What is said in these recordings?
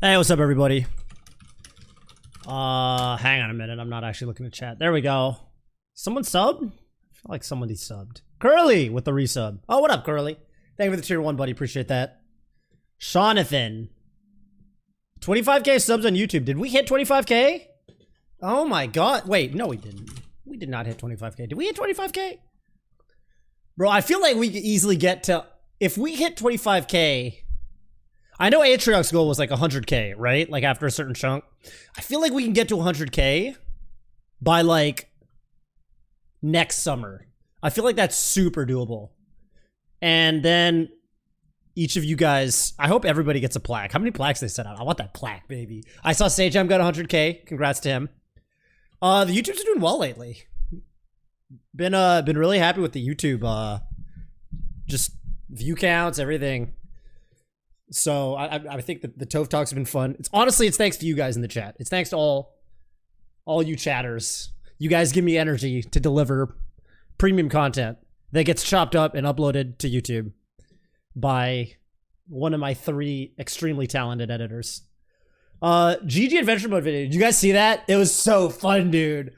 Hey, what's up, everybody? Hang on a minute. I'm not actually looking at chat. There we go. Someone subbed? I feel like somebody subbed. Curly with the resub. Oh, what up, Curly? Thank you for the tier 1, buddy. Appreciate that. Shawnathan. 25k subs on YouTube. Did we hit 25k? Oh my god. Wait, no we didn't. We did not hit 25k. Did we hit 25k? Bro, I feel like we could easily get to... If we hit 25k... I know Atriox's goal was like 100k, right? Like after a certain chunk. I feel like we can get to 100k by like next summer. I feel like that's super doable. And then each of you guys, I hope everybody gets a plaque. How many plaques they set out? I want that plaque, baby. I saw Sajam got 100k. Congrats to him. The YouTube's doing well lately. Been really happy with the YouTube, just view counts, everything. So I think that the TOPH Talks have been fun. It's thanks to you guys in the chat. It's thanks to all you chatters. You guys give me energy to deliver premium content that gets chopped up and uploaded to YouTube by one of my 3 extremely talented editors. GG Adventure Mode video. Did you guys see that? It was so fun, dude.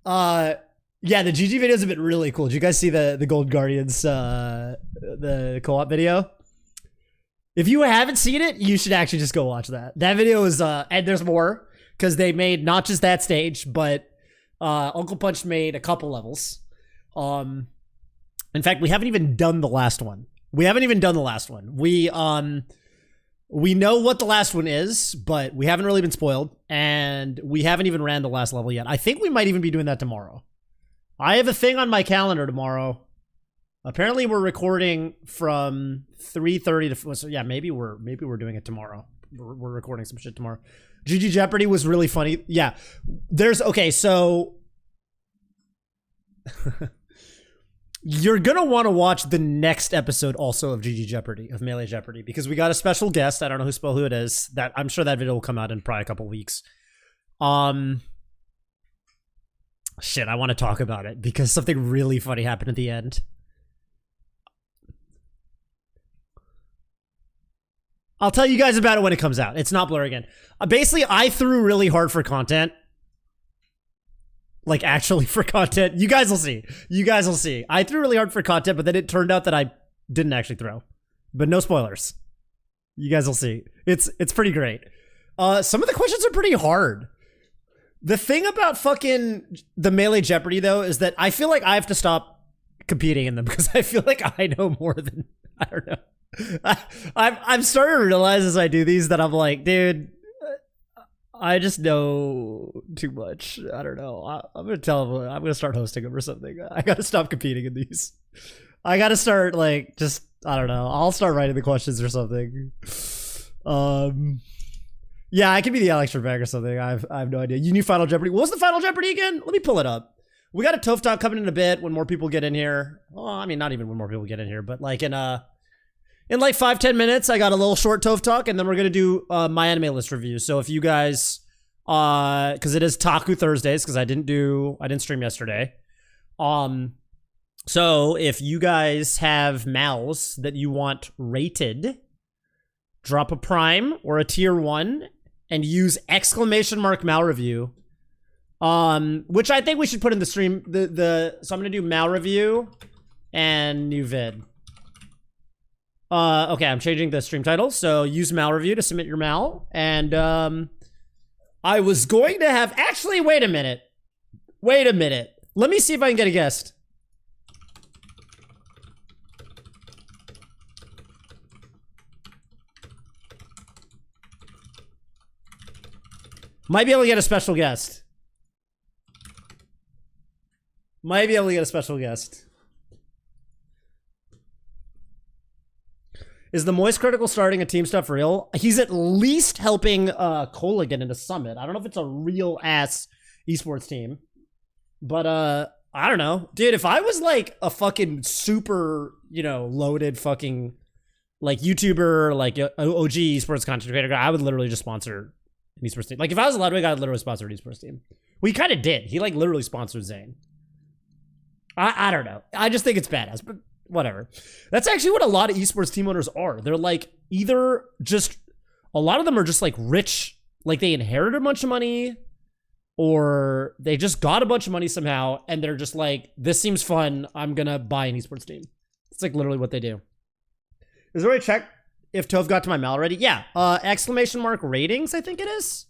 Yeah, the GG videos have been really cool. Did you guys see the Gold Guardians the co-op video? If you haven't seen it, you should actually just go watch that. That video is, and there's more, because they made not just that stage, but Uncle Punch made a couple levels. In fact, we haven't even done the last one. We know what the last one is, but we haven't really been spoiled, and we haven't even ran the last level yet. I think we might even be doing that tomorrow. I have a thing on my calendar tomorrow. Apparently we're recording from 3:30 to, so yeah, maybe we're doing it tomorrow. We're recording some shit tomorrow. GG Jeopardy was really funny. Yeah, okay, so you're gonna want to watch the next episode also of GG Jeopardy, of Melee Jeopardy, because we got a special guest. I don't know who it is. That I'm sure that video will come out in probably a couple weeks. Shit, I want to talk about it because something really funny happened at the end. I'll tell you guys about it when it comes out. It's not Blur again. Basically, I threw really hard for content. Like, actually for content. You guys will see. I threw really hard for content, but then it turned out that I didn't actually throw. But no spoilers. You guys will see. It's pretty great. Some of the questions are pretty hard. The thing about fucking the Melee Jeopardy, though, is that I feel like I have to stop competing in them because I feel like I know more than... I don't know. I'm starting to realize as I do these that I'm like, dude, I just know too much. I don't know. I'm gonna tell them I'm gonna start hosting them or something. I gotta stop competing in these. I gotta start like just I don't know. I'll start writing the questions or something. Yeah, I could be the Alex Trebek or something. I have no idea. You knew Final Jeopardy. What was the Final Jeopardy again? Let me pull it up. We got a TOPH Talk coming in a bit when more people get in here. Well, I mean, not even when more people get in here, but like in like 5-10 minutes, I got a little short TOPH Talk, and then we're gonna do my anime list review. So if you guys, because it is Taku Thursdays, because I didn't stream yesterday. So if you guys have MALs that you want rated, drop a Prime or a tier 1 and use !malreview. Which I think we should put in the stream. So I'm gonna do MAL review and newvid. Okay, I'm changing the stream title. So use MAL review to submit your MAL. And I was going to have... Actually, wait a minute. Let me see if I can get a guest. Might be able to get a special guest. Is the Moist Critical starting a team stuff real? He's at least helping Cola get into Summit. I don't know if it's a real ass esports team. But I don't know. Dude, if I was like a fucking super, loaded fucking like YouTuber, like OG esports content creator guy, I would literally just sponsor an esports team. Like if I was a Ludwig, I'd literally sponsor an esports team. Well, he kind of did. He like literally sponsored Zane. I don't know. I just think it's badass, but whatever. That's actually what a lot of esports team owners are. They're like either just a lot of them are just like rich, like they inherited a bunch of money or they just got a bunch of money somehow and they're just like, this seems fun, I'm gonna buy an esports team. It's like literally what they do. Is there a check if Toph got to my mal already? Yeah, exclamation mark ratings, I think it is.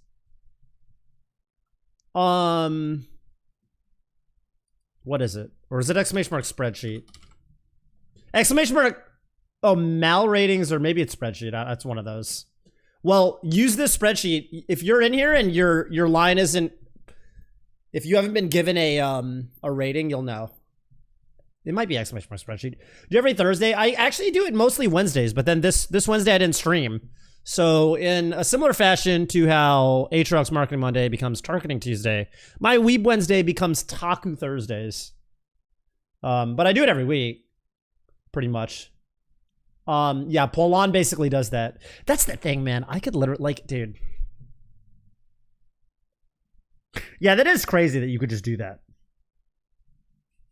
What is it? Or is it exclamation mark spreadsheet? Exclamation mark, oh, mal ratings, or maybe it's spreadsheet. That's one of those. Well, use this spreadsheet. If you're in here and your line isn't, if you haven't been given a rating, you'll know. It might be exclamation mark spreadsheet. Do every Thursday? I actually do it mostly Wednesdays, but then this Wednesday I didn't stream. So in a similar fashion to how Aatrox Marketing Monday becomes Targeting Tuesday, my Weeb Wednesday becomes Taku Thursdays. But I do it every week, pretty much. Yeah, Polon basically does that. That's the thing, man. I could literally, like, dude. Yeah, that is crazy that you could just do that.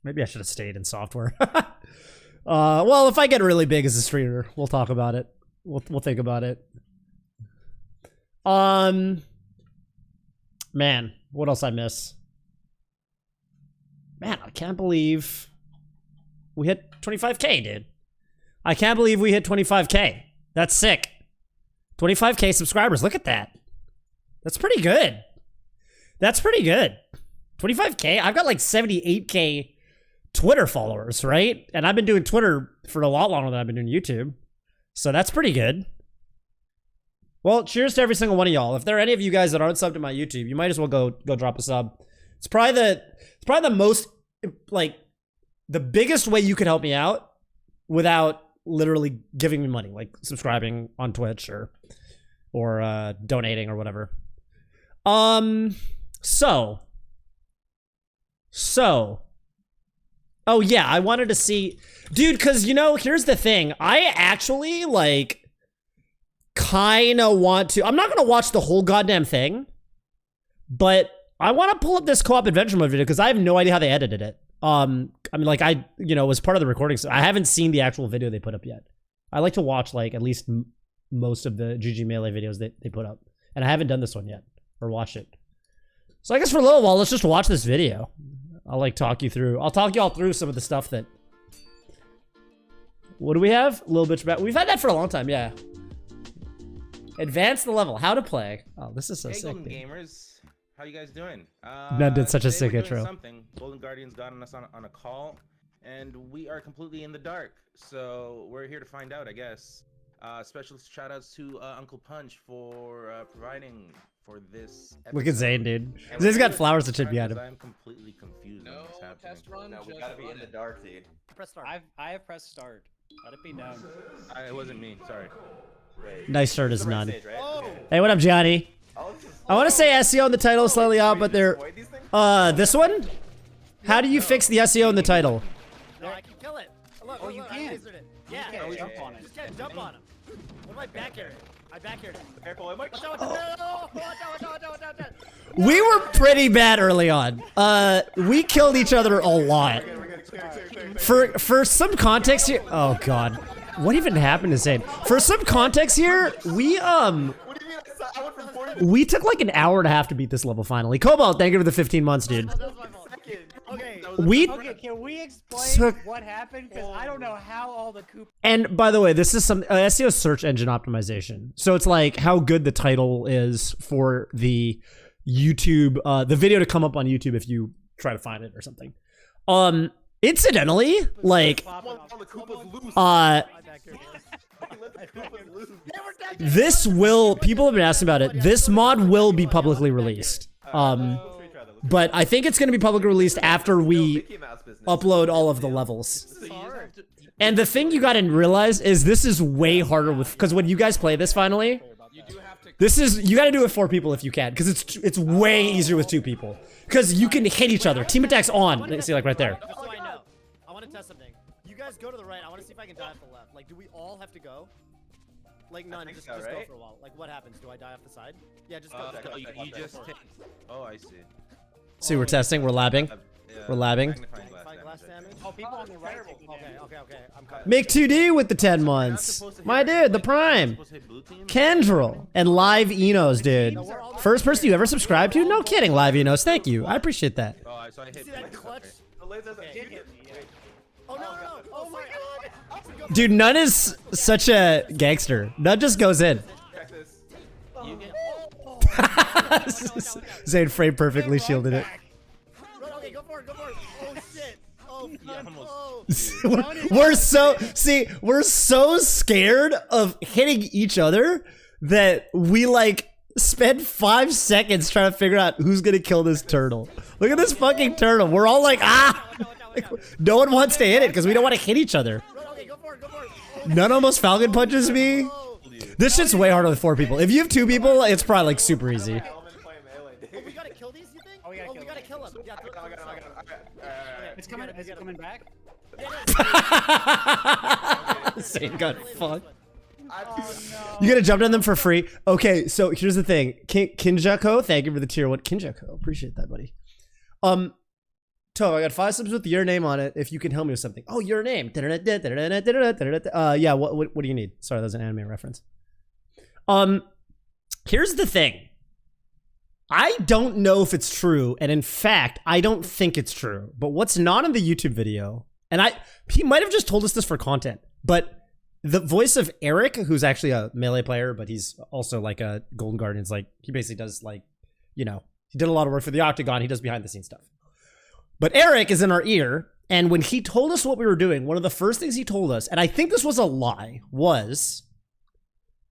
Maybe I should have stayed in software. Well, if I get really big as a streamer, we'll talk about it. We'll think about it. Man, what else I miss? Man, I can't believe we hit 25K, dude. I can't believe we hit 25K. That's sick. 25K subscribers. Look at that. That's pretty good. That's pretty good. 25K. I've got like 78K Twitter followers, right? And I've been doing Twitter for a lot longer than I've been doing YouTube. So that's pretty good. Well, cheers to every single one of y'all. If there are any of you guys that aren't subbed to my YouTube, you might as well go drop a sub. It's probably the most, like, the biggest way you could help me out without literally giving me money, like subscribing on Twitch or donating or whatever. So, oh yeah, I wanted to see, dude, because, you know, here's the thing. I actually, like, kind of want to, I'm not going to watch the whole goddamn thing, but I want to pull up this co-op adventure mode video because I have no idea how they edited it. I mean, like, I, you know, was part of the recording, so I haven't seen the actual video they put up yet. I like to watch, like, at least most of the GG Melee videos they put up, and I haven't done this one yet, or watched it. So I guess for a little while, let's just watch this video. I'll, like, talk you all through some of the stuff that... What do we have? A little bitch about... We've had that for a long time, yeah. Advance the level. How to play. Oh, this is so sick. Golden Gamers. How you guys doing? Ned did such a sick we're intro. doing something. Golden Guardians got us on a call, and we are completely in the dark. So we're here to find out, I guess. Special shout outs to Uncle Punch for providing for this episode. Look at Zane, dude. Zane's got flowers to chip behind him. I'm completely confused. No test run. No, we gotta be in the dark, dude. Press start. I have pressed start. Let it be known. It wasn't me. Sorry. Right. Nice shirt is none. Stage, right? Oh. Hey, what up, Johnny? I want to say SEO in the title is slightly off, but they're... this one? How do you fix the SEO in the title? No, I can kill it. Look, Oh, you can. Yeah, You can't jump on it. Just can't jump on him. What am I back here? I back here. Careful, I might. Watch out, watch out. We were pretty bad early on. We killed each other a lot. For some context here... Oh, God. What even happened to Zane? For some context here, What do you mean? I went from 40 we took like an hour and a half to beat this level finally. Cobalt, thank you for the 15 months, dude. Okay. Okay, can we explain Took- what happened? Because I don't know how all the coop. And by the way, this is some SEO search engine optimization. So it's like how good the title is for the YouTube, the video to come up on YouTube if you try to find it or something. Incidentally, like, this will, people have been asking about it. This mod will be publicly released. But I think it's going to be publicly released after we upload all of the levels. And the thing you got to realize is this is way harder with, because when you guys play this finally, this is, you got to do it 4 people if you can, because it's way easier with 2 people. Because you can hit each other. Team attacks on. See, like right there. Just so I know. I want to test something. You guys go to the right. I want to see if I can die off the left. Like, do we all have to go? Like, none. Just go for a while. Like, what happens? Do I die off the side? Yeah, just go. You just take... Oh, I see. See, we're testing. We're labbing. We're labbing. Magnifying glass damage. Oh, people on the right. Okay. I'm coming. Make 2D with the 10 months. My dude, the Prime. Kendril and Live Enos, dude. First person you ever subscribed to? No kidding, Live Enos. Thank you. I appreciate that. Oh, so I hit See that clutch? The lasers did hit me. Yeah. Oh no! Oh my god! Dude, Nun is such a gangster. Nun just goes in. Check this. Zane frame perfectly shielded it. Okay, go for it. Oh shit! Oh fuck! We're so scared of hitting each other that we like spend 5 seconds trying to figure out who's gonna kill this turtle. Look at this fucking turtle. We're all like, no one wants to hit it because we don't want to hit each other. Okay, go for it. None almost Falcon punches me. This shit's way harder with 4 people. If you have 2 people, it's probably like super easy. Oh, we gotta kill these, you think? Oh, we gotta kill him. Yeah, I got him. It's coming. Is it coming back? Zane got fucked. Oh no. You gotta jump on them for free. Okay, so here's the thing. Kinjako, thank you for the tier 1. Kinjako, appreciate that, buddy. Toph, I got 5 subs with your name on it. If you can help me with something. Oh, your name. Yeah. What do you need? Sorry, that was an anime reference. Here's the thing. I don't know if it's true, and in fact, I don't think it's true. But what's not in the YouTube video, and he might have just told us this for content, but the voice of Eric, who's actually a melee player, but he's also like a Golden Guardian's like, he basically does like, you know, he did a lot of work for the Octagon. He does behind the scenes stuff. But Eric is in our ear, and when he told us what we were doing, one of the first things he told us, and I think this was a lie, was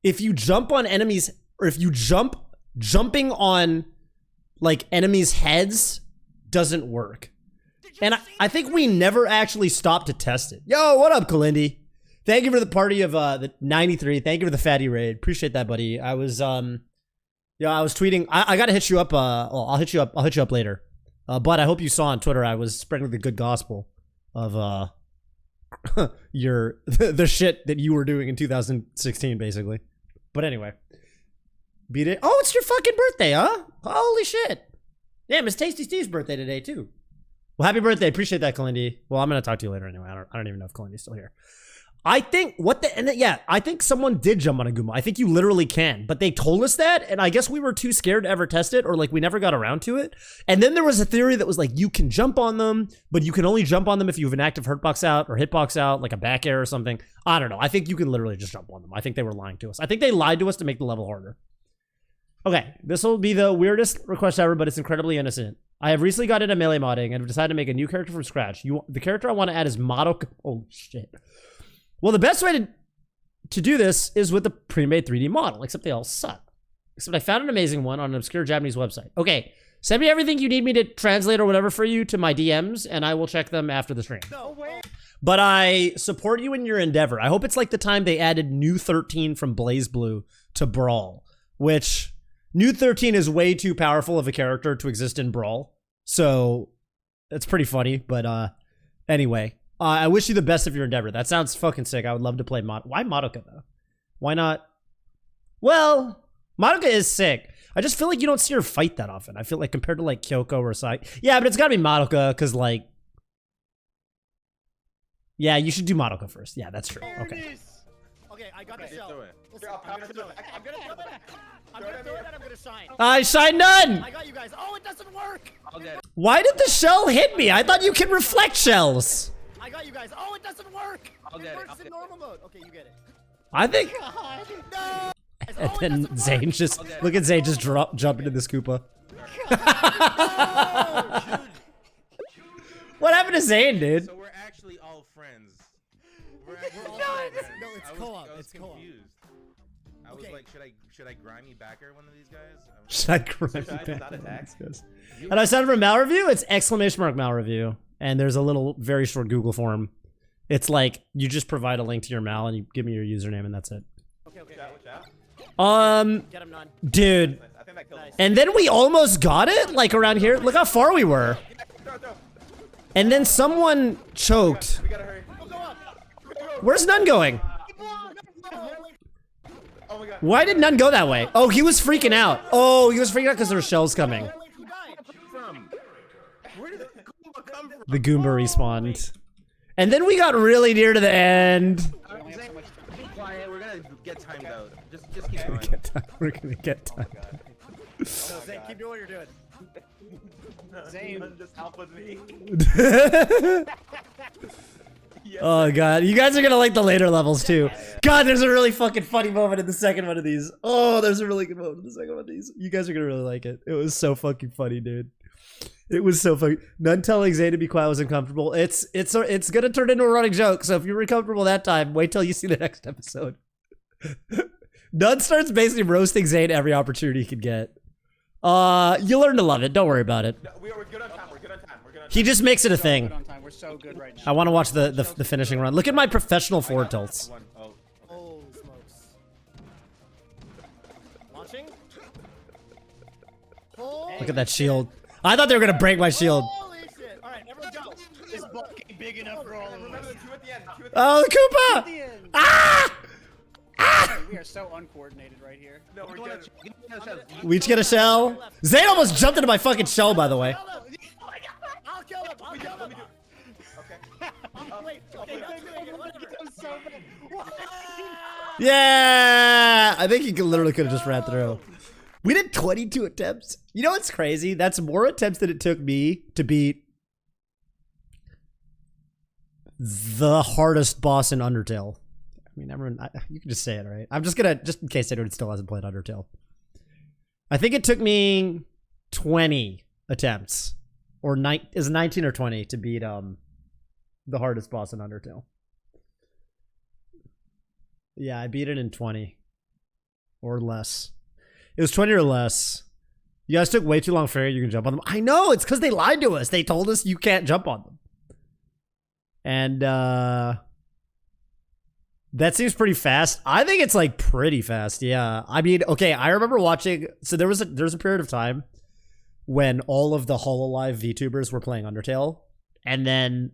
if you jump on enemies, or if you jumping on like enemies' heads doesn't work. And I think we never actually stopped to test it. Yo, what up, Kalindi? Thank you for the party of the 93. Thank you for the fatty raid. Appreciate that, buddy. I was I was tweeting. I gotta hit you up. I'll hit you up later. But I hope you saw on Twitter I was spreading the good gospel of the shit that you were doing in 2016, basically. But anyway, beat it. Oh, it's your fucking birthday, huh? Holy shit! Damn, it's Tasty Steve's birthday today too. Well, happy birthday! Appreciate that, Kalindi. Well, I'm gonna talk to you later anyway. I don't even know if Kalindi's still here. I think I think someone did jump on a Guma. I think you literally can, but they told us that, and I guess we were too scared to ever test it, or like we never got around to it. And then there was a theory that was like you can jump on them, but you can only jump on them if you have an active hurtbox out or hitbox out, like a back air or something. I don't know. I think you can literally just jump on them. I think they were lying to us. I think they lied to us to make the level harder. Okay, this will be the weirdest request ever, but it's incredibly innocent. I have recently got into melee modding and have decided to make a new character from scratch. The character I want to add is Madoka. Oh shit. Well, the best way to do this is with the pre-made 3D model, except they all suck. Except I found an amazing one on an obscure Japanese website. Okay, send me everything you need me to translate or whatever for you to my DMs, and I will check them after the stream. No way. But I support you in your endeavor. I hope it's like the time they added New 13 from BlazBlue to Brawl, which New 13 is way too powerful of a character to exist in Brawl. So it's pretty funny, but anyway. I wish you the best of your endeavor. That sounds fucking sick. I would love to play Why Madoka, though? Why not? Well, Madoka is sick. I just feel like you don't see her fight that often. I feel like compared to, like, Kyoko or Sai. Yeah, but it's gotta be Madoka, because, like... Yeah, you should do Madoka first. Yeah, that's true. Okay. Okay, I got the shell. Listen, Here, I'm gonna do it. I'm gonna do it. I'm gonna do it and I'm gonna shine. I shine none! I got you guys. Oh, it doesn't work! I'll get it. Why did the shell hit me? I thought you could reflect shells. I got you guys. Oh, it doesn't work! I'll get it. Works in normal mode. Okay, you get it. I think... No! And then Zane just... Look at Zane just jump into the Scoopa. What happened to Zane, dude? So we're actually all friends. We're all friends. No, it's co-op. It's co-op. Confused. I was like, should I grimy backer one of these guys? Should I grab Should not attack? And I sent for malreview. It's !malreview. And there's a little very short Google form. It's like you just provide a link to your mal and you give me your username and that's it. Okay. Get him none. Dude. I think that killed him. And then we almost got it, like around here. Look how far we were. Throw. And then someone choked. We gotta hurry. Where's None going? Oh my god. Why did None go that way? Oh, he was freaking out. Oh, he was freaking out because there were shells coming. Who died? From? Where did it come The Goomba respawned. And then we got really near to the end. Be quiet. We're gonna get timed out. Just keep going. We're gonna get time. So, Zane, keep doing what you're doing. Zane, just help with me. Oh god, you guys are gonna like the later levels too. God, there's a really fucking funny moment in the second one of these. Oh, there's a really good moment in the second one of these. You guys are gonna really like it. It was so fucking funny, dude. It was so funny. None telling Zane to be quiet was uncomfortable. It's gonna turn into a running joke. So if you were comfortable that time, wait till you see the next episode. None starts basically roasting Zane every opportunity he could get. You learn to love it. Don't worry about it. No, we're good on time. We're good on time. We're good on time. He just makes it a so thing. good on time. We're so good right now. I want to watch the finishing run. Look at my professional forward tilts. Oh. Oh, smokes. Launching. Look at that shield. I thought they were gonna break my shield. Holy shit. All right, everyone go. This ball ain't big enough for all of us. Remember the two at the end. Two at the Oh, the Koopa! The end. Ah! We are so uncoordinated right here. No, we're good. Give me another shot. We each get a shell. Zane almost jumped into my fucking shell, by the way. I'll kill him. I'll kill him. Okay. Wait. Okay, don't do it. Whatever. Yeah! I think he literally could have just ran through. We did 22 attempts. You know what's crazy? That's more attempts than it took me to beat the hardest boss in Undertale. I mean, everyone, you can just say it, right? I'm just gonna, just in case anyone still hasn't played Undertale. I think it took me 20 attempts, or 19 or 20 to beat the hardest boss in Undertale. Yeah, I beat it in 20 or less. It was 20 or less. You guys took way too long figuring you can jump on them. I know, it's because they lied to us. They told us you can't jump on them. And that seems pretty fast. I think it's like pretty fast. Yeah. I mean, okay, I remember watching, so there was a period of time when all of the HoloLive VTubers were playing Undertale. And then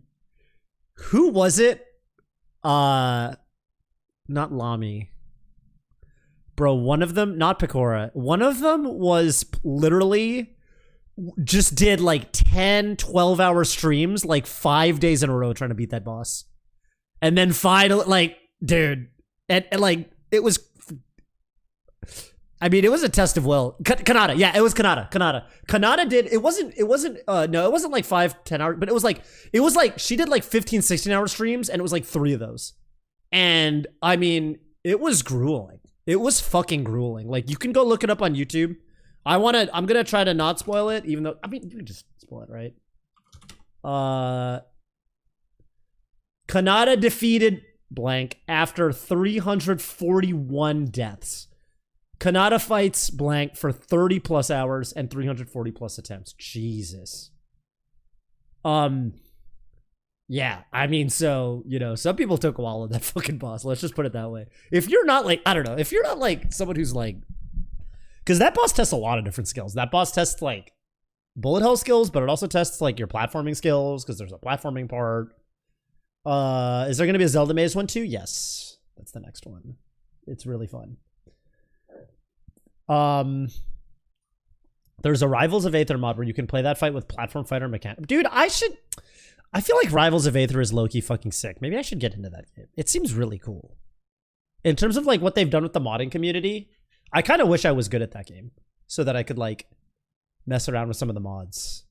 who was it? Not Lamy. Bro, one of them, not Pecora, one of them was literally just did like 10, 12-hour streams like 5 days in a row trying to beat that boss. And then finally, like, dude, and like, it was, I mean, it was a test of will. Kanata, yeah, it was Kanata. Kanata did, it wasn't like 5-10 hours, but it was like, she did like 15, 16-hour streams, and it was like 3 of those. And I mean, it was grueling. It was fucking grueling. Like, you can go look it up on YouTube. I'm gonna try to not spoil it, even though, I mean, you can just spoil it, right? Kanata defeated blank after 341 deaths. Kanata fights blank for 30 plus hours and 340 plus attempts. Jesus. Yeah, I mean, so, you know, some people took a while on that fucking boss. Let's just put it that way. If you're not like, I don't know, if you're not like someone who's like, because that boss tests a lot of different skills. That boss tests like bullet hell skills, but it also tests like your platforming skills, because there's a platforming part. Is there going to be a Zelda maze one too? Yes, that's the next one. It's really fun. There's a Rivals of Aether mod where you can play that fight with platform fighter mechanic. Dude, I feel like Rivals of Aether is low-key fucking sick. Maybe I should get into that game. It seems really cool. In terms of like what they've done with the modding community, I kind of wish I was good at that game so that I could like mess around with some of the mods.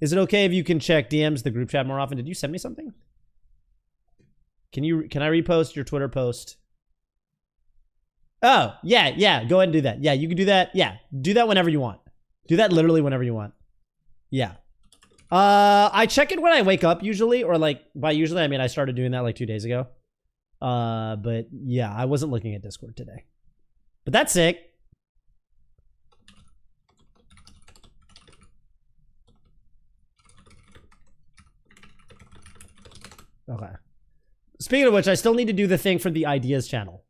Is it okay if you can check DMs, the group chat more often? Did you send me something? Can I repost your Twitter post? Oh, yeah, go ahead and do that. Yeah, you can do that. Yeah, do that whenever you want. Do that literally whenever you want. Yeah. I check it when I wake up usually, or like by usually I mean I started doing that like 2 days ago. But yeah, I wasn't looking at Discord today. But that's sick. Okay. Speaking of which, I still need to do the thing for the ideas channel.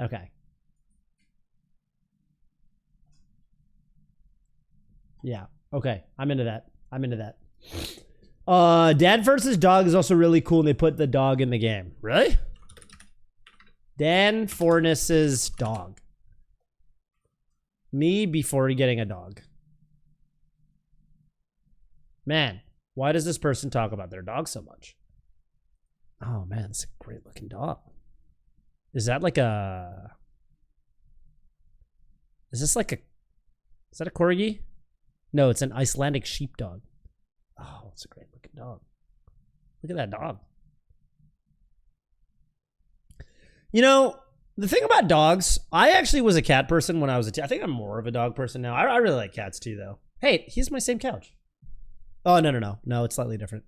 Okay. Yeah. Okay. I'm into that. Dad versus dog is also really cool, and they put the dog in the game. Really? Dan Forness's dog. Me before getting a dog. Man, why does this person talk about their dog so much? Oh man, it's a great looking dog. Is that like a... Is this like a... Is that a corgi? No, it's an Icelandic sheepdog. Oh, it's a great looking dog. Look at that dog. You know, the thing about dogs, I actually was a cat person when I was I think I'm more of a dog person now. I really like cats too, though. Hey, he's my same couch. Oh, no. No, it's slightly different.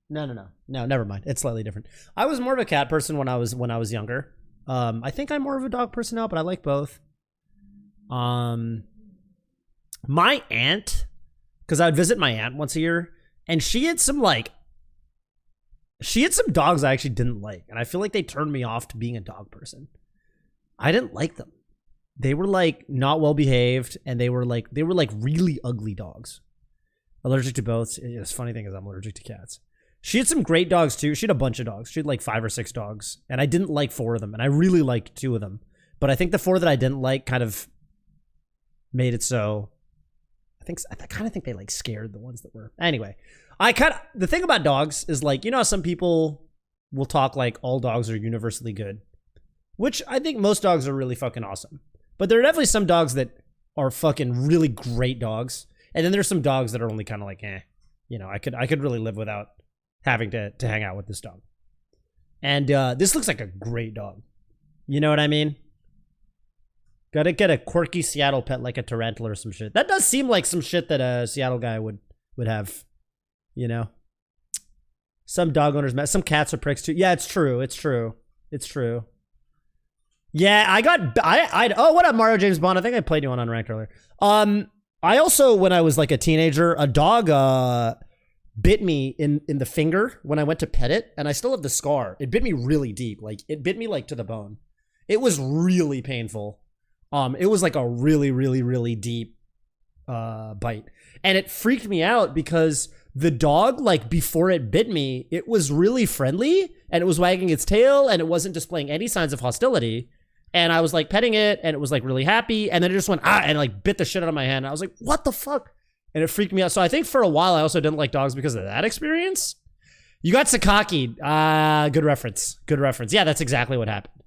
No, never mind. It's slightly different. I was more of a cat person when I was younger. I think I'm more of a dog person now, but I like both. My aunt, because I'd visit my aunt once a year, and she had some dogs I actually didn't like, and I feel like they turned me off to being a dog person. I didn't like them. They were like not well behaved, and they were like really ugly dogs. Allergic to both. The funny thing is I'm allergic to cats. She had some great dogs too. She had a bunch of dogs. She had like 5 or 6 dogs, and I didn't like 4 of them, and I really liked 2 of them. But I think the 4 that I didn't like kind of made it so. I kind of think they like scared the ones that were. Anyway, the thing about dogs is like, you know how some people will talk like all dogs are universally good, which I think most dogs are really fucking awesome. But there are definitely some dogs that are fucking really great dogs, and then there's some dogs that are only kind of like, you know, I could really live without having to hang out with this dog. And this looks like a great dog. You know what I mean? Gotta get a quirky Seattle pet like a tarantula or some shit. That does seem like some shit that a Seattle guy would have, you know? Some dog owners, some cats are pricks too. Yeah, it's true. It's true. Yeah, oh, what up, Mario James Bond? I think I played you on Unranked earlier. I also, when I was like a teenager, a dog bit me in the finger when I went to pet it, and I still have the scar. It bit me really deep. Like, it bit me like to the bone. It was really painful. It was like a really, really, really deep bite. And it freaked me out because the dog, like before it bit me, it was really friendly and it was wagging its tail and it wasn't displaying any signs of hostility. And I was like petting it and it was like really happy. And then it just went, and like bit the shit out of my hand. And I was like, what the fuck? And it freaked me out. So I think for a while I also didn't like dogs because of that experience. You got Sakaki. Good reference. Yeah, that's exactly what happened.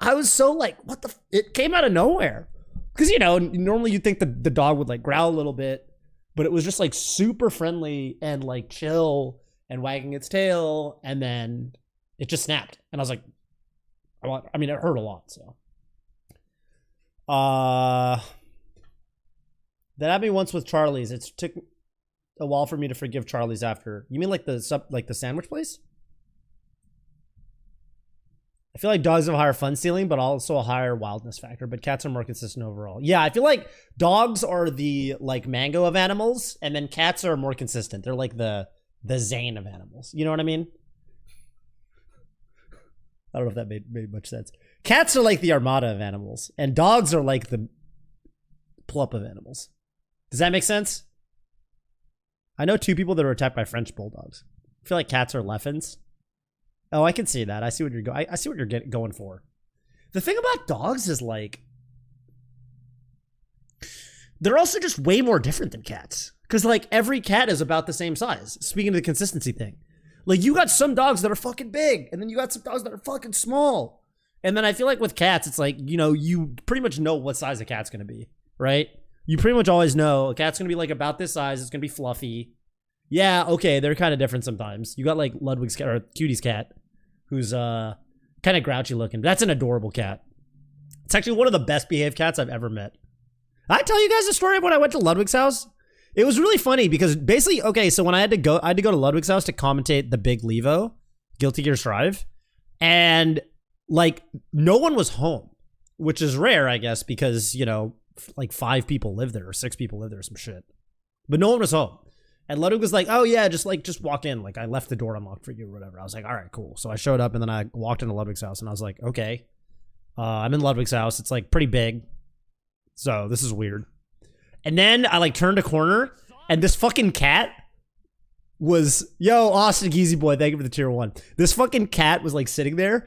I was so like, what the? It came out of nowhere. Because, you know, normally you'd think the dog would like growl a little bit, but it was just like super friendly and like chill and wagging its tail. And then it just snapped. And I was like, I mean, it hurt a lot. So, that happened once with Charlie's. It took a while for me to forgive Charlie's after. You mean like the sandwich place? I feel like dogs have a higher fun ceiling, but also a higher wildness factor. But cats are more consistent overall. Yeah, I feel like dogs are the like mango of animals, and then cats are more consistent. They're like the Zane of animals. You know what I mean? I don't know if that made much sense. Cats are like the armada of animals, and dogs are like the plup of animals. Does that make sense? I know 2 people that were attacked by French bulldogs. I feel like cats are Leffins. Oh, I can see that. I see what you're going. I see what you're going for. The thing about dogs is like they're also just way more different than cats. Because like every cat is about the same size. Speaking of the consistency thing, like you got some dogs that are fucking big, and then you got some dogs that are fucking small. And then I feel like with cats, it's like, you know, you pretty much know what size a cat's gonna be, right? You pretty much always know a cat's gonna be like about this size. It's gonna be fluffy. Yeah, okay, they're kind of different sometimes. You got like Ludwig's cat or Cutie's cat, who's kind of grouchy looking. That's an adorable cat. It's actually one of the best behaved cats I've ever met. I tell you guys the story of when I went to Ludwig's house. It was really funny because basically, okay, so when I had to go to Ludwig's house to commentate the big Levo, Guilty Gear Strive, and like no one was home, which is rare, I guess, because, you know, like 5 people live there or 6 people live there or some shit. But no one was home. And Ludwig was like, oh yeah, just walk in. Like I left the door unlocked for you or whatever. I was like, all right, cool. So I showed up and then I walked into Ludwig's house and I was like, okay, I'm in Ludwig's house. It's like pretty big. So this is weird. And then I like turned a corner and this fucking cat was, yo, Austin Geezy boy, thank you for the tier 1. This fucking cat was like sitting there,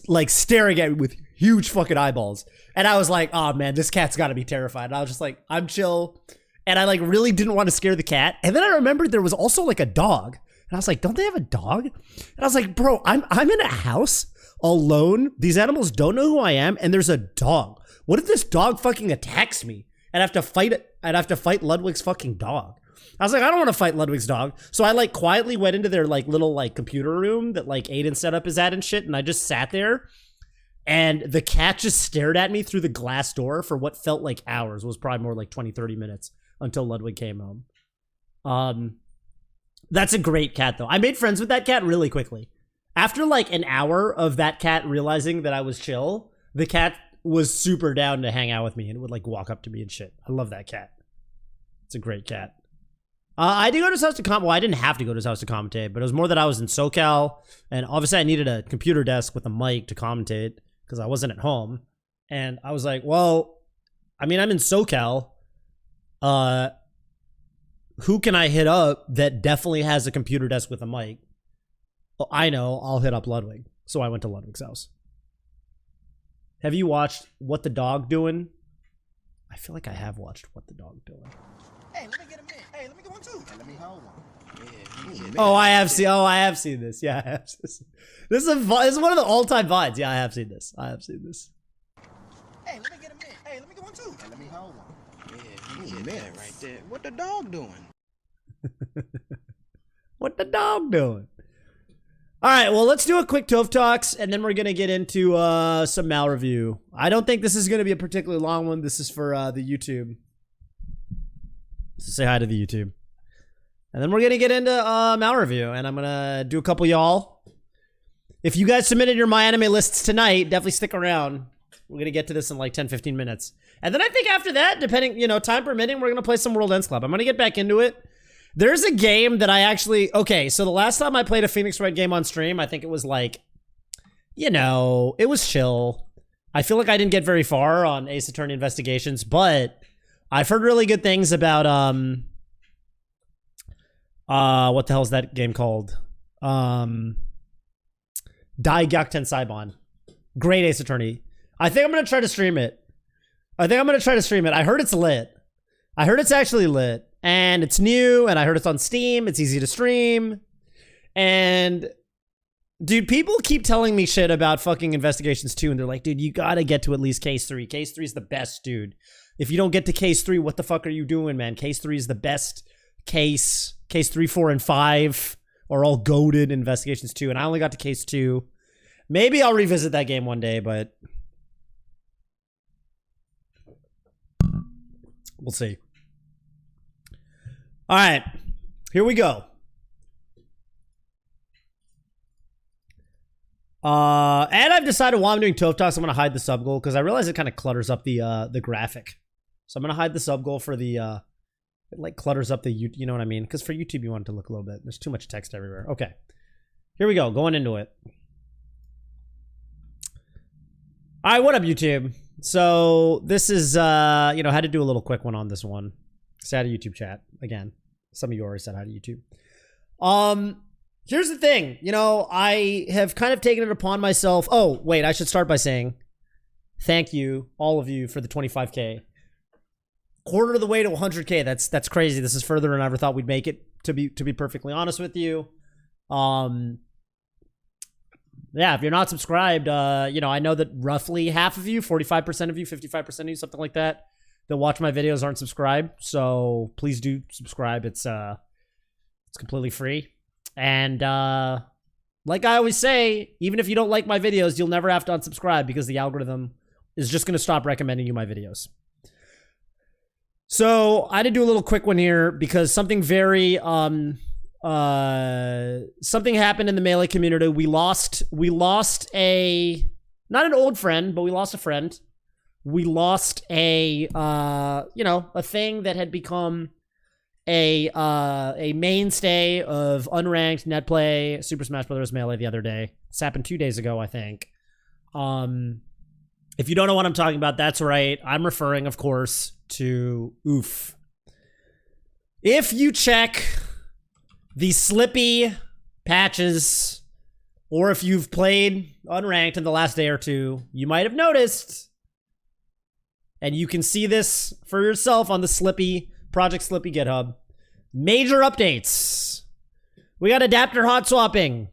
like staring at me with huge fucking eyeballs. And I was like, oh man, this cat's gotta be terrified. And I was just like, I'm chill. And I like really didn't want to scare the cat. And then I remembered there was also like a dog. And I was like, don't they have a dog? And I was like, bro, I'm in a house alone. These animals don't know who I am, and there's a dog. What if this dog fucking attacks me? And I have to fight it. I'd have to fight Ludwig's fucking dog. I was like, I don't want to fight Ludwig's dog. So I like quietly went into their like little like computer room that like Aiden set up his at and shit. And I just sat there, and the cat just stared at me through the glass door for what felt like hours. It was probably more like 20, 30 minutes until Ludwig came home. That's a great cat though. I made friends with that cat really quickly. After like an hour of that cat realizing that I was chill, the cat was super down to hang out with me and would like walk up to me and shit. I love that cat. It's a great cat. I did go to his house to comment. Well, I didn't have to go to his house to commentate, but it was more that I was in SoCal, and obviously I needed a computer desk with a mic to commentate because I wasn't at home. And I was like, well, I mean, I'm in SoCal. Who can I hit up that definitely has a computer desk with a mic? Well, I know, I'll hit up Ludwig. So I went to Ludwig's house. Have you watched What the Dog Doing? I feel like I have watched What the Dog Doing. Hey, let me get a minute. Hey, let me get one too. Hey, let me hold one. Oh, I have seen this. Yeah, I have seen this. This is one of the all-time VODs. Yeah, I have seen this. Hey, let me get a minute. Hey, let me get one too. Hey, let me hold one. Yeah, that right there. What the dog doing? What the dog doing? All right, well, let's do a quick TOPH Talks, and then we're going to get into some mal review. I don't think this is going to be a particularly long one. This is for the YouTube. So say hi to the YouTube. And then we're going to get into mal review, and I'm going to do a couple y'all. If you guys submitted your My Anime lists tonight, definitely stick around. We're going to get to this in like 10, 15 minutes. And then I think after that, depending, time permitting, we're going to play some World Ends Club. I'm going to get back into it. There's a game that I actually... Okay, so the last time I played a Phoenix Wright game on stream, I think it was like... it was chill. I feel like I didn't get very far on Ace Attorney Investigations, but I've heard really good things about... what the hell is that game called? Dai Gyakuten Saibon. Great Ace Attorney. I think I'm going to try to stream it. I heard it's lit. I heard it's actually lit. And it's new, and I heard it's on Steam. It's easy to stream. And, dude, people keep telling me shit about fucking Investigations 2, and they're like, dude, you gotta get to at least Case 3. Case 3 is the best, dude. If you don't get to Case 3, what the fuck are you doing, man? Case 3 is the best case. Case 3, 4, and 5 are all goated Investigations 2, and I only got to Case 2. Maybe I'll revisit that game one day, but... we'll see. All right, here we go. And I've decided while I'm doing TOPH Talks, I'm going to hide the sub goal because I realize it kind of clutters up the graphic. So I'm going to hide the sub goal for the, it like clutters up the, you know what I mean? Because for YouTube, you want it to look a little bit. There's too much text everywhere. Okay, here we go. Going into it. All right, what up, YouTube? So this is, had to do a little quick one on this one. Say hi to YouTube chat again. Some of you already said hi to YouTube. Here's the thing. I have kind of taken it upon myself. Oh, wait, I should start by saying thank you, all of you, for the 25K. Quarter of the way to 100K. That's crazy. This is further than I ever thought we'd make it, to be perfectly honest with you. Yeah, if you're not subscribed, I know that roughly half of you, 45% of you, 55% of you, something like that watch my videos aren't subscribed. So please do subscribe. It's completely free. And like I always say, even if you don't like my videos, you'll never have to unsubscribe because the algorithm is just going to stop recommending you my videos. So I had to do a little quick one here because something very something happened in the Melee community. We lost a, not an old friend, but we lost a friend. We lost a a thing that had become a mainstay of unranked net play Super Smash Bros. Melee the other day. This happened 2 days ago, I think. If you don't know what I'm talking about, that's right. I'm referring, of course, to Oof. If you check the Slippy patches or if you've played unranked in the last day or two, you might have noticed, and you can see this for yourself on the Slippy, Project Slippy GitHub. Major updates. We got adapter hot swapping.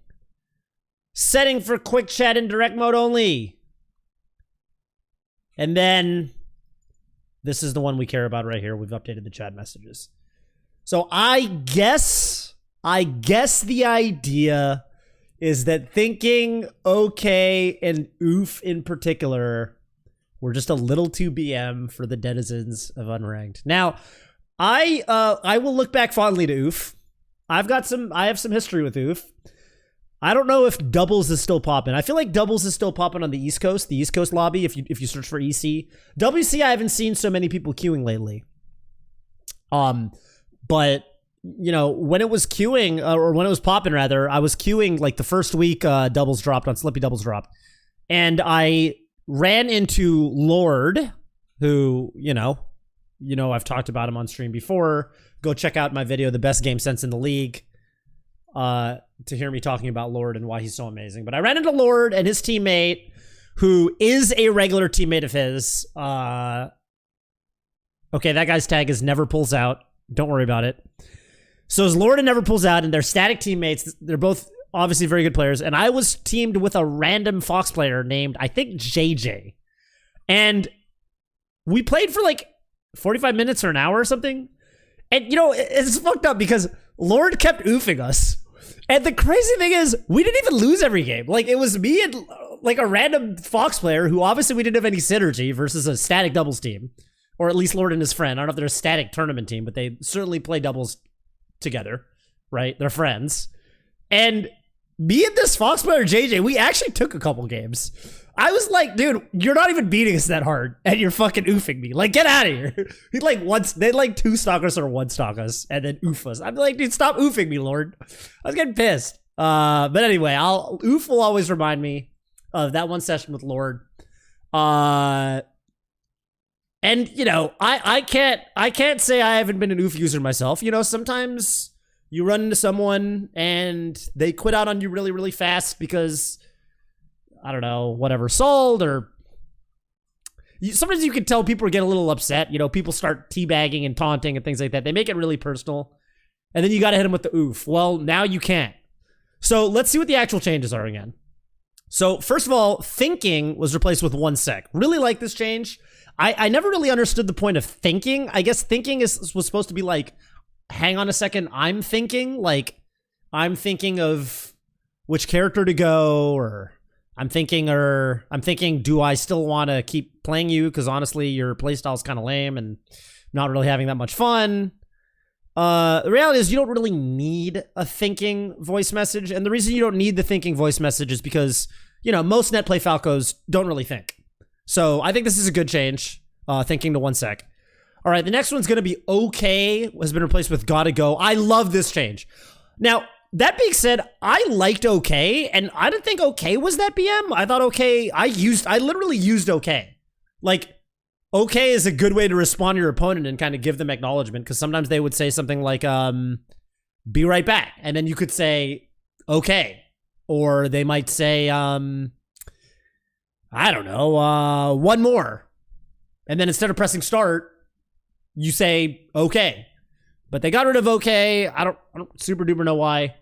Setting for quick chat in direct mode only. And then, this is the one we care about right here. We've updated the chat messages. So I guess the idea is that thinking okay and oof in particular were just a little too BM for the denizens of unranked. Now, I will look back fondly to oof. I have some history with oof. I don't know if doubles is still popping. I feel like doubles is still popping on the East Coast lobby. If you search for EC, WC, I haven't seen so many people queuing lately. But you know, when it was queuing, or when it was popping rather, I was queuing like the first week doubles dropped on Slippy doubles dropped, and I ran into Lord, who you know I've talked about him on stream before. Go check out my video, the best game sense in the league, to hear me talking about Lord and why he's so amazing. But I ran into Lord and his teammate, who is a regular teammate of his. Okay, that guy's tag is never pulls out. Don't worry about it. So as Lord and never pulls out, and they're static teammates. They're both obviously very good players. And I was teamed with a random Fox player named, I think, JJ. And we played for like 45 minutes or an hour or something. And, you know, it's fucked up because Lord kept oofing us. And the crazy thing is, we didn't even lose every game. Like, it was me and, like, a random Fox player who obviously we didn't have any synergy versus a static doubles team. Or at least Lord and his friend. I don't know if they're a static tournament team, but they certainly play doubles together, right? They're friends. And me and this Fox player, JJ, we actually took a couple games. I was like, dude, you're not even beating us that hard, and you're fucking oofing me. Like, get out of here. They like two stock us or one stock us, and then oof us. I'm like, dude, stop oofing me, Lord. I was getting pissed. But anyway, oof will always remind me of that one session with Lord. And you know, I can't say I haven't been an oof user myself. You know, sometimes you run into someone and they quit out on you really, really fast because, I don't know, whatever, sold, or sometimes you can tell people get a little upset. You know, people start teabagging and taunting and things like that. They make it really personal. And then you got to hit them with the oof. Well, now you can't. So let's see what the actual changes are again. So first of all, thinking was replaced with 1 sec. Really like this change. I never really understood the point of thinking. I guess thinking was supposed to be like, hang on a second, I'm thinking. Like, I'm thinking of which character to go, or I'm thinking, do I still want to keep playing you? Because honestly, your playstyle is kind of lame and not really having that much fun. The reality is you don't really need a thinking voice message. And the reason you don't need the thinking voice message is because, you know, most net play Falcos don't really think. So I think this is a good change, thinking to 1 sec. All right, the next one's going to be okay, has been replaced with gotta go. I love this change. Now, that being said, I liked okay, and I didn't think okay was that BM. I thought okay, I literally used okay. Like, okay is a good way to respond to your opponent and kind of give them acknowledgement, because sometimes they would say something like, be right back. And then you could say, okay. Or they might say, I don't know, one more. And then instead of pressing start, you say, okay. But they got rid of okay. I don't super duper know why.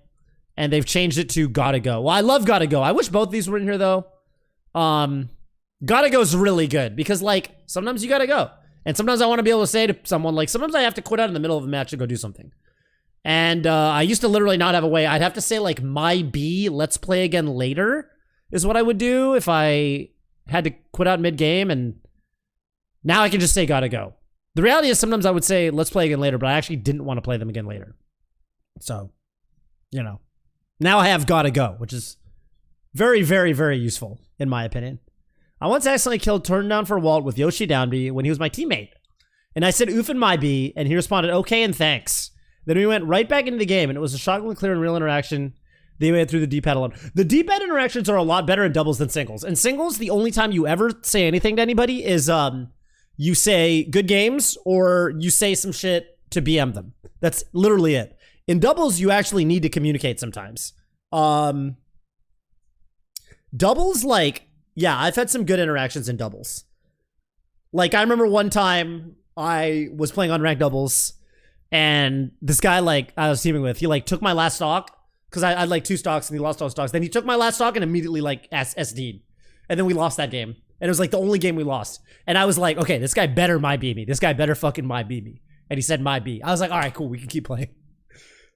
And they've changed it to gotta go. Well, I love gotta go. I wish both of these were in here though. Gotta go is really good because like sometimes you gotta go. And sometimes I want to be able to say to someone, like sometimes I have to quit out in the middle of a match to go do something. And I used to literally not have a way. I'd have to say like my B, let's play again later is what I would do if I had to quit out mid-game, and now I can just say gotta go. The reality is sometimes I would say let's play again later, but I actually didn't want to play them again later. So, you know, now I have gotta go, which is very, very, very useful in my opinion. I once accidentally killed Turn Down for Walt with Yoshi down B when he was my teammate. And I said oof in my B, and he responded okay and thanks. Then we went right back into the game, and it was a shockingly clear and real interaction. They went through the D-pad alone. The D-pad interactions are a lot better in doubles than singles. In singles, the only time you ever say anything to anybody is you say good games or you say some shit to BM them. That's literally it. In doubles, you actually need to communicate sometimes. Doubles, like, yeah, I've had some good interactions in doubles. Like, I remember one time I was playing on ranked doubles, and this guy, like, I was teaming with, he, like, took my last stock, because I had, like, 2 stocks, and he lost all stocks. Then he took my last stock and immediately, like, SD'd. And then we lost that game. And it was, like, the only game we lost. And I was like, okay, this guy better my beat me. This guy better fucking my beat me. And he said my B. I was like, all right, cool, we can keep playing.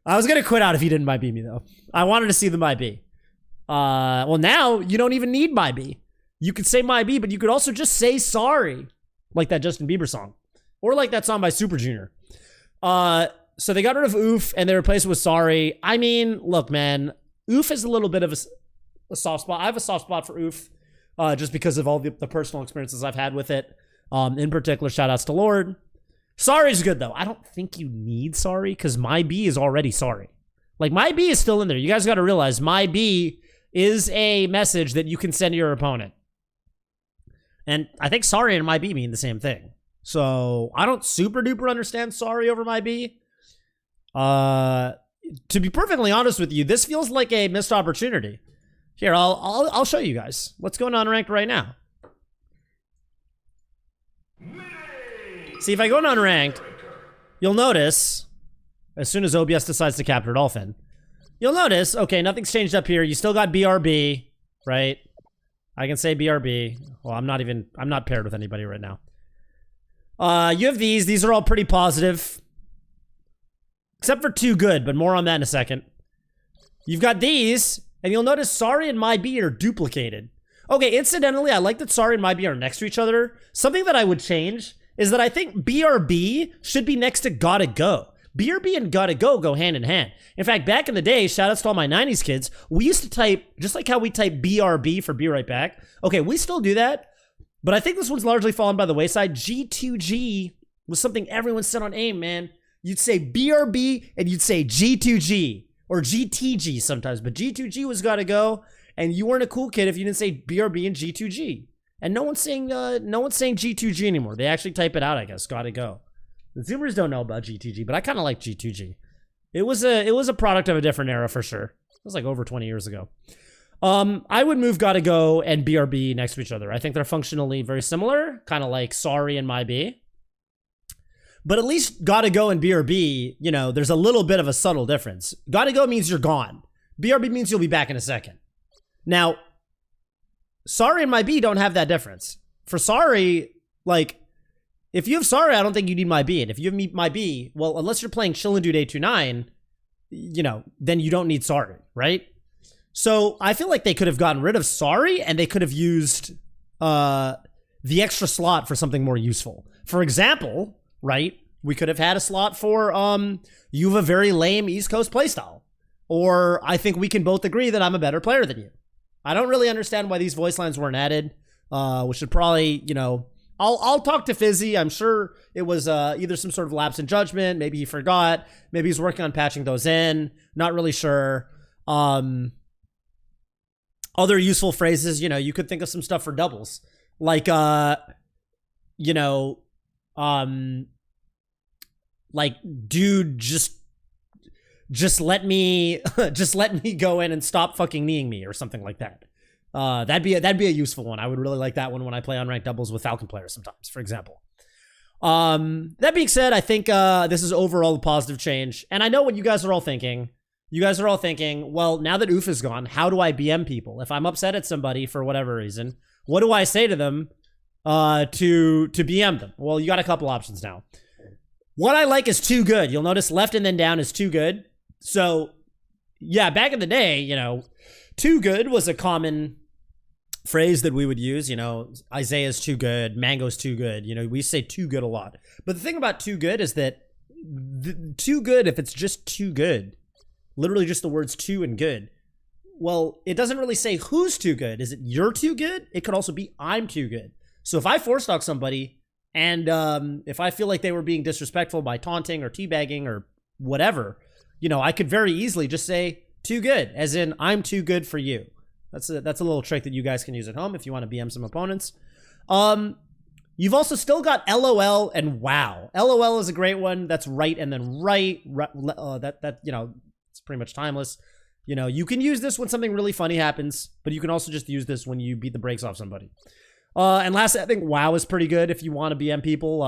I was going to quit out if he didn't my B me, though. I wanted to see the my B. Well, now you don't even need my B. You could say my B, but you could also just say sorry. Like that Justin Bieber song. Or like that song by Super Junior. So they got rid of oof and they replaced it with sorry. I mean, look, man. Oof is a little bit of a soft spot. I have a soft spot for oof. Just because of all the personal experiences I've had with it. In particular, shout outs to Lord. Sorry is good, though. I don't think you need sorry, because my B is already sorry. Like, my B is still in there. You guys got to realize my B is a message that you can send to your opponent. And I think sorry and my B mean the same thing. So, I don't super duper understand sorry over my B. To be perfectly honest with you, this feels like a missed opportunity. Here, I'll show you guys what's going on ranked right now. See, if I go unranked, you'll notice, as soon as OBS decides to capture Dolphin, you'll notice, okay, nothing's changed up here. You still got BRB, right? I can say BRB. Well, I'm not paired with anybody right now. You have these. These are all pretty positive. Except for 2 good, but more on that in a second. You've got these, and you'll notice sorry and my B are duplicated. Okay, incidentally, I like that sorry and my B are next to each other. Something that I would change is that I think BRB should be next to Gotta Go. BRB and Gotta Go hand in hand. In fact, back in the day, shout outs to all my 90s kids, we used to type, just like how we type BRB for Be Right Back. Okay, we still do that, but I think this one's largely fallen by the wayside. G2G was something everyone said on AIM, man. You'd say BRB and you'd say G2G, or GTG sometimes, but G2G was Gotta Go, and you weren't a cool kid if you didn't say BRB and G2G. And no one's saying G2G anymore. They actually type it out, I guess. Gotta Go. The Zoomers don't know about G2G, but I kind of like G2G. It was a product of a different era for sure. It was like over 20 years ago. I would move Gotta Go and BRB next to each other. I think they're functionally very similar, kind of like sorry and my B. But at least Gotta Go and BRB, you know, there's a little bit of a subtle difference. Gotta Go means you're gone. BRB means you'll be back in a second. Now, sorry and my B don't have that difference. For sorry, like, if you have sorry, I don't think you need my B. And if you have my B, well, unless you're playing Chillin' Dude 829, you know, then you don't need sorry, right? So I feel like they could have gotten rid of sorry and they could have used the extra slot for something more useful. For example, right, we could have had a slot for you have a very lame East Coast playstyle. Or I think we can both agree that I'm a better player than you. I don't really understand why these voice lines weren't added. We should probably, you know, I'll talk to Fizzy. I'm sure it was either some sort of lapse in judgment. Maybe he forgot. Maybe he's working on patching those in. Not really sure. Other useful phrases, you know, you could think of some stuff for doubles. Like, you know, like, dude, just let me go in and stop fucking kneeing me or something like that. That'd be a useful one. I would really like that one when I play on ranked doubles with Falcon players sometimes, for example. That being said, I think this is overall a positive change. And I know what you guys are all thinking. You guys are all thinking, well, now that Oof is gone, how do I BM people? If I'm upset at somebody for whatever reason, what do I say to them to BM them? Well, you got a couple options now. What I like is too good. You'll notice left and then down is too good. So, yeah, back in the day, you know, too good was a common phrase that we would use. You know, Isaiah's too good, Mango's too good. You know, we say too good a lot. But the thing about too good is that too good, if it's just too good, literally just the words too and good, well, it doesn't really say who's too good. Is it you're too good? It could also be I'm too good. So if I four-stock somebody and if I feel like they were being disrespectful by taunting or teabagging or whatever, you know, I could very easily just say too good, as in I'm too good for you. That's a little trick that you guys can use at home if you want to BM some opponents. You've also still got LOL and wow. LOL is a great one. That's right and then right. That you know, it's pretty much timeless. You know, you can use this when something really funny happens, but you can also just use this when you beat the brakes off somebody. And lastly, I think wow is pretty good if you want to BM people.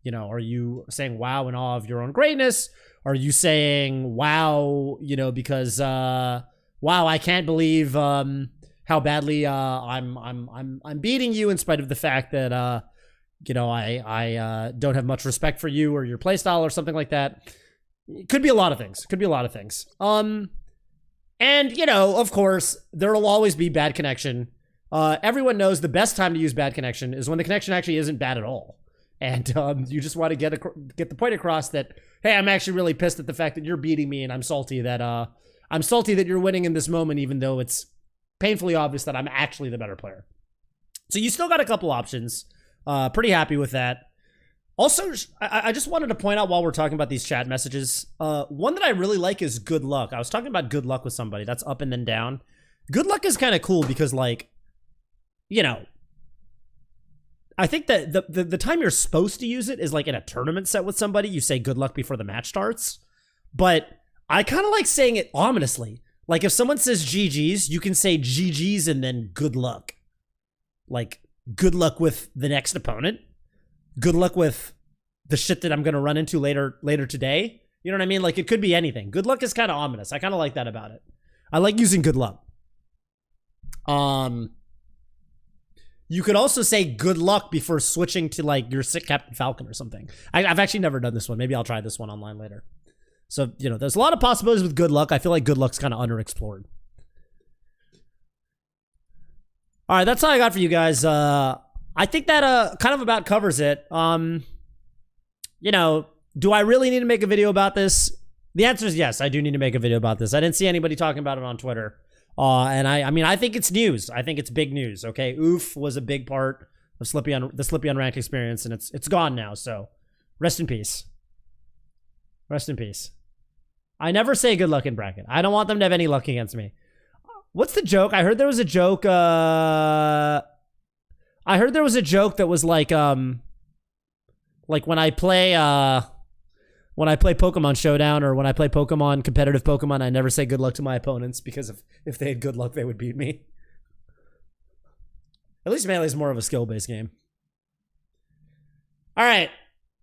You know, are you saying wow in awe of your own greatness? Are you saying wow, you know, because wow, I can't believe how badly I'm beating you in spite of the fact that you know, I don't have much respect for you or your playstyle or something like that. It could be a lot of things. Could be a lot of things. And you know, of course, there will always be bad connection. Everyone knows the best time to use bad connection is when the connection actually isn't bad at all. And you just want to get the point across that, hey, I'm actually really pissed at the fact that you're beating me, and I'm salty that you're winning in this moment, even though it's painfully obvious that I'm actually the better player. So you still got a couple options. Pretty happy with that. Also, I just wanted to point out while we're talking about these chat messages, one that I really like is good luck. I was talking about good luck with somebody. That's up and then down. Good luck is kind of cool because, like, you know, I think that the time you're supposed to use it is like in a tournament set with somebody. You say good luck before the match starts. But I kind of like saying it ominously. Like if someone says GG's, you can say GG's and then good luck. Like good luck with the next opponent. Good luck with the shit that I'm going to run into later today. You know what I mean? Like it could be anything. Good luck is kind of ominous. I kind of like that about it. I like using good luck. You could also say good luck before switching to like your sick Captain Falcon or something. I've actually never done this one. Maybe I'll try this one online later. So, you know, there's a lot of possibilities with good luck. I feel like good luck's kind of underexplored. All right, that's all I got for you guys. I think that kind of about covers it. You know, do I really need to make a video about this? The answer is yes, I do need to make a video about this. I didn't see anybody talking about it on Twitter. And I mean, I think it's news. I think it's big news. Okay, Oof was a big part of the Slippy Unranked experience, and it's gone now. So, rest in peace. Rest in peace. I never say good luck in bracket. I don't want them to have any luck against me. What's the joke? I heard there was a joke. I heard there was a joke that was like when I play Pokemon Showdown or when I play Pokemon competitive Pokemon, I never say good luck to my opponents because if they had good luck, they would beat me. At least Melee is more of a skill-based game. All right.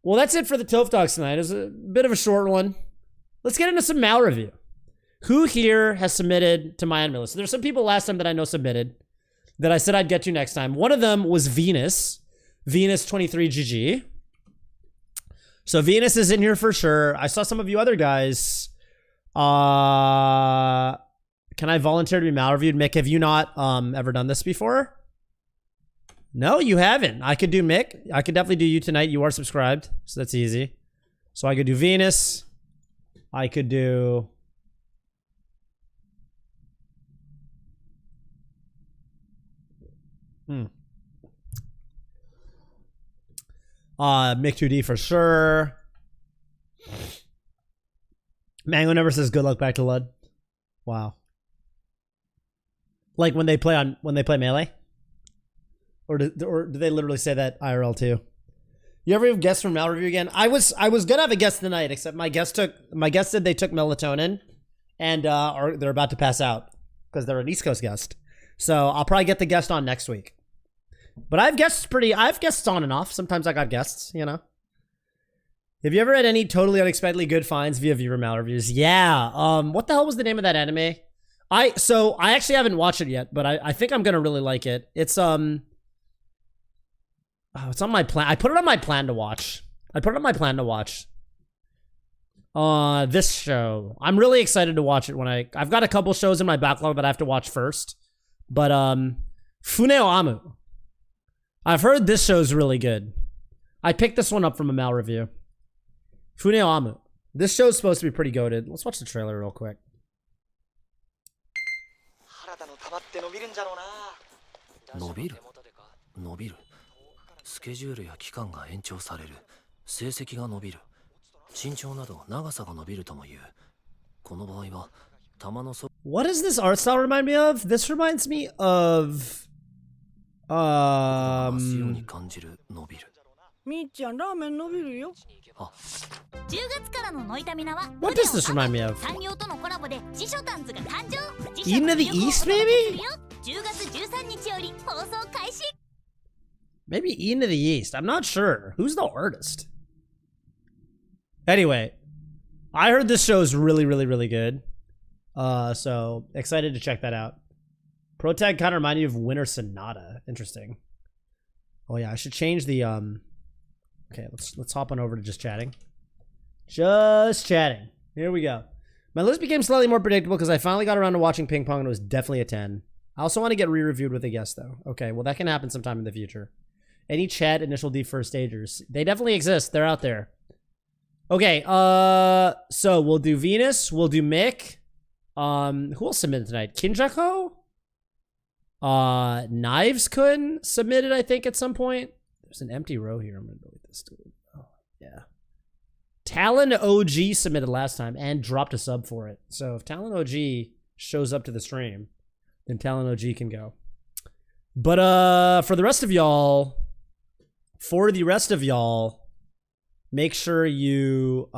Well, that's it for the TOPH Talks tonight. It was a bit of a short one. Let's get into some Mal review. Who here has submitted to my enemy list? So there's some people last time that I know submitted that I said I'd get to next time. One of them was Venus. Venus23GG. So Venus is in here for sure. I saw some of you other guys. Can I volunteer to be mal reviewed? Mick, have you not ever done this before? No, you haven't. I could do Mick. I could definitely do you tonight. You are subscribed, so that's easy. So I could do Venus. I could do... Mick 2D for sure. Mango never says good luck back to Lud. Wow. Like when they play Melee? Or do they literally say that IRL too? You ever have guests from Mal review again? I was gonna have a guest tonight, except my guest said they took melatonin and they're about to pass out because they're an East Coast guest. So I'll probably get the guest on next week. But I have guests on and off. Sometimes I got guests, you know. Have you ever had any totally unexpectedly good finds via viewer Mal reviews? Yeah. What the hell was the name of that anime? I actually haven't watched it yet, but I think I'm gonna really like it. It's it's on my plan. I put it on my plan to watch. This show. I'm really excited to watch it when I've got a couple shows in my backlog that I have to watch first. But Funeo Amu. I've heard this show's really good. I picked this one up from a Mal review. Funeo Amu. This show's supposed to be pretty goated. Let's watch the trailer real quick. 伸びる伸びるスケジュールや期間が延長される成績が伸びる身長など長さが伸びるとも言うこの場合は球の What does this art style remind me of? This reminds me of 足ように感じる伸びるみーちゃんラーメン伸びるよ。あ、 10月からのノイタミナは What does this remind me of? 産業とのコラボで辞書タンズが誕生。 Eden of the East, maybe? 10月13日より放送開始。 Maybe Eden of the East. I'm not sure. Who's the artist? Anyway, I heard this show is really, really, really good. So excited to check that out. Protag kind of remind you of Winter Sonata. Interesting. Oh yeah, I should change the Okay, let's hop on over to just chatting. Just chatting. Here we go. My list became slightly more predictable because I finally got around to watching Ping Pong and it was definitely a 10. I also want to get re-reviewed with a guest though. Okay, well that can happen sometime in the future. Any Chad initial D first stagers? They definitely exist. They're out there. Okay, so we'll do Venus, we'll do Mick. Who else submitted tonight? Kinjako? Knives Kun submitted, I think, at some point. There's an empty row here. I'm gonna delete this dude. Oh, yeah. Talon OG submitted last time and dropped a sub for it. So if Talon OG shows up to the stream, then Talon OG can go. But for the rest of y'all, make sure you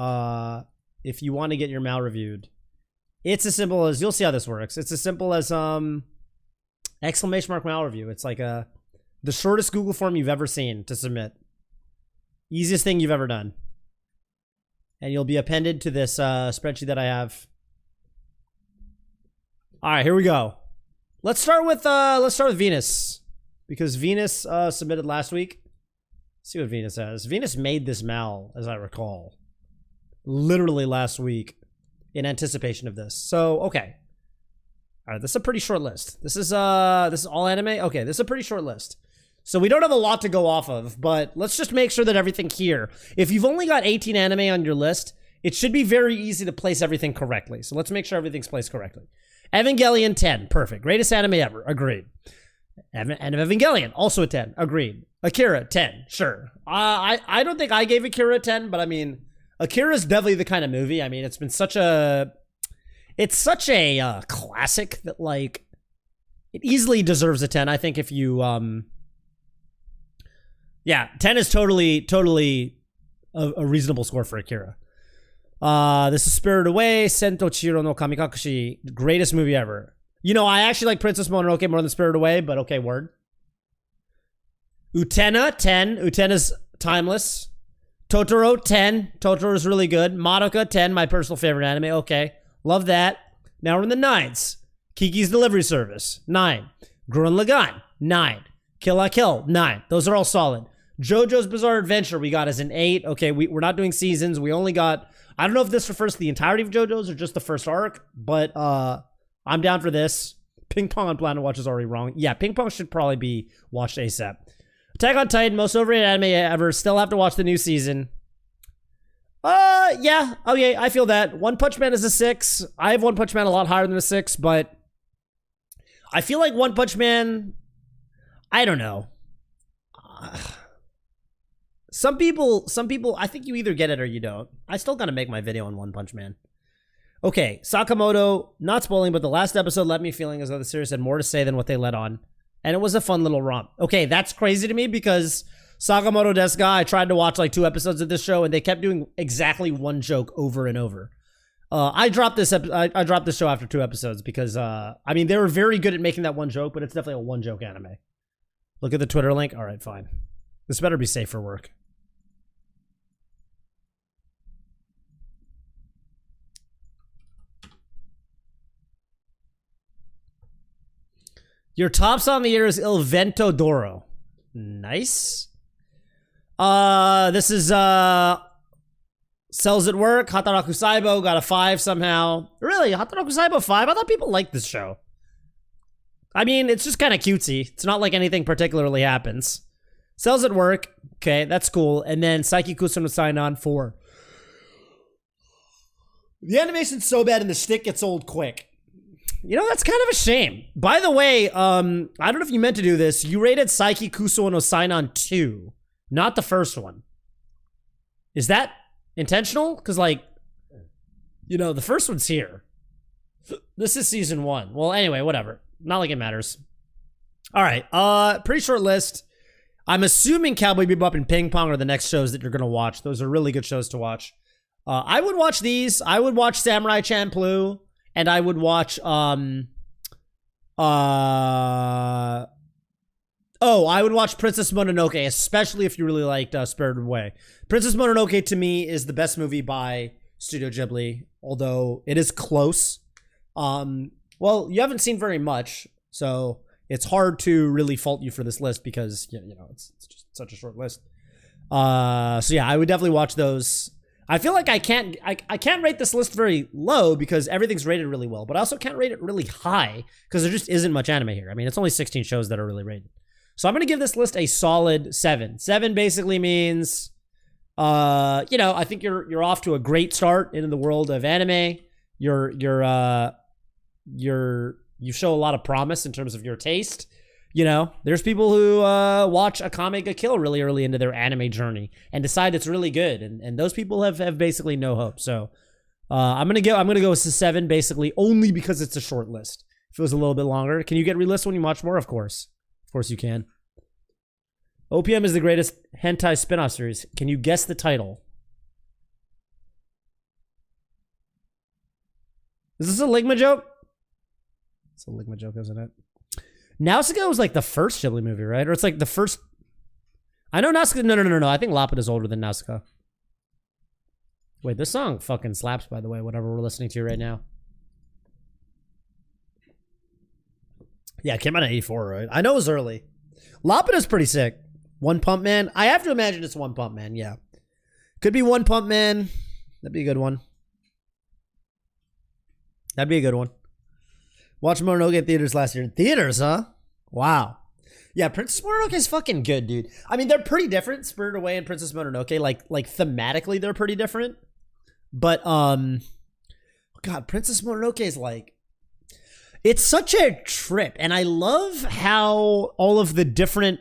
if you want to get your mal reviewed, it's as simple as, you'll see how this works. It's as simple as exclamation mark mal review. It's like the shortest Google form you've ever seen to submit. Easiest thing you've ever done. And you'll be appended to this spreadsheet that I have. All right, here we go. Let's start with Venus, because Venus submitted last week. Let's see what Venus has. Venus made this mal, as I recall, literally last week in anticipation of this. So, okay. All right, this is a pretty short list. This is all anime. Okay, this is a pretty short list. So we don't have a lot to go off of, but let's just make sure that everything here, if you've only got 18 anime on your list, it should be very easy to place everything correctly. So let's make sure everything's placed correctly. Evangelion, 10. Perfect. Greatest anime ever. Agreed. And Evangelion, also a 10. Agreed. Akira, 10. Sure. I don't think I gave Akira a 10, but I mean, Akira's definitely the kind of movie. I mean, it's such a classic that, like, it easily deserves a 10. I think if you, yeah, 10 is totally a reasonable score for Akira. This is Spirited Away, Sento Chihiro no Kamikakushi, greatest movie ever. You know, I actually like Princess Mononoke more than Spirited Away, but okay, word. Utena, 10. Utena's timeless. Totoro, 10. Totoro is really good. Madoka, 10. My personal favorite anime. Okay. Love that. Now we're in the 9s. Kiki's Delivery Service, 9. Gurren Lagann, 9. Kill la Kill, 9. Those are all solid. JoJo's Bizarre Adventure we got as an 8. Okay, we're not doing seasons. We only got, I don't know if this refers to the entirety of JoJo's or just the first arc, but I'm down for this. Ping Pong on Planet Watch is already wrong. Yeah, Ping Pong should probably be watched ASAP. Attack on Titan, most overrated anime ever. Still have to watch the new season. Yeah, okay, I feel that. One Punch Man is a 6. I have One Punch Man a lot higher than a 6, but I feel like One Punch Man, I don't know. Some people, I think you either get it or you don't. I still gotta make my video on One Punch Man. Okay, Sakamoto, not spoiling, but the last episode left me feeling as though the series had more to say than what they let on. And it was a fun little romp. Okay, that's crazy to me because Sakamoto Desu ga, I tried to watch like 2 episodes of this show and they kept doing exactly one joke over and over. I dropped this show after 2 episodes because, I mean, they were very good at making that one joke, but it's definitely a one joke anime. Look at the Twitter link. All right, fine. This better be safe for work. Your top song of the year is Il Vento d'Oro. Nice. This is Cells at Work. Hataraku Saibo got a 5 somehow. Really? Hataraku Saibo 5? I thought people liked this show. I mean, it's just kind of cutesy. It's not like anything particularly happens. Cells at Work. Okay, that's cool. And then Saiki Kusuno Sign On 4. The animation's so bad and the stick gets old quick. You know, that's kind of a shame. By the way, I don't know if you meant to do this. You rated Saiki Kusuo no Sign On 2, not the first one. Is that intentional? Because, like, you know, the first one's here. This is season 1. Well, anyway, whatever. Not like it matters. All right, pretty short list. I'm assuming Cowboy Bebop and Ping Pong are the next shows that you're gonna watch. Those are really good shows to watch. I would watch these. I would watch Samurai Champloo, and I would watch I would watch Princess Mononoke, especially if you really liked Spirited Away. Princess Mononoke, to me, is the best movie by Studio Ghibli, although it is close. Well, you haven't seen very much, so it's hard to really fault you for this list because, you know, it's just such a short list. So yeah, I would definitely watch those. I feel like I can't rate this list very low because everything's rated really well, but I also can't rate it really high because there just isn't much anime here. I mean, it's only 16 shows that are really rated. So I'm going to give this list a solid 7. 7 basically means, you know, I think you're off to a great start into the world of anime. You show a lot of promise in terms of your taste. You know, there's people who watch Akame ga Kill really early into their anime journey and decide it's really good, and those people have basically no hope. So I'm gonna go with a 7 basically only because it's a short list. If it was a little bit longer, can you get relisted when you watch more? Of course you can. OPM is the greatest hentai spin-off series. Can you guess the title? Is this a Ligma joke? It's a Ligma joke, isn't it? Nausicaa was like the first Ghibli movie, right? Or it's like the first... I know Nausicaa... No. I think Lapid older than Nausicaa. Wait, this song fucking slaps, by the way, whatever we're listening to right now. Yeah, it came out in 84, right? I know it was early. Lapid is pretty sick. One Pump Man? I have to imagine it's One Pump Man, yeah. Could be One Pump Man. That'd be a good one. That'd be a good one. Watch Mononoke in theaters last year. Theaters, huh? Wow. Yeah, Princess Mononoke is fucking good, dude. I mean, they're pretty different. Spirited Away and Princess Mononoke, like thematically, they're pretty different. But God, Princess Mononoke is like, it's such a trip, and I love how all of the different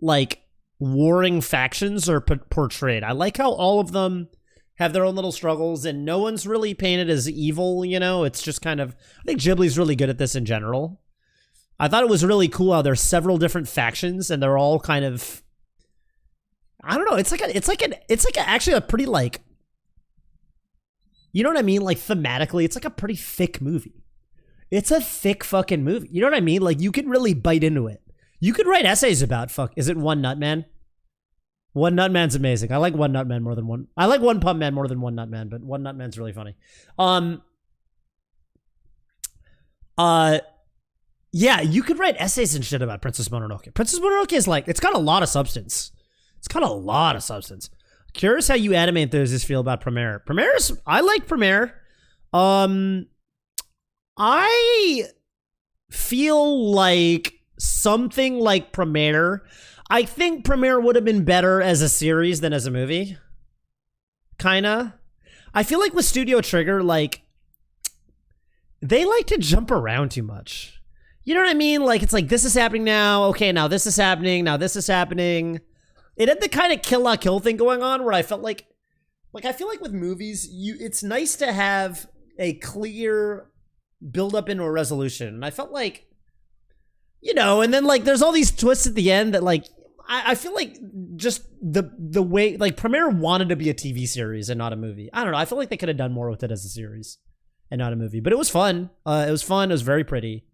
like warring factions are portrayed. I like how all of them have their own little struggles, and no one's really painted as evil, you know? It's just kind of... I think Ghibli's really good at this in general. I thought it was really cool how there's several different factions, and they're all kind of... I don't know, it's actually a pretty, like... You know what I mean? Like, thematically, it's like a pretty thick movie. It's a thick fucking movie. You know what I mean? Like, you could really bite into it. You could write essays about, is it One Nut Man? One Nut Man's amazing. I like One Nut Man more than one. I like One Pump Man more than One Nut Man, but One Nut Man's really funny. Yeah, you could write essays and shit about Princess Mononoke. Princess Mononoke is like, it's got a lot of substance. Curious how you anime enthusiasts feel about Premiere. I like Premiere. I feel like something like Premiere. I think Premiere would have been better as a series than as a movie. Kinda. I feel like with Studio Trigger, like, they like to jump around too much. You know what I mean? Like, it's like, this is happening now. Okay, now this is happening. Now this is happening. It had the kind of Kill La Kill thing going on where I felt like I feel like with movies, it's nice to have a clear build up into a resolution. And I felt like, you know, and then like there's all these twists at the end that like, I feel like just the way, like Premiere wanted to be a TV series and not a movie. I don't know. I feel like they could have done more with it as a series and not a movie, but it was fun. It was fun. It was very pretty.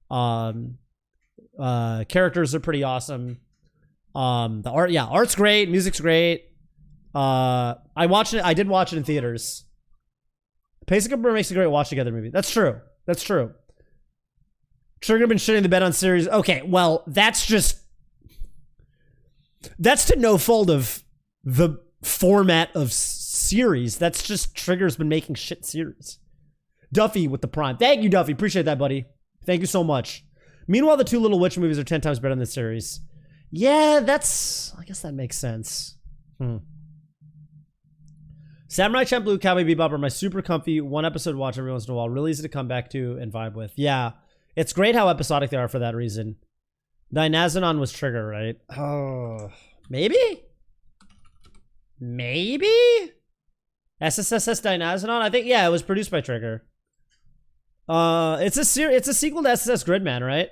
Characters are pretty awesome. The art, yeah, art's great. Music's great. I did watch it in theaters. Pacing Up makes a great watch together movie. That's true. Trigger been shitting the bed on series. Okay, well, that's to no fault of the format of series. That's just Trigger's been making shit series. Duffy with the Prime. Thank you, Duffy. Appreciate that, buddy. Thank you so much. Meanwhile, the two Little Witch movies are 10 times better than this series. Yeah, I guess that makes sense. Samurai Champloo, Cowboy Bebop are my super comfy one episode watch every once in a while. Really easy to come back to and vibe with. Yeah, it's great how episodic they are for that reason. Dynazenon was Trigger, right? Oh, maybe? SSSS Dynazenon? I think, yeah, it was produced by Trigger. It's a sequel to SSS Gridman, right?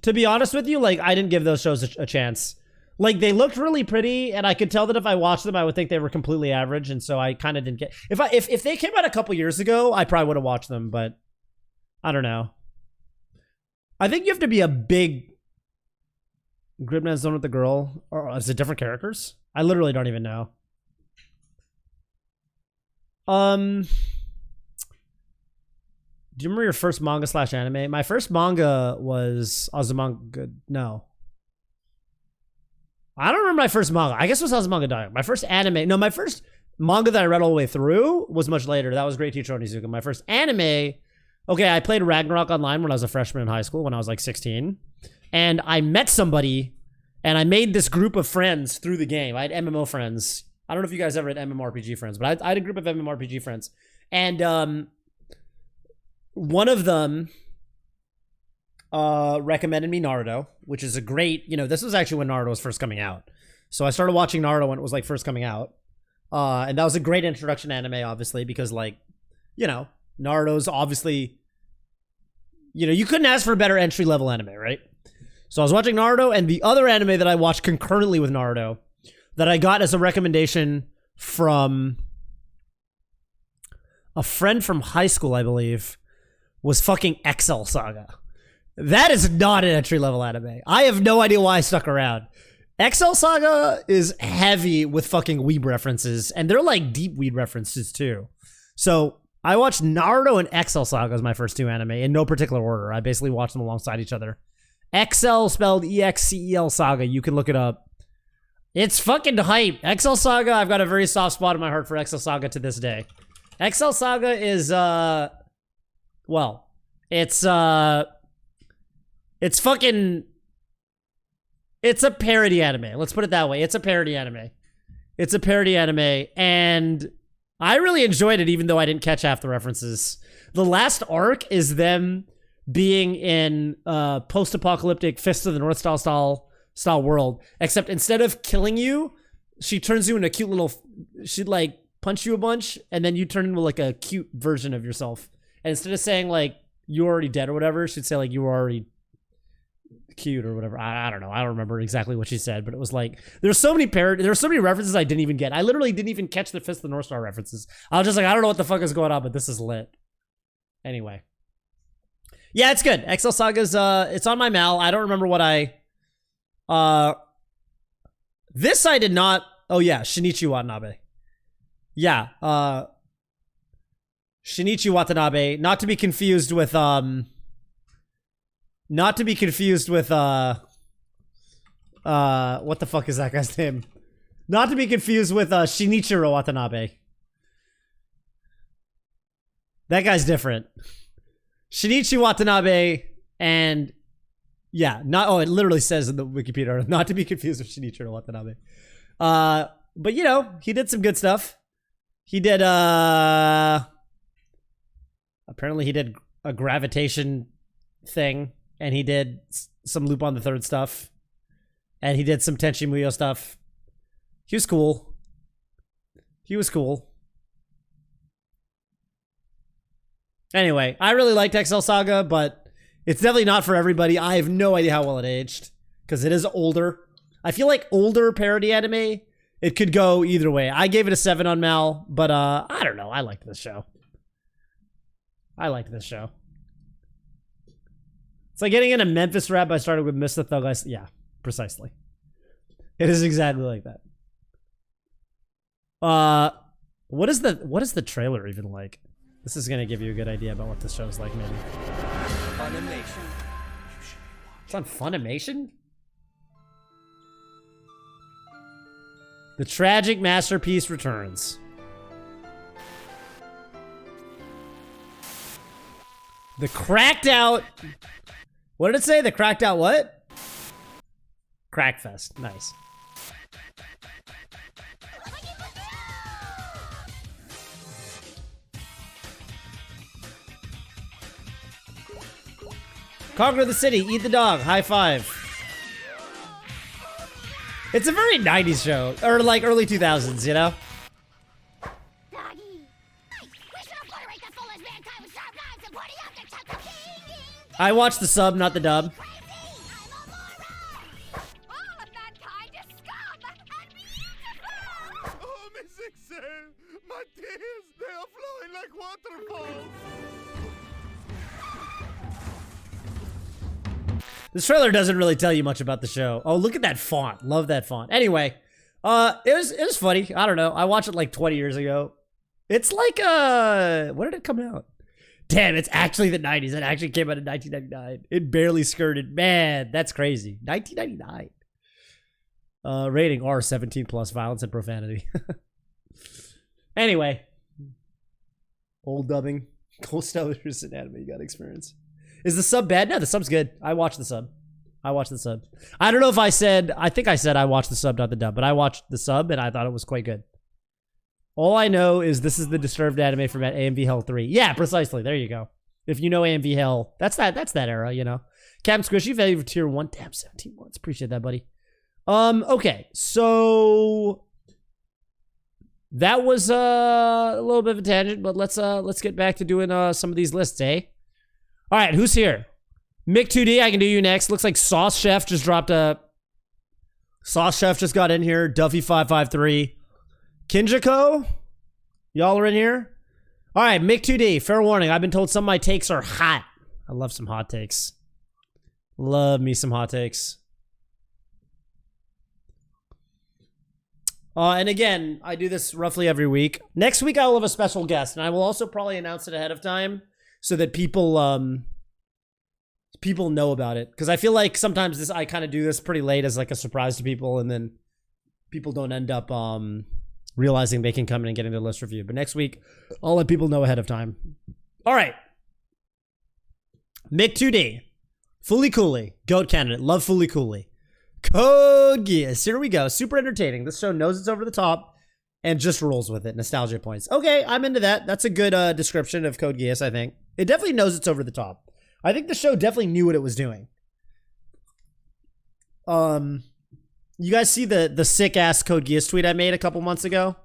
To be honest with you, like, I didn't give those shows a chance. Like, they looked really pretty, and I could tell that if I watched them, I would think they were completely average, and so I kind of didn't get... If they came out a couple years ago, I probably would have watched them, but I don't know. I think you have to be a big... Gribman's done with the girl, or is it different characters? I literally don't even know. Do you remember your first manga / anime? My first manga was Azumanga. No. I don't remember my first manga. I guess it was Azumanga Daioh. My first anime. No, my first manga that I read all the way through was much later. That was Great Teacher Onizuka. My first anime. Okay, I played Ragnarok Online when I was a freshman in high school, when I was like 16. And I met somebody, and I made this group of friends through the game. I had MMO friends. I don't know if you guys ever had MMORPG friends, but I had a group of MMORPG friends. And one of them recommended me Naruto, which is a great, you know, this was actually when Naruto was first coming out. So I started watching Naruto when it was like first coming out. And that was a great introduction to anime, obviously, because like, you know, Naruto's obviously, you know, you couldn't ask for a better entry level anime, right? So I was watching Naruto, and the other anime that I watched concurrently with Naruto that I got as a recommendation from a friend from high school, I believe, was fucking XL Saga. That is not an entry-level anime. I have no idea why I stuck around. XL Saga is heavy with fucking weeb references, and they're like deep weeb references too. So I watched Naruto and XL Saga as my first two anime in no particular order. I basically watched them alongside each other. XL spelled EXCEL Saga. You can look it up. It's fucking hype. XL Saga, I've got a very soft spot in my heart for XL Saga to this day. XL Saga is, well, it's fucking, it's a parody anime. Let's put it that way. It's a parody anime. It's a parody anime, and I really enjoyed it, even though I didn't catch half the references. The last arc is them being in post-apocalyptic Fist of the North style world, except instead of killing you, she turns you into a cute little, she'd like punch you a bunch, and then you turn into like a cute version of yourself. And instead of saying like you're already dead or whatever, she'd say like you were already cute or whatever. I don't know. I don't remember exactly what she said, but it was like there's so many references I didn't even get. I literally didn't even catch the Fist of the North Star references. I was just like, I don't know what the fuck is going on, but this is lit. Anyway. Yeah, it's good. XL Saga's it's on my mal. I don't remember what this I did not. Oh yeah, Shinichi Watanabe. Yeah, Shinichi Watanabe, not to be confused with what the fuck is that guy's name? Not to be confused with Shinichiro Watanabe. That guy's different. Shinichi Watanabe, and yeah, it literally says in the Wikipedia, not to be confused with Shinichiro Watanabe. But you know, he did some good stuff. He did apparently he did a gravitation thing, and he did some Loop on the Third stuff, and he did some Tenchi Muyo stuff. He was cool. Anyway, I really liked XL Saga, but it's definitely not for everybody. I have no idea how well it aged, because it is older. I feel like older parody anime, it could go either way. I gave it a 7 on Mal, but I don't know. I liked this show. It's like getting into Memphis rap. I started with Mr. Thug. Yeah, precisely. It is exactly like that. What is the trailer even like? This is gonna give you a good idea about what this show's like, maybe. Funimation. It's on Funimation? The tragic masterpiece returns. The cracked out. What did it say? The cracked out what? Crackfest. Nice. Conquer the city, eat the dog, high five. It's a very 90s show, or like early 2000s, you know? I watched the sub, not the dub. This trailer doesn't really tell you much about the show. Oh, look at that font. Love that font. Anyway, it was funny. I don't know. I watched it like 20 years ago. It's like when did it come out? Damn, it's actually the 90s. It actually came out in 1999. It barely skirted. Man, that's crazy. 1999. Rating R, 17 plus, violence and profanity. Anyway, old dubbing, cool television and anime you got experience. Is the sub bad? No, the sub's good. I watched the sub. I watched the sub. I don't know if I said, I think I said I watched the sub, not the dub, but I watched the sub and I thought it was quite good. All I know is this is the disturbed anime from AMV Hell 3. Yeah, precisely. There you go. If you know AMV Hell, that's that era, you know. Captain Squishy, value for tier 1. Damn, 17 months. Appreciate that, buddy. Okay, so that was a little bit of a tangent, but let's get back to doing some of these lists, eh? All right, who's here? Mick2D, I can do you next. Looks like Sauce Chef just dropped a... Sauce Chef just got in here. Duffy553. Kinjiko? Y'all are in here? All right, Mick2D, fair warning. I've been told some of my takes are hot. I love some hot takes. Love me some hot takes. And again, I do this roughly every week. Next week, I will have a special guest, and I will also probably announce it ahead of time so that people know about it. Because I feel like sometimes I kind of do this pretty late as like a surprise to people, and then people don't end up realizing they can come in and get into the list review. But next week, I'll let people know ahead of time. All right. Mick2D. Fully Cooley. Goat candidate. Love Fully Cooley. Code Geass. Here we go. Super entertaining. This show knows it's over the top and just rolls with it. Nostalgia points. Okay, I'm into that. That's a good description of Code Geass, I think. It definitely knows it's over the top. I think the show definitely knew what it was doing. You guys see the sick-ass Code Geass tweet I made a couple months ago?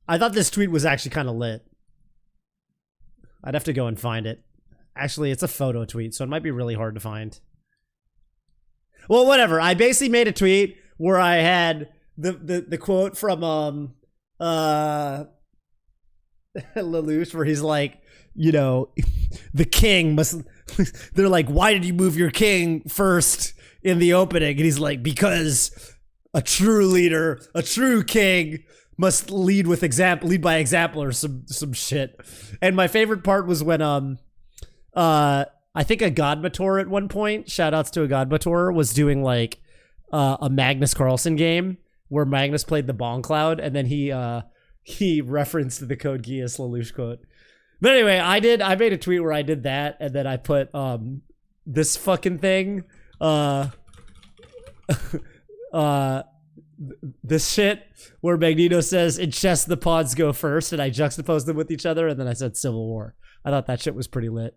I thought this tweet was actually kind of lit. I'd have to go and find it. Actually, it's a photo tweet, so it might be really hard to find. Well, whatever. I basically made a tweet where I had the quote from Lelouch, where he's like, you know, the king must... They're like, why did you move your king first in the opening? And he's like, because a true leader, a true king must lead by example, or some shit. And my favorite part was when I think a Godmator at one point, shout outs to a Godmator, was doing like a Magnus Carlsen game where Magnus played the Bong Cloud, and then he referenced the Code Geass Lelouch quote. But anyway, I made a tweet where I did that, and then I put this fucking thing, this shit where Magneto says in chess the pods go first, and I juxtaposed them with each other, and then I said Civil War. I thought that shit was pretty lit.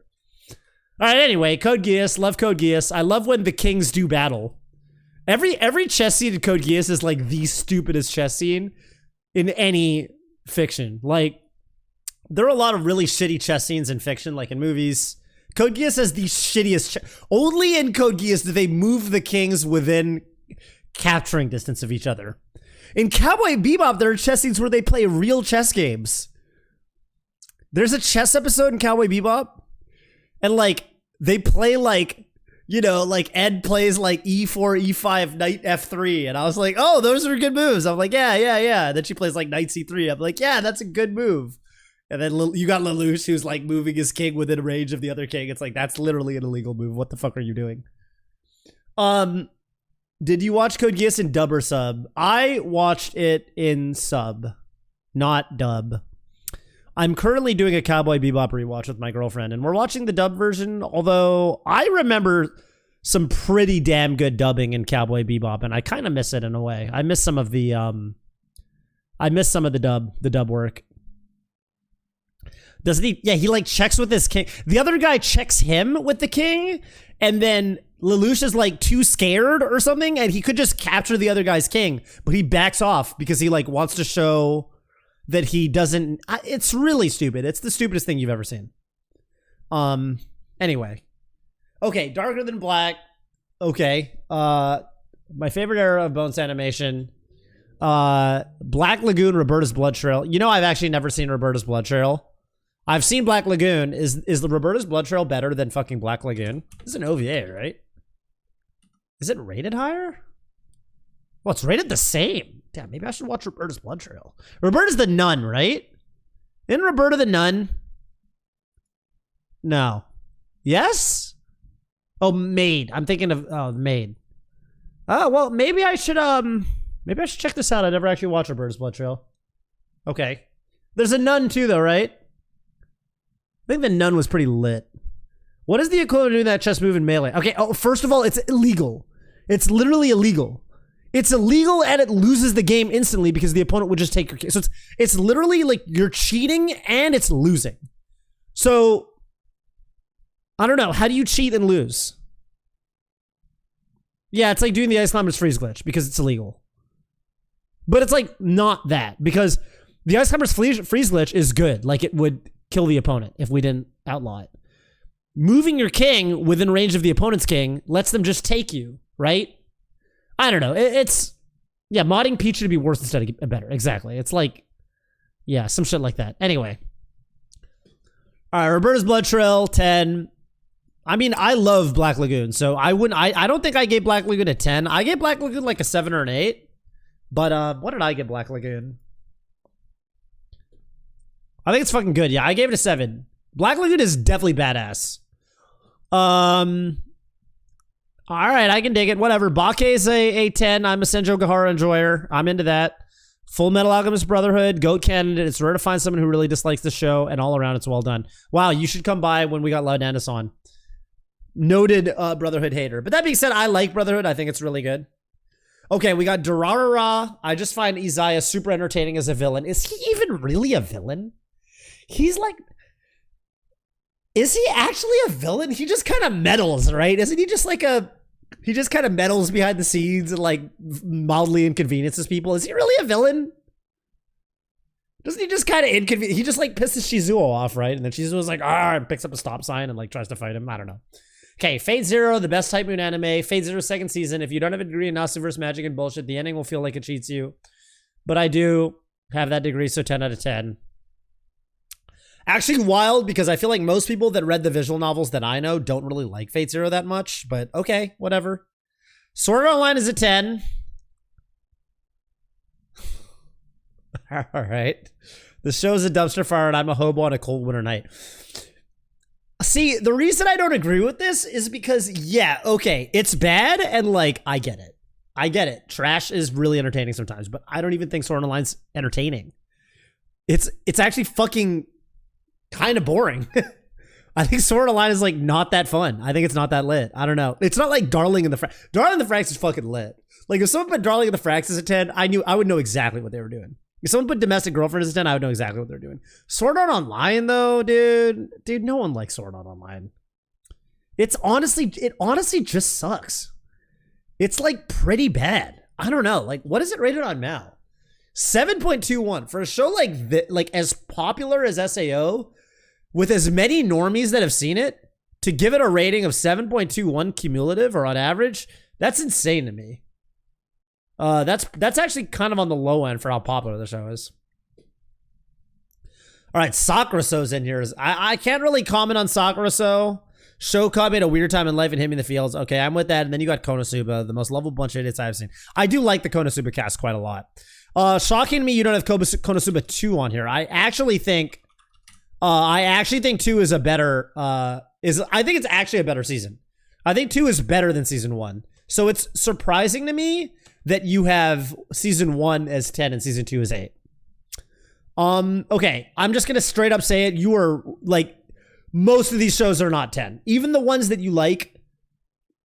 All right, anyway, Code Geass, love Code Geass. I love when the kings do battle. Every chess scene in Code Geass is like the stupidest chess scene in any fiction. Like, there are a lot of really shitty chess scenes in fiction, like in movies. Code Geass has the shittiest only in Code Geass do they move the kings within capturing distance of each other. In Cowboy Bebop, there are chess scenes where they play real chess games. There's a chess episode in Cowboy Bebop, and like they play like, you know, like Ed plays like E4, E5, Knight F3, and I was like, oh, those are good moves. I'm like, yeah. And then she plays like Knight C3. I'm like, yeah, that's a good move. And then you got Lelouch, who's like moving his king within range of the other king. It's like, that's literally an illegal move. What the fuck are you doing? Did you watch Code Geass in dub or sub? I watched it in sub, not dub. I'm currently doing a Cowboy Bebop rewatch with my girlfriend, and we're watching the dub version, although I remember some pretty damn good dubbing in Cowboy Bebop, and I kind of miss it in a way. I miss some of the dub work. Doesn't he? Yeah, he like checks with his king. The other guy checks him with the king, and then Lelouch is like too scared or something, and he could just capture the other guy's king, but he backs off because he like wants to show that he doesn't. It's really stupid. It's the stupidest thing you've ever seen. Anyway. Okay, Darker Than Black. Okay. My favorite era of Bones animation. Black Lagoon, Roberta's Blood Trail. You know, I've actually never seen Roberta's Blood Trail. I've seen Black Lagoon. Is the Roberta's Blood Trail better than fucking Black Lagoon? This is an OVA, right? Is it rated higher? Well, it's rated the same. Damn, maybe I should watch Roberta's Blood Trail. Roberta's the nun, right? Isn't Roberta the nun? No. Yes? Oh, Maid. I'm thinking of Maid. Oh, well, maybe I should check this out. I never actually watched Roberta's Blood Trail. Okay. There's a nun too, though, right? I think the nun was pretty lit. What is the equivalent of doing that chess move in Melee? Okay, oh, first of all, it's illegal. It's literally illegal. It's illegal and it loses the game instantly because the opponent would just take your king. So it's literally like you're cheating and it's losing. So, I don't know. How do you cheat and lose? Yeah, it's like doing the Ice Climber's freeze glitch because it's illegal. But it's like not that because the Ice Climber's freeze glitch is good. Like it would kill the opponent if we didn't outlaw it. Moving your king within range of the opponent's king lets them just take you, right? I don't know. It's, yeah, modding Peach to be worse instead of better. Exactly. It's like, yeah, some shit like that. Anyway. All right, Roberta's Blood Trail, 10. I mean, I love Black Lagoon, so I don't think I gave Black Lagoon a 10. I gave Black Lagoon like a 7 or an 8. But what did I give Black Lagoon? I think it's fucking good. Yeah, I gave it a 7. Black Lagoon is definitely badass. All right, I can dig it. Whatever. Bake is a 10. I'm a Senjo Gahara enjoyer. I'm into that. Full Metal Alchemist Brotherhood, GOAT candidate. It's rare to find someone who really dislikes the show, and all around it's well done. Wow, you should come by when we got Laudanus on. Noted Brotherhood hater. But that being said, I like Brotherhood. I think it's really good. Okay, we got Durarara. I just find Isaiah super entertaining as a villain. Is he even really a villain? He's like... Is he actually a villain? He just kind of meddles, right? Isn't he just like a... He just kind of meddles behind the scenes and like mildly inconveniences people. Is he really a villain? Doesn't he just kind of inconvenience? He just like pisses Shizuo off, right? And then Shizuo's like, ah, and picks up a stop sign and like tries to fight him. I don't know. Okay, Fate Zero, the best Type Moon anime. Fate Zero second season. If you don't have a degree in Nasu vs. Magic and bullshit, the ending will feel like it cheats you. But I do have that degree, so 10 out of 10. Actually wild because I feel like most people that read the visual novels that I know don't really like Fate Zero that much, but okay, whatever. Sword Art Online is a 10. All right. The show's a dumpster fire and I'm a hobo on a cold winter night. See, the reason I don't agree with this is because, yeah, okay, it's bad and like, I get it. I get it. Trash is really entertaining sometimes, but I don't even think Sword Art Online's entertaining. It's actually fucking kind of boring. I think Sword Art Online is like not that fun. I think it's not that lit. I don't know. It's not like Darling in the Franxx. Darling in the Franxx is fucking lit. Like if someone put Darling in the Franxx as a 10, I would know exactly what they were doing. If someone put Domestic Girlfriend as a 10, I would know exactly what they're doing. Sword Art Online though, dude, no one likes Sword Art Online. It honestly just sucks. It's like pretty bad. I don't know. Like what is it rated on now? 7.21 for a show like this, like as popular as SAO, with as many normies that have seen it, to give it a rating of 7.21 cumulative or on average, that's insane to me. That's actually kind of on the low end for how popular the show is. All right, Sakuraso's in here. I can't really comment on Sakuraso. Shoka made a weird time in life and hit me in the fields. Okay, I'm with that. And then you got Konosuba, the most lovable bunch of idiots I've seen. I do like the Konosuba cast quite a lot. Shocking to me, you don't have Konosuba 2 on here. I actually think 2 is a better, I think it's actually a better season. I think 2 is better than season 1. So it's surprising to me that you have season 1 as 10 and season 2 as 8. Okay, I'm just gonna straight up say it. You are like, most of these shows are not 10. Even the ones that you like,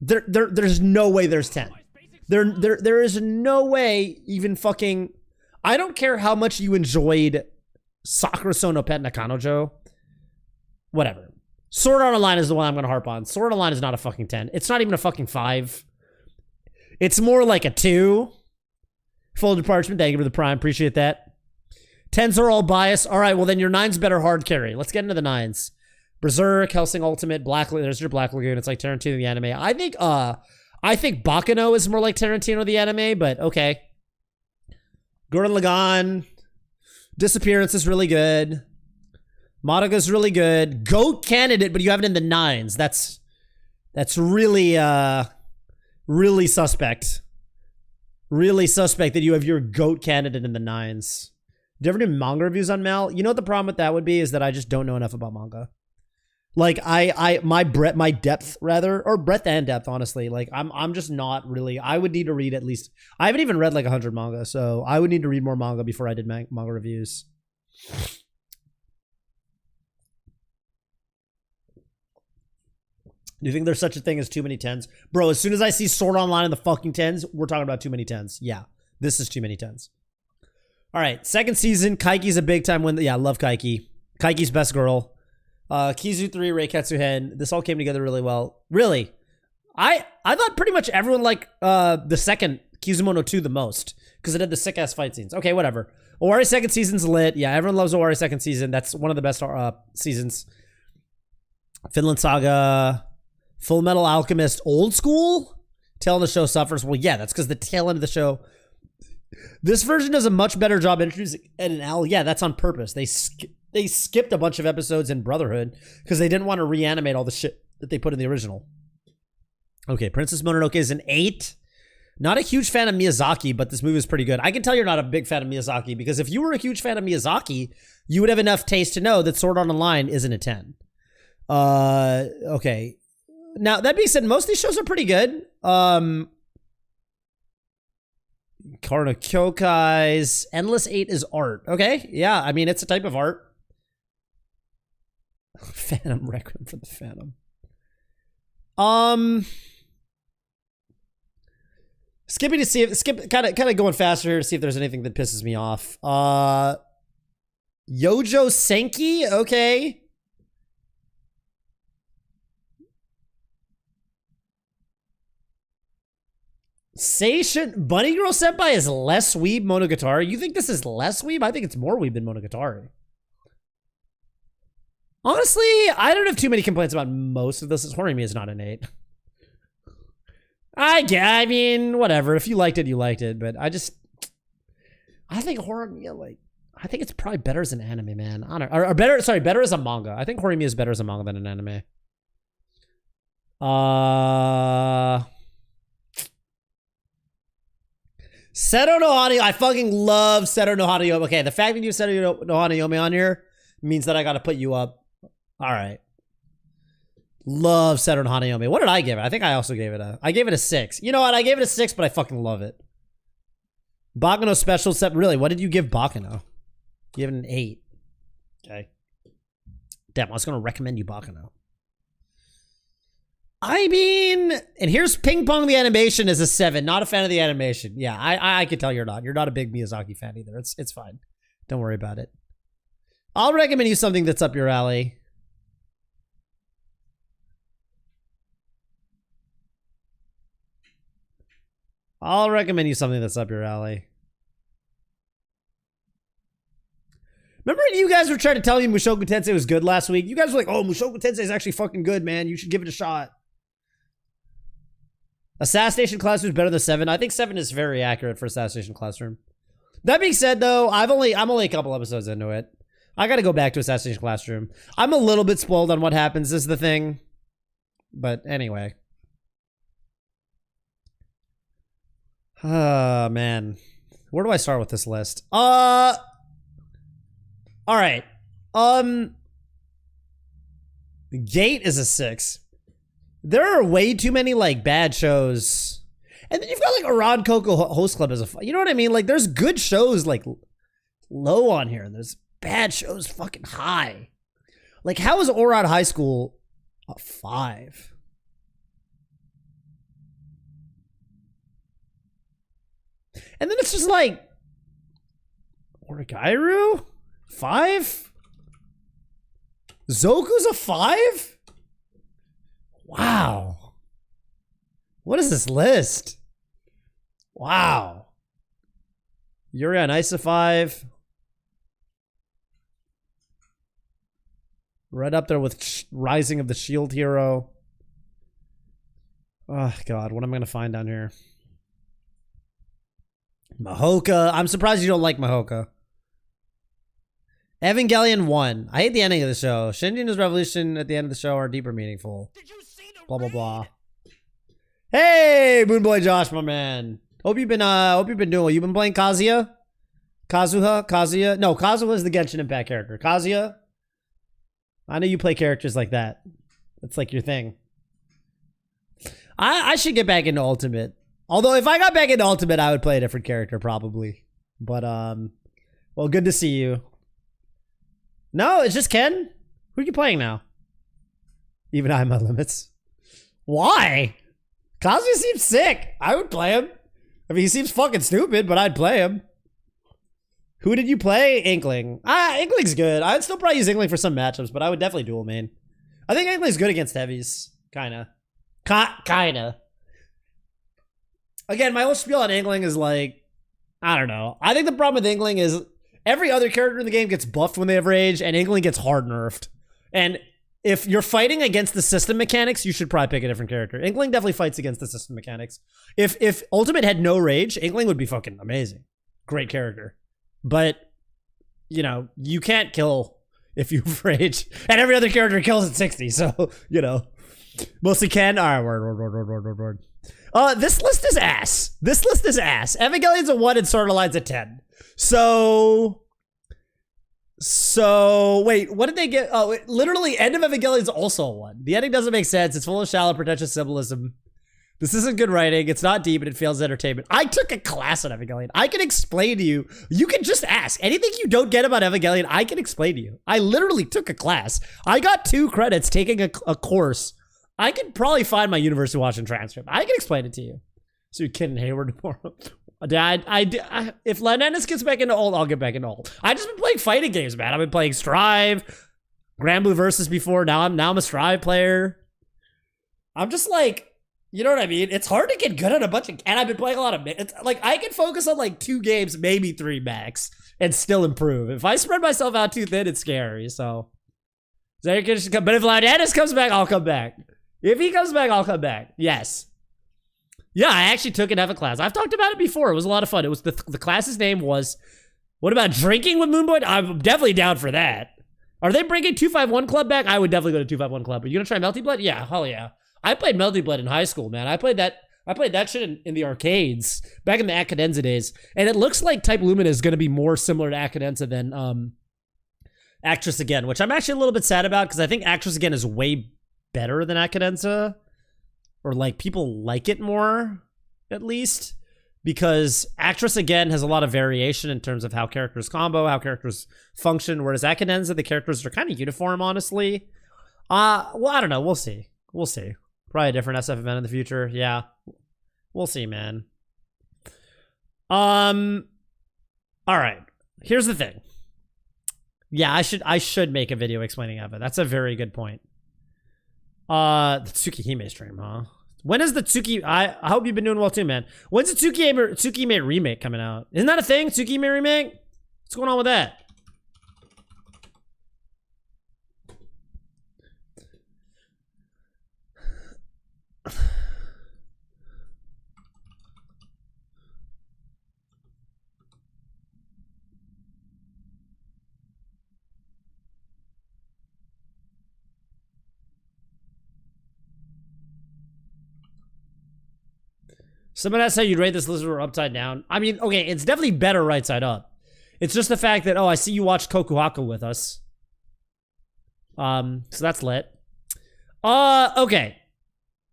there's no way there's 10. There is no way even fucking, I don't care how much you enjoyed Sakuraso no Pet Nakanojo. Whatever. Sword Art Online is the one I'm going to harp on. Sword Art Online is not a fucking 10. It's not even a fucking 5. It's more like a 2. Folded Parchment, thank you for the prime. Appreciate that. 10s are all biased. All right, well then your 9's better hard carry. Let's get into the 9s. Berserk, Hellsing Ultimate, there's your Black Lagoon. It's like Tarantino the anime. I think Baccano is more like Tarantino the anime, but okay. Gurren Lagann. Disappearance is really good. Madoka's really good. GOAT candidate, but you have it in the 9s. That's really really suspect. Really suspect that you have your GOAT candidate in the 9s. Do you ever do manga reviews on Mal? You know what the problem with that would be is that I just don't know enough about manga. Like my depth rather, or breadth and depth, honestly. Like I'm just not really. I would need to read at least. I haven't even read like 100 manga, so I would need to read more manga before I did manga reviews. Do you think there's such a thing as too many 10s? Bro, as soon as I see Sword Online in the fucking 10s, we're talking about too many 10s. Yeah, this is too many 10s. All right, second season. Kaiki's a big time win. Yeah, love Kaiki. Kaiki's best girl. Kizu 3, Reiketsu Hen. This all came together really well. Really. I thought pretty much everyone liked the second Kizumono 2 the most because it had the sick-ass fight scenes. Okay, whatever. Owari second season's lit. Yeah, everyone loves Owari second season. That's one of the best seasons. Finland Saga. Full Metal Alchemist Old School? Tail of the show suffers. Well, yeah, that's because the tail end of the show. This version does a much better job introducing Ed and Al. Yeah, that's on purpose. They skipped a bunch of episodes in Brotherhood because they didn't want to reanimate all the shit that they put in the original. Okay, Princess Mononoke is an 8. Not a huge fan of Miyazaki, but this movie is pretty good. I can tell you're not a big fan of Miyazaki because if you were a huge fan of Miyazaki, you would have enough taste to know that Sword Art Online isn't a 10. Okay. Now, that being said, most of these shows are pretty good. Karno Kyokai's Endless 8 is art. Okay, yeah, I mean, it's a type of art. Phantom Requiem for the Phantom. Skipping to see if kind of going faster here to see if there's anything that pisses me off. Yojo Senki, okay. Seishun Bunny Girl Senpai is less weeb Monogatari. You think this is less weeb? I think it's more weeb than Monogatari. Honestly, I don't have too many complaints about most of this. Horimi is not an 8. I mean, whatever. If you liked it, you liked it. But I think Horimiya, like, I think it's probably better as an anime, man. I don't know. Or better, sorry, better as a manga. I think Horimiya is better as a manga than an anime. Seto no Hanayomi. I fucking love Seto no Hanayomi. Okay, the fact that you have Seto no Hanayomi on here means that I gotta put you up. All right. Love Seto no Hanayomi. What did I give it? I think I also gave it I gave it a 6. You know what? I gave it a 6, but I fucking love it. Baccano special set. Really, what did you give Baccano? You gave it an 8. Okay. Damn, I was gonna recommend you Baccano. I mean, and here's Ping Pong the animation is a 7. Not a fan of the animation. Yeah, I can tell you're not. You're not a big Miyazaki fan either. It's fine. Don't worry about it. I'll recommend you something that's up your alley. I'll recommend you something that's up your alley. Remember you guys were trying to tell me Mushoku Tensei was good last week? You guys were like, oh, Mushoku Tensei is actually fucking good, man. You should give it a shot. Assassination Classroom is better than 7. I think 7 is very accurate for Assassination Classroom. That being said, though, I'm only a couple episodes into it. I got to go back to Assassination Classroom. I'm a little bit spoiled on what happens is the thing. But anyway. Man. Where do I start with this list? All right. Gate is a 6. There are way too many, like, bad shows. And then you've got, like, Iran Coco Host Club as a... You know what I mean? Like, there's good shows, like, low on here. And there's bad shows fucking high. Like, how is Oran High School a 5? And then it's just like... Origairu? 5? Zoku's a 5? Wow. What is this list? Wow. Yuri on Ice a 5. Right up there with Rising of the Shield Hero. Oh, God. What am I going to find down here? Mahoka. I'm surprised you don't like Mahoka. Evangelion 1. I hate the ending of the show. Shinji and his revolution at the end of the show are deeper meaningful. Blah blah blah. Hey, Moonboy Josh, my man. Hope you've been doing well. You've been playing Kazuya? Kazuya? No, Kazuha is the Genshin Impact character. Kazuya? I know you play characters like that. That's like your thing. I should get back into Ultimate. Although if I got back into Ultimate, I would play a different character probably. But well, good to see you. No, it's just Ken. Who are you playing now? Even I have my limits. Why? Kazuya seems sick. I would play him. I mean, he seems fucking stupid, but I'd play him. Who did you play? Inkling. Inkling's good. I'd still probably use Inkling for some matchups, but I would definitely dual main. I think Inkling's good against heavies. Kinda. Kinda. Again, my whole spiel on Inkling is like, I don't know. I think the problem with Inkling is every other character in the game gets buffed when they have rage, and Inkling gets hard nerfed. And if you're fighting against the system mechanics, you should probably pick a different character. Inkling definitely fights against the system mechanics. If Ultimate had no rage, Inkling would be fucking amazing. Great character. But, you know, you can't kill if you have rage. And every other character kills at 60, so, you know. Mostly Ken. Alright, word. This list is ass. This list is ass. Evangelion's a 1 and Sword Art Online's a 10. So wait, what did they get? Oh, literally, End of Evangelion's also a 1. The ending doesn't make sense. It's full of shallow, pretentious symbolism. This isn't good writing. It's not deep, and it fails entertainment. I took a class on Evangelion. I can explain to you. You can just ask. Anything you don't get about Evangelion, I can explain to you. I literally took a class. I got 2 credits taking a course. I could probably find my University Washington transcript. I can explain it to you. So you're kidding Hayward tomorrow. If Lanennis gets back into ult, I'll get back into ult. I just been playing fighting games, man. I've been playing Strive, Grand Blue Versus before. Now I'm a Strive player. I'm just like, you know what I mean? It's hard to get good at a bunch of, and I've been playing a lot of, it's like I can focus on like 2 games, maybe 3 max, and still improve. If I spread myself out too thin, it's scary. So, but if Lanennis comes back, I'll come back. If he comes back, I'll come back. Yes. Yeah, I actually took an EVA class. I've talked about it before. It was a lot of fun. It was the class's name was, what about drinking with Moonboy? I'm definitely down for that. Are they bringing 251 Club back? I would definitely go to 251 Club. Are you gonna try Melty Blood? Yeah, hell yeah. I played Melty Blood in high school, man. I played that shit in the arcades back in the Akadenza days. And it looks like Type Lumina is gonna be more similar to Akadenza than Actress Again, which I'm actually a little bit sad about because I think Actress Again is way better than Akadenza. Or like people like it more, at least, because Actress Again has a lot of variation in terms of how characters combo, how characters function, whereas Akadenza, the characters are kind of uniform, honestly. Well, I don't know. We'll see. We'll see. Probably a different SF event in the future. Yeah. We'll see, man. All right. Here's the thing. Yeah, I should make a video explaining Eva. That's a very good point. The Tsukihime stream, huh? When is the Tsuki? I hope you've been doing well too, man. When's the Tsukihime remake coming out? Isn't that a thing? Tsukihime remake? What's going on with that? Someone asked how you'd rate this lizard or upside down. I mean, okay, it's definitely better right side up. It's just the fact that, oh, I see you watched Kokuhaku with us. So that's lit. Okay.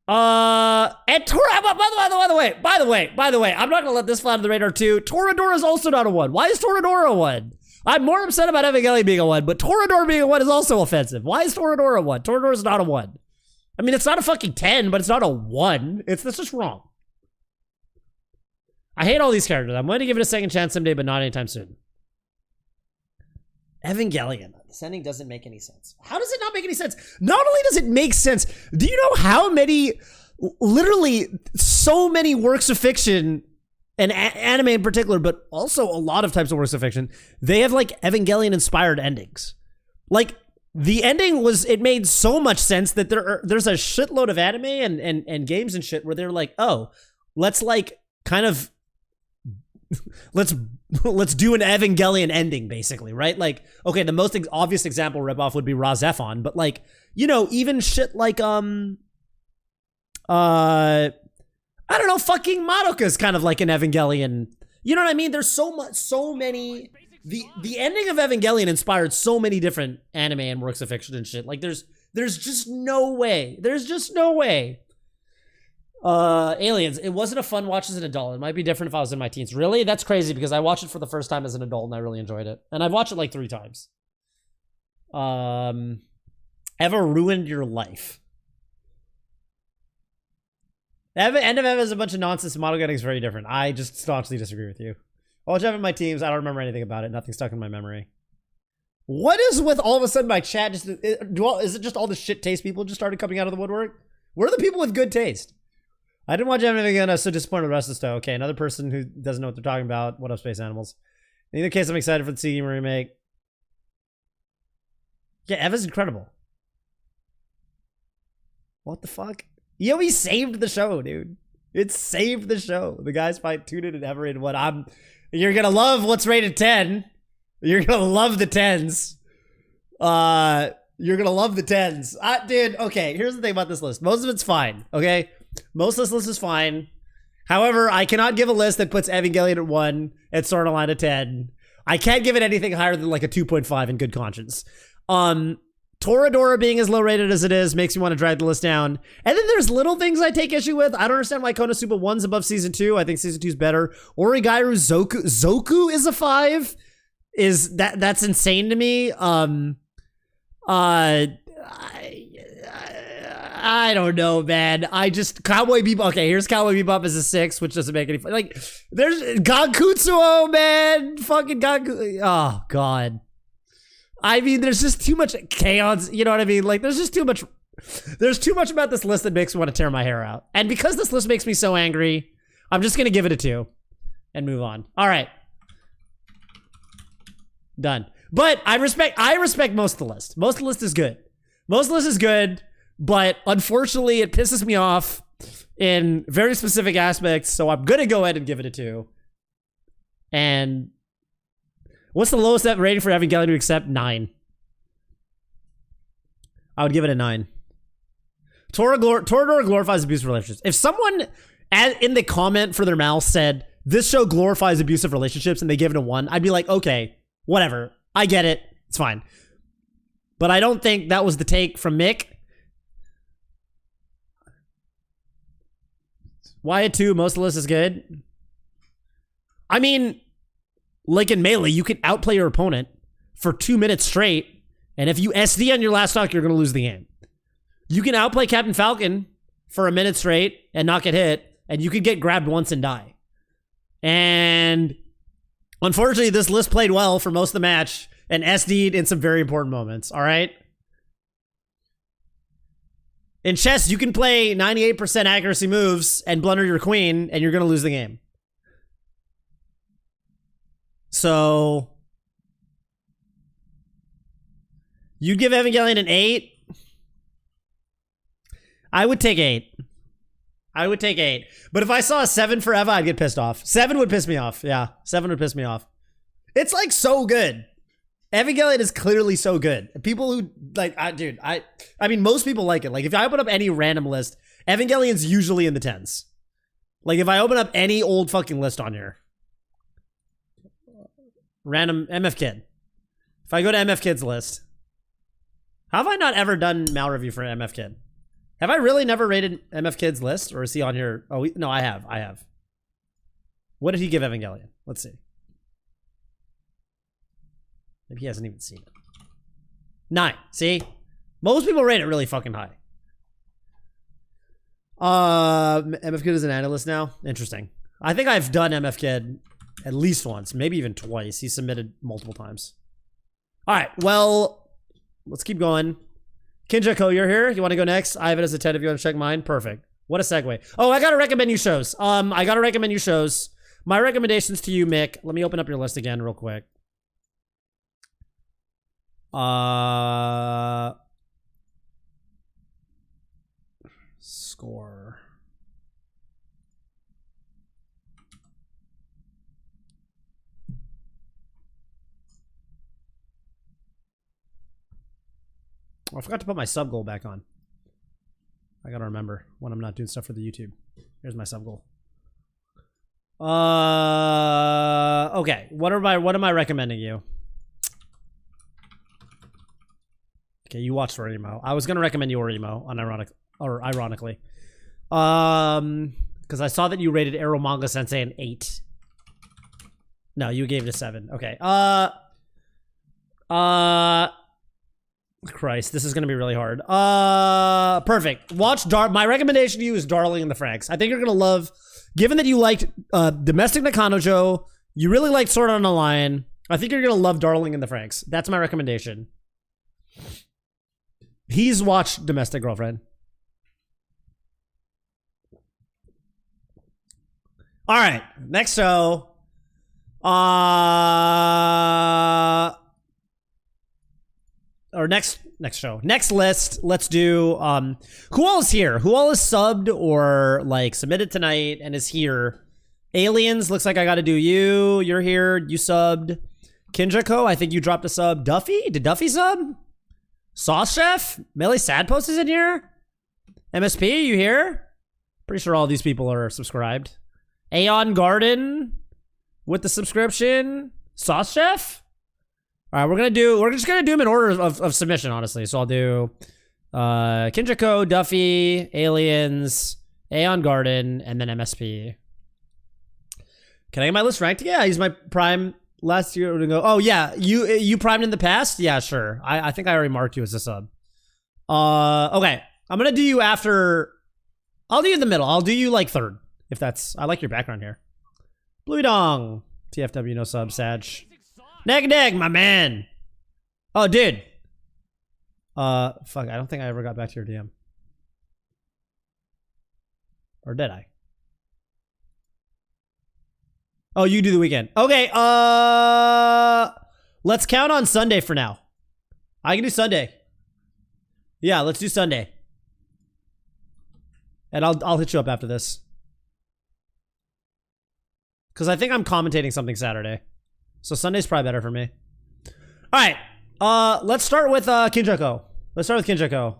And by the way, I'm not gonna let this fly under the radar too. Toradora is also not a 1. Why is Toradora a 1? I'm more upset about Evangelion being a 1, but Toradora being a 1 is also offensive. Why is Toradora a 1? Toradora is not a 1. I mean, it's not a fucking 10, but it's not a 1. That's just wrong. I hate all these characters. I'm going to give it a second chance someday, but not anytime soon. Evangelion. This ending doesn't make any sense. How does it not make any sense? Not only does it make sense, do you know how many, literally so many works of fiction, and anime in particular, but also a lot of types of works of fiction, they have like Evangelion-inspired endings. Like, the ending was, it made so much sense that there's a shitload of anime and games and shit where they're like, oh, let's like kind of let's let's do an Evangelion ending, basically, right? Like, okay, the most obvious example ripoff would be Razefon, but like, you know, even shit like I don't know, fucking Madoka is kind of like an Evangelion. You know what I mean? There's so many. The ending of Evangelion inspired so many different anime and works of fiction and shit. Like, there's just no way. There's just no way. Aliens. It wasn't a fun watch as an adult. It might be different if I was in my teens. Really? That's crazy because I watched it for the first time as an adult and I really enjoyed it. And I've watched it like 3 times. Ever ruined your life? End of Eva is a bunch of nonsense. Model getting is very different. I just staunchly disagree with you. I watch Eva in my teams. I don't remember anything about it. Nothing stuck in my memory. What is with all of a sudden my chat? Is it just all the shit taste people just started coming out of the woodwork? Where are the people with good taste? I didn't watch anything again. I was so disappointed with the rest of the stuff. Okay, another person who doesn't know what they're talking about. What up, Space Animals? In either case, I'm excited for the Sea Gamer remake. Yeah, Eva's incredible. What the fuck? Yo, he saved the show, dude. It saved the show. The guys fight Tooted and Ever rated what? You're gonna love what's rated 10. You're gonna love the 10s. You're gonna love the 10s. Dude, okay, here's the thing about this list. Most of it's fine, okay? Most of this list is fine. However, I cannot give a list that puts Evangelion at 1 and Sword Art Online at 10. I can't give it anything higher than like a 2.5 in good conscience. Toradora being as low rated as it is makes me want to drag the list down. And then there's little things I take issue with. I don't understand why Konosuba 1's above season 2. I think season 2's better. Origairu Zoku is a 5. That's insane to me. I don't know, man. Cowboy Bebop. Okay, here's Cowboy Bebop as a 6, which doesn't make any fun. Like, there's Gankutsuo, man. Fucking Ganku. Oh, God. I mean, there's just too much chaos. You know what I mean? Like, there's too much about this list that makes me want to tear my hair out. And because this list makes me so angry, I'm just going to give it a 2 and move on. All right. Done. But I respect most of the list. Most of the list is good. Most of the list is good, but unfortunately it pisses me off in very specific aspects, so I'm going to go ahead and give it a 2. And what's the lowest rating for Evangelion to accept? 9. I would give it a 9. Toradora glorifies abusive relationships. If someone in the comment for their mouth said, this show glorifies abusive relationships, and they give it a 1, I'd be like, okay, whatever. I get it. It's fine. But I don't think that was the take from Mick. Why a 2? Most of the list is good. I mean, like in Melee, you can outplay your opponent for 2 minutes straight, and if you SD on your last stock, you're going to lose the game. You can outplay Captain Falcon for a minute straight and not get hit, and you could get grabbed once and die. And unfortunately, this list played well for most of the match and SD'd in some very important moments, all right? In chess, you can play 98% accuracy moves and blunder your queen, and you're going to lose the game. So you'd give Evangelion an 8? I would take 8. I would take 8. But if I saw a 7 for Eva, I'd get pissed off. 7 would piss me off. Yeah, 7 would piss me off. It's like so good. Evangelion is clearly so good. People who like, I mean, most people like it. Like, if I open up any random list, Evangelion's usually in the 10s. Like, if I open up any old fucking list on here, random MF Kid. If I go to MF Kid's list, how have I not ever done mal review for MF Kid? Have I really never rated MF Kid's list, or is he on here? Oh, no, I have. What did he give Evangelion? Let's see. Maybe he hasn't even seen it. 9. See? Most people rate it really fucking high. MF Kid is an analyst now. Interesting. I think I've done MF Kid at least once, maybe even twice. He submitted multiple times. All right, well, let's keep going. Kinjako, you're here. You want to go next? I have it as a 10 if you want to check mine. Perfect. What a segue. Oh, I got to recommend you shows. My recommendations to you, Mick. Let me open up your list again real quick. Score. Oh, I forgot to put my sub goal back on. I gotta remember when I'm not doing stuff for the YouTube. Here's my sub goal. Okay. What am I recommending you? Okay, you watched our emo. I was gonna recommend your emo, ironically. Because I saw that you rated Arrow Manga Sensei an 8. No, you gave it a 7. Okay. Christ, this is gonna be really hard. Perfect. Watch my recommendation to you is Darling in the Franxx. I think you're gonna love, given that you liked Domestic Nakanojo, you really liked Sword Art Online. I think you're gonna love Darling in the Franxx. That's my recommendation. He's watched Domestic Girlfriend. All right, next show. Or next show. Next list. Let's do who all is here? Who all is subbed or like submitted tonight and is here? Aliens, looks like I gotta do you. You're here, you subbed. Kinjako, I think you dropped a sub. Duffy? Did Duffy sub? Sauce Chef? Millie Sadpost is in here? MSP, you here? Pretty sure all these people are subscribed. Aeon Garden with the subscription. Sauce Chef? All right, we're just gonna do them in order of submission, honestly. So I'll do Kinjako, Duffy, Aliens, Aeon Garden, and then MSP. Can I get my list ranked? Yeah, I used my Prime last year to go. Oh yeah, you primed in the past? Yeah, sure. I think I already marked you as a sub. Okay, I'm gonna do you after. I'll do you in the middle. I'll do you like third, if that's. I like your background here. Blue Dong, TFW no sub, Sag. Neg, my man. Oh, dude. Fuck. I don't think I ever got back to your DM. Or did I? Oh, you do the weekend. Okay. Let's count on Sunday for now. I can do Sunday. Yeah, let's do Sunday. And I'll hit you up after this. Because I think I'm commentating something Saturday. So Sunday's probably better for me. All right. Let's start with Kinjako. Let's start with Kinjako.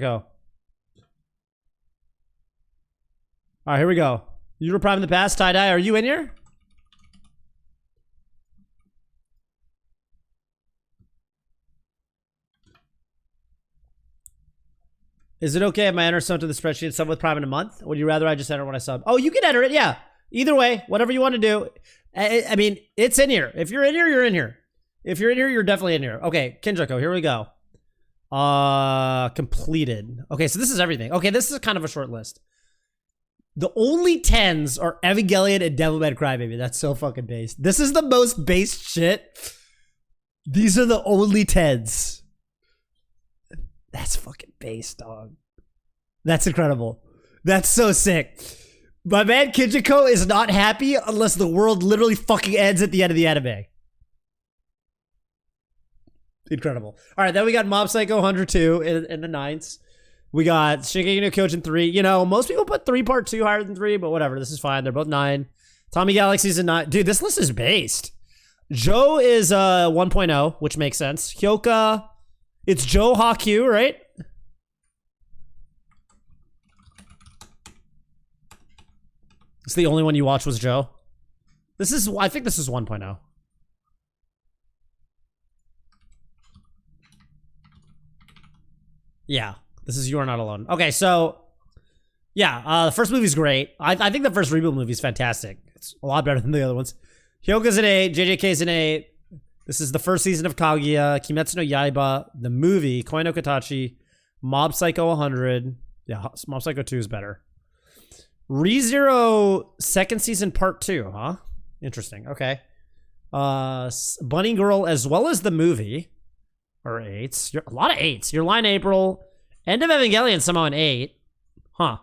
All right, here we go. You were Prime in the past. Tie-dye, are you in here? Is it okay if I enter something to the spreadsheet sub with Prime in a month? Or would you rather I just enter when I sub? Oh, you can enter it, yeah. Either way, whatever you want to do. I mean, it's in here. If you're in here, you're in here. If you're in here, you're definitely in here. Okay, Kinjako, here we go. Completed. Okay, so this is everything. Okay, this is kind of a short list. The only 10s are Evangelion and Devilman Crybaby. That's so fucking based. This is the most based shit. These are the only 10s. That's fucking based, dog. That's incredible. That's so sick. My man Kinjako is not happy unless the world literally fucking ends at the end of the anime. Incredible. All right, then we got Mob Psycho 102 in the 9s. We got Shingeki no Kyojin 3. You know, most people put 3 part 2 higher than 3, but whatever. This is fine. They're both 9. Tommy Galaxy's a 9. Dude, this list is based. Joe is 1.0, which makes sense. Hyoka, it's Joe Hakyu, right? It's the only one you watched was Joe. I think this is 1.0. Yeah, this is You Are Not Alone. Okay, so yeah, the first movie's great. I think the first reboot movie is fantastic. It's a lot better than the other ones. Hyoka's an 8, JJK's an 8. This is the first season of Kaguya, Kimetsu no Yaiba, the movie, Koi no Katachi, Mob Psycho 100. Yeah, Mob Psycho 2 is better. ReZero second season part 2, huh? Interesting. Okay. Bunny Girl as well as the movie are 8s. A lot of 8s. Your Line April. End of Evangelion somehow an 8. Huh.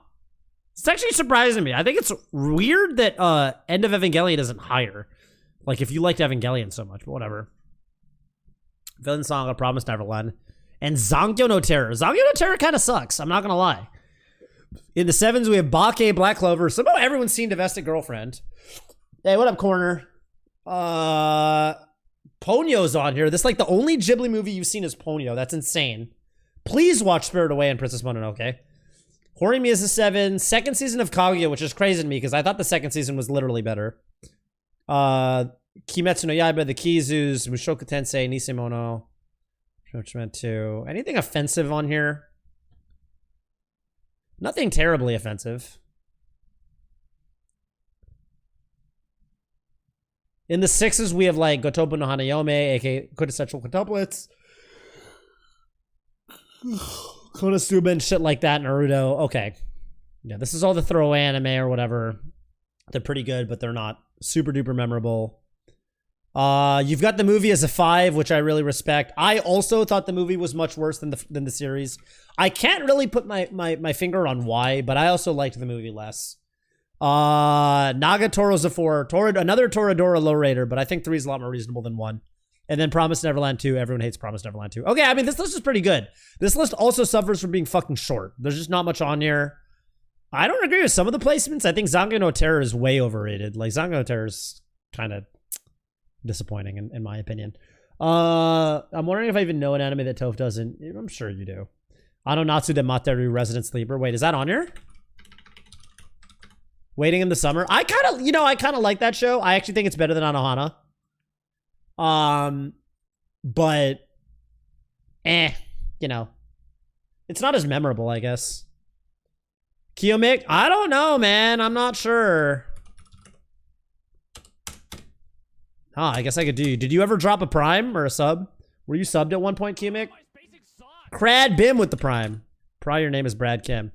It's actually surprising me. I think it's weird that End of Evangelion isn't higher. Like if you liked Evangelion so much, but whatever. Villain Song, A Promise Neverland. And Zangyo no Terror. Zangyo no Terror kind of sucks. I'm not going to lie. In the 7s, we have Bake, Black Clover. Somehow everyone's seen Domestic Girlfriend. Hey, what up, Corner? Ponyo's on here. This is like the only Ghibli movie you've seen is Ponyo. That's insane. Please watch Spirit Away and Princess Mononoke. Horimi is a 7. Second season of Kaguya, which is crazy to me because I thought the second season was literally better. Kimetsu no Yaiba, The Kizus, Mushoku Tensei, Nisemono, Judgment 2. Anything offensive on here? Nothing terribly offensive. In the 6s, we have like Gotobu no Hanayome, aka Quintessential Quintuplets. Konosuba and shit like that, Naruto. Okay. Yeah, this is all the throwaway anime or whatever. They're pretty good, but they're not super duper memorable. You've got the movie as a 5, which I really respect. I also thought the movie was much worse than the series. I can't really put my finger on why, but I also liked the movie less. Nagatoro's a 4. Another Toradora low rater, but I think 3 is a lot more reasonable than 1. And then Promised Neverland 2. Everyone hates Promised Neverland 2. Okay, I mean, this list is pretty good. This list also suffers from being fucking short. There's just not much on here. I don't agree with some of the placements. I think Zango no Terror is way overrated. Like, Zango no Terror is kind of disappointing, in my opinion. I'm wondering if I even know an anime that Toph doesn't. I'm sure you do. Ano Natsu de Materu Resident Sleeper. Wait, is that on here? Waiting in the Summer. I kind of like that show. I actually think it's better than Anohana. But you know, it's not as memorable, I guess. Kiyomik? I don't know, man. I'm not sure. I guess I could do. Did you ever drop a prime or a sub? Were you subbed at one point, Kiyomik? Crad Bim with the prime. Prior name is Brad Kim.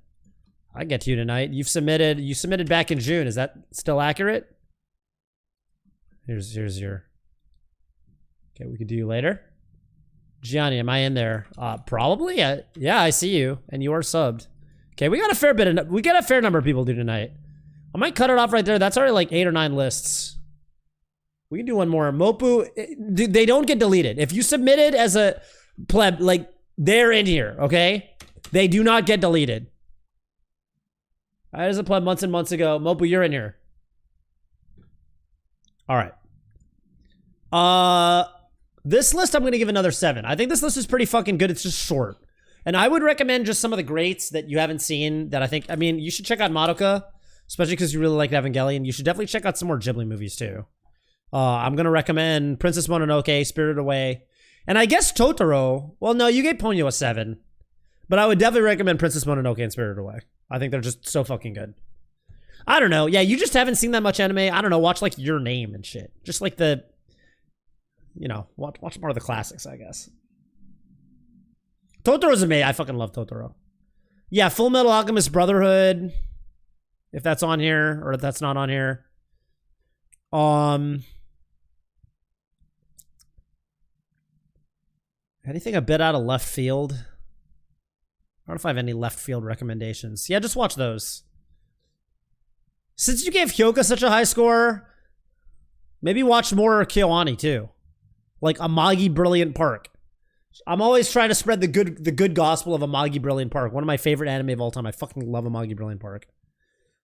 I get to you tonight. You submitted back in June. Is that still accurate? Here's your. Okay, we could do you later. Gianni, am I in there? Probably. Yeah, I see you, and you are subbed. Okay, we got a fair number of people to do tonight. I might cut it off right there. That's already like 8 or 9 lists. We can do one more. Mopu, they don't get deleted. If you submitted as a pleb, like, they're in here, okay? They do not get deleted. I was a pleb months and months ago. Mopu, you're in here. All right. This list I'm going to give another 7. I think this list is pretty fucking good. It's just short. And I would recommend just some of the greats that you haven't seen that I mean, you should check out Madoka, especially because you really like Evangelion. You should definitely check out some more Ghibli movies too. I'm going to recommend Princess Mononoke, Spirited Away, and I guess Totoro. Well, no, you gave Ponyo a 7, but I would definitely recommend Princess Mononoke and Spirited Away. I think they're just so fucking good. I don't know. Yeah, you just haven't seen that much anime. I don't know. Watch like Your Name and shit. Just like watch more of the classics, I guess. Totoro's amazing. I fucking love Totoro. Yeah, Full Metal Alchemist Brotherhood. If that's on here, or if that's not on here. Anything a bit out of left field? I don't know if I have any left field recommendations. Yeah, just watch those. Since you gave Hyoka such a high score, maybe watch more Kyoani too. Like Amagi Brilliant Park. I'm always trying to spread the good gospel of Amagi Brilliant Park. One of my favorite anime of all time. I fucking love Amagi Brilliant Park.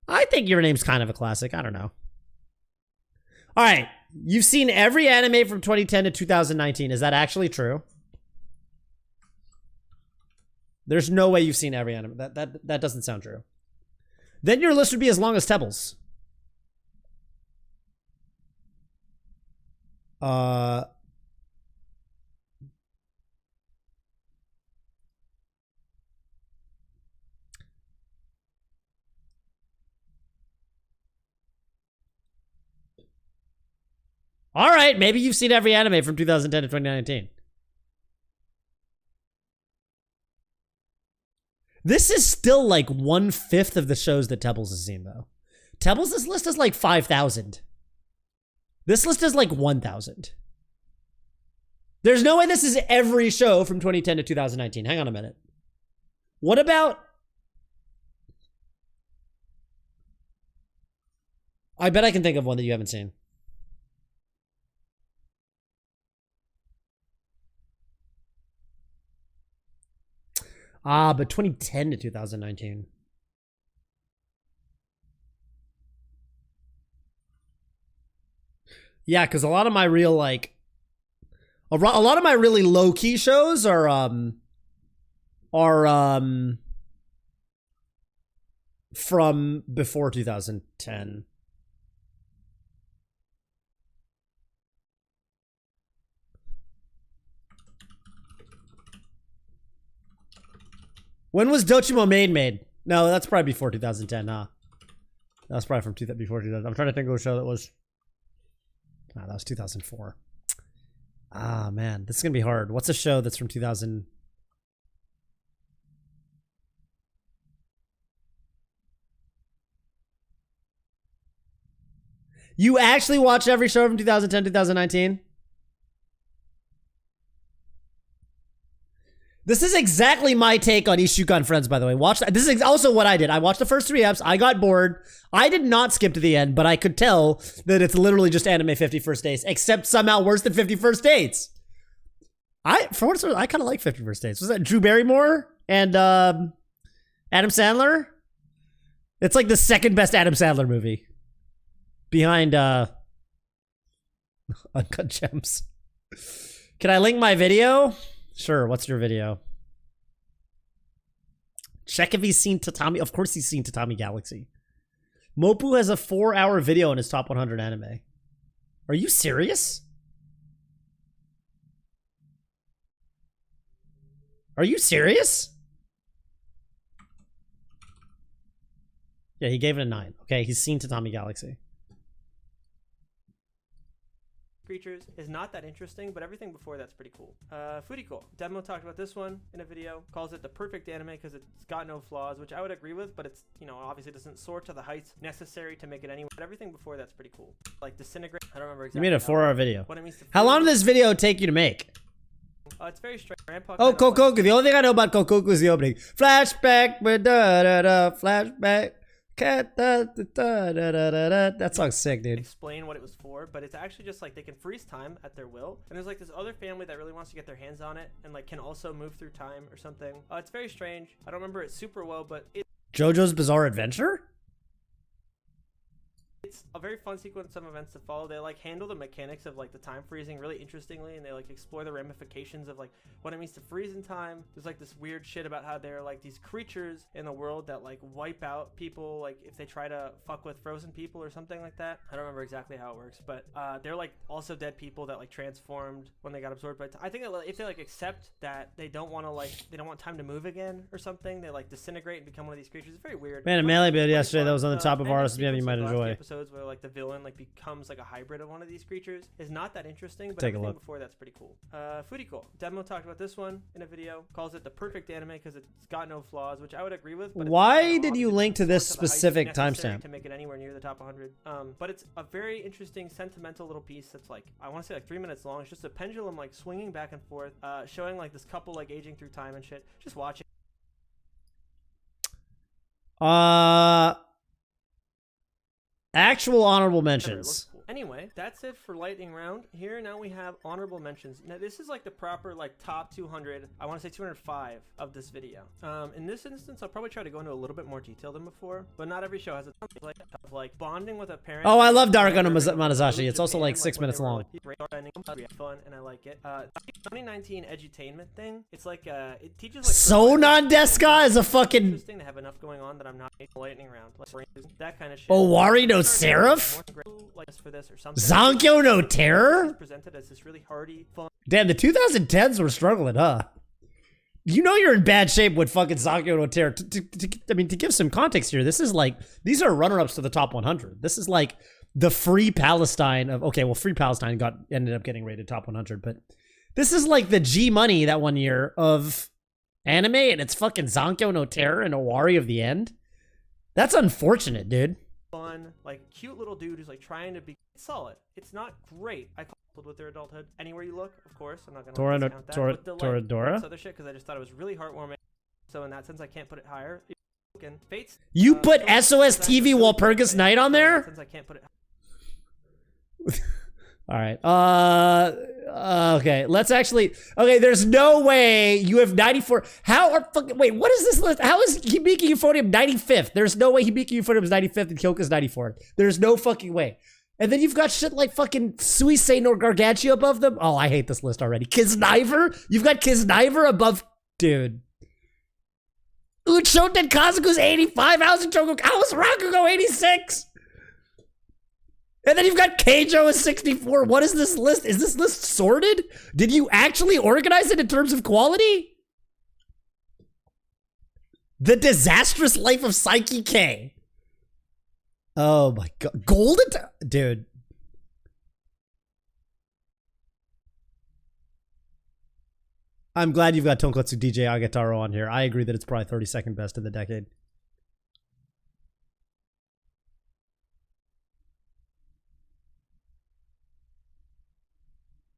I think Your Name's kind of a classic. I don't know. All right. You've seen every anime from 2010 to 2019. Is that actually true? There's no way you've seen every anime. That doesn't sound true. Then your list would be as long as Tebble's. All right, maybe you've seen every anime from 2010 to 2019. This is still like 1/5 of the shows that Tebbles has seen, though. Tebbles' list is like 5,000. This list is like 1,000. There's no way this is every show from 2010 to 2019. Hang on a minute. What about... I bet I can think of one that you haven't seen. But 2010 to 2019. Yeah, because a lot of my real, like... A lot of my really low key shows are from before 2010. When was Dochimo made? No, that's probably before 2010, huh? That's probably from before 2000. I'm trying to think of a show that was. Nah, that was 2004. Ah, man, this is gonna be hard. What's a show that's from 2000? You actually watch every show from 2010, 2019? This is exactly my take on Ishukan Friends, by the way. Watch that. This is also what I did. I watched the first 3 eps. I got bored. I did not skip to the end, but I could tell that it's literally just anime 50 First Dates, except somehow worse than 50 First Dates. I kind of like 50 First Dates. Was that Drew Barrymore and Adam Sandler? It's like the second best Adam Sandler movie, behind Uncut Gems. Can I link my video? Sure, what's your video? Check if he's seen Tatami. Of course he's seen Tatami Galaxy. Mopu has a 4-hour video in his top 100 anime. Are you serious? Are you serious? Yeah, he gave it a 9. Okay, he's seen Tatami Galaxy. Creatures is not that interesting, but everything before that's pretty cool. Furiko. Demo talked about this one in a video, calls it the perfect anime because it's got no flaws, which I would agree with, but it's, you know, obviously doesn't soar to the heights necessary to make it anywhere. But everything before that's pretty cool. Like Disintegrate, I don't remember exactly. You made a 4-hour video. What it means to How long did this video take you to make? It's very straight. Oh, Kokoku. The only thing I know about Kokoku is the opening. Flashback, flashback. That song's sick, dude. Explain what it was for, but it's actually just like they can freeze time at their will, and there's like this other family that really wants to get their hands on it and like can also move through time or something. It's very strange. I don't remember it super well, but JoJo's Bizarre Adventure? It's a very fun sequence of events to follow. They like handle the mechanics of like the time freezing really interestingly, and they like explore the ramifications of like what it means to freeze in time. There's like this weird shit about how there are like these creatures in the world that like wipe out people like if they try to fuck with frozen people or something like that. I don't remember exactly how it works, but they're like also dead people that like transformed when they got absorbed by time. I think that if they like accept that they don't want time to move again or something, they like disintegrate and become one of these creatures. It's very weird. Man, a melee video yesterday that was on the top of ours. Yeah, you might enjoy. Episodes where like the villain like becomes like a hybrid of one of these creatures is not that interesting, but take a everything look. Before that's pretty cool. Furiko. Demo talked about this one in a video, calls it the perfect anime because it's got no flaws, which I would agree with. But why did you link to this specific timestamp to make it anywhere near the top 100? But it's a very interesting sentimental little piece that's like I want to say like 3 minutes long. It's just a pendulum like swinging back and forth, showing like this couple like aging through time and shit. Just watch it. Actual honorable mentions. Anyway, that's it for lightning round. Here now we have honorable mentions. Now this is like the proper like top 200. I want to say 205 of this video. In this instance, I'll probably try to go into a little bit more detail than before, but not every show has a template of like bonding with a parent. Oh, I love Darko no Manazashi. It's also like 6 minutes long. Fun and I like it. 2019 edutainment thing. It's like it teaches like Sonon Deska is a fucking interesting to have enough going on that I'm not lightning round. Like that kind of shit. Owari no Seraph? Like for this or something. Zankyo no Terror? Presented as this really hardy, fun. Damn, the 2010s were struggling, huh? You know you're in bad shape with fucking Zankyo no Terror. I mean, to give some context here, this is like, these are runner-ups to the top 100. This is like the Free Palestine of, okay, well, Free Palestine ended up getting rated top 100, but this is like the G Money that one year of anime, and it's fucking Zankyo no Terror and Owari of the End. That's unfortunate, dude. Fun, like cute little dude who's like trying to be solid. It's not great. I coupled with their adulthood. Anywhere you look, of course, I'm not gonna discount that. Toradora. Other shit because I just thought it was really heartwarming. So in that sense, I can't put it higher. Fates. You put SOS TV Walpurgis Night on there? Since I can't put it. All right. Okay. Let's actually. Okay. There's no way you have 94. How are fucking? Wait. What is this list? How is Hibiki Euphonium 95th? There's no way Hibiki Euphonium is 95th and Kyoka's 94th. There's no fucking way. And then you've got shit like fucking Suisei nor Gargantua above them. Oh, I hate this list already. Kisniver? You've got Kisniver above... Dude. Uchoten Kazuku's 85. How's Rakugo 86? And then you've got Keijo as 64. What is this list? Is this list sorted? Did you actually organize it in terms of quality? The Disastrous Life of Psyche K. Oh my god. Golden... Dude. I'm glad you've got Tonkotsu DJ Agetaro on here. I agree that it's probably 32nd best in the decade.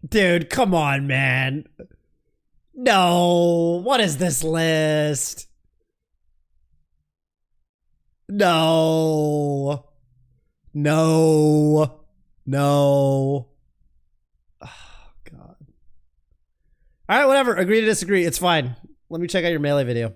Dude, come on, man. No. What is this list? No. No. No. Oh, God. All right, whatever. Agree to disagree. It's fine. Let me check out your Melee video.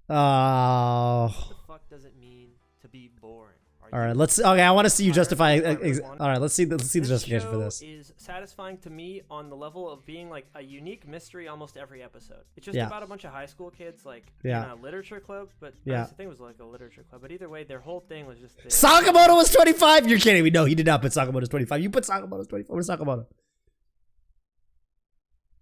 What the fuck does it mean to be boring? All right, let's. Okay, I want to see you justify. All right, let's see the justification for this. Is satisfying to me on the level of being like a unique mystery almost every episode. It's just Yeah. about a bunch of high school kids like Yeah. in a literature club, but Yeah. I think it was like a literature club. But either way, their whole thing was just Sakamoto was 25. You're kidding me? No, he did not put Sakamoto as 25. You put Sakamoto as 25. Where's Sakamoto?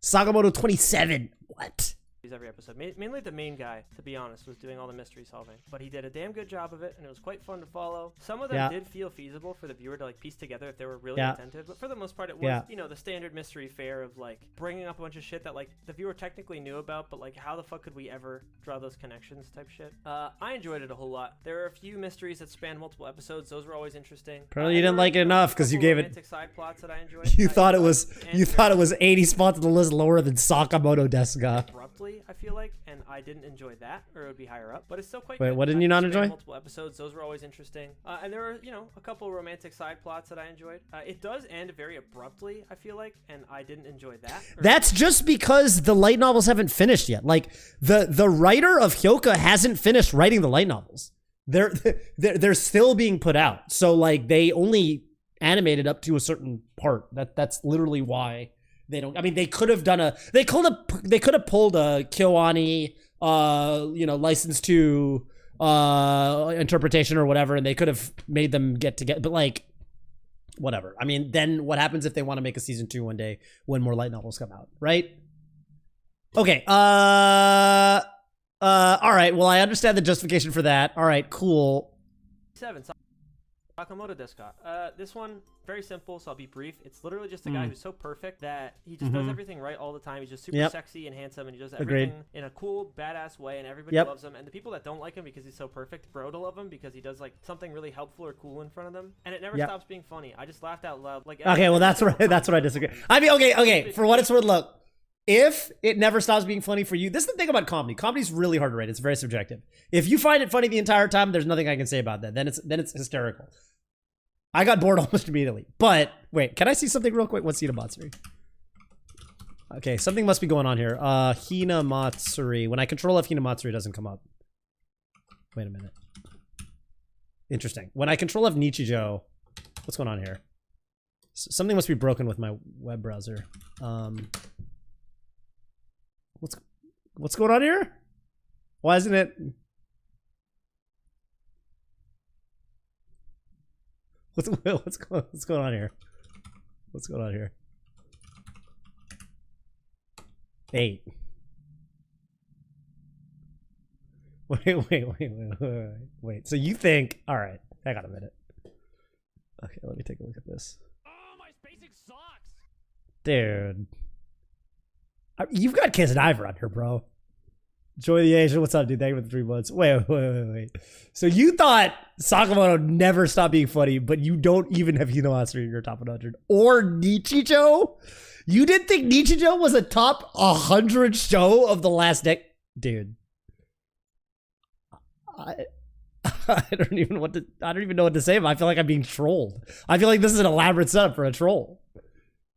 Sakamoto 27. What? every episode. Mainly the main guy, to be honest, was doing all the mystery solving, but he did a damn good job of it, and it was quite fun to follow. Some of them did feel feasible for the viewer to like piece together if they were really attentive, but for the most part, it was you know, the standard mystery fare of like bringing up a bunch of shit that like the viewer technically knew about, but like how the fuck could we ever draw those connections type shit. I enjoyed it a whole lot. There are a few mysteries that span multiple episodes. Those were always interesting. Apparently you didn't like it enough because you gave it side plots that I enjoyed. You thought it was 80 spots on the list lower than Sakamoto Desuga. Abruptly, I feel like, and I didn't enjoy that, or it would be higher up. But it's still quite. Wait, good. what didn't you not enjoy? Multiple episodes. Those were always interesting. And there were, you know, a couple romantic side plots that I enjoyed. It does end very abruptly, I feel like, and I didn't enjoy that. That's just because the light novels haven't finished yet. Like the writer of Hyoka hasn't finished writing the light novels. They're still being put out. So like they only animated up to a certain part. That's literally why they don't. I mean, they could have done they could have pulled a Kyoani you know, license to interpretation or whatever, and they could have made them get together, but like whatever. I mean, then what happens if they want to make a season 2 one day when more light novels come out, right? Okay. All right. Well, I understand the justification for that. All right, cool. 7. Sakamoto Desuka. This one, very simple, so I'll be brief. It's literally just a guy who's so perfect that he just does everything right all the time. He's just super sexy and handsome, and he does everything in a cool, badass way, and everybody loves him. And the people that don't like him because he's so perfect grow to love him because he does like something really helpful or cool in front of them, and it never stops being funny. I just laughed out loud. Like, okay, well that's right. That's what I disagree. I mean, okay. For what it's worth, look. If it never stops being funny for you, this is the thing about comedy. Comedy's really hard to rate. It's very subjective. If you find it funny the entire time, there's nothing I can say about that. Then it's hysterical. I got bored almost immediately. But wait, can I see something real quick? What's Hinamatsuri? Okay, something must be going on here. Hinamatsuri. When I control F, Hinamatsuri, it doesn't come up. Wait a minute. Interesting. When I control F Nichijou, what's going on here? Something must be broken with my web browser. What's going on here? Why isn't it? What's going on here? What's going on here? 8. Wait. So you think? All right, hang on a minute. Okay, let me take a look at this. Oh, my spacing sucks. Dude, you've got Kiss Diver on here, bro. Joy the Asian, what's up, dude? Thank you for the 3 months. Wait. So you thought Sakamoto never stopped being funny, but you don't even have Hinamatsuri in your top 100. Or Nichijou? You didn't think Nichijou was a top 100 show of the last decade? Dude. I don't even know what to say, but I feel like I'm being trolled. I feel like this is an elaborate setup for a troll.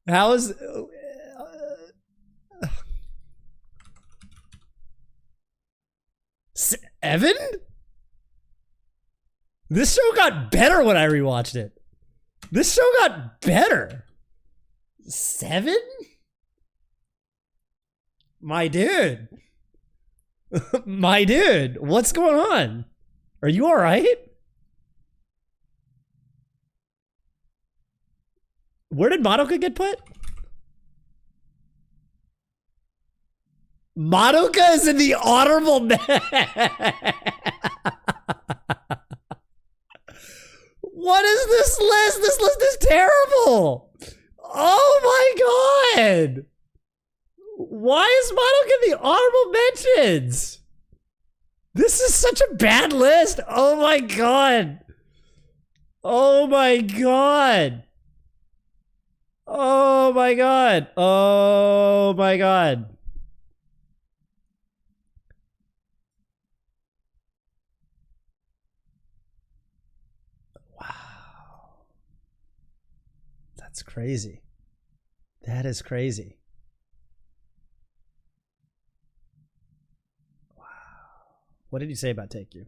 How is... Evan? This show got better when I rewatched it. This show got better. 7? My dude. My dude, what's going on? Are you all right? Where did Madoka get put? Madoka is in the honorable What is this list? This list is terrible. Oh my god. Why is Madoka in the honorable mentions? This is such a bad list. Oh my god. Oh my god. Oh my god. Oh my god. That's crazy. That is crazy. Wow. What did you say about Take You?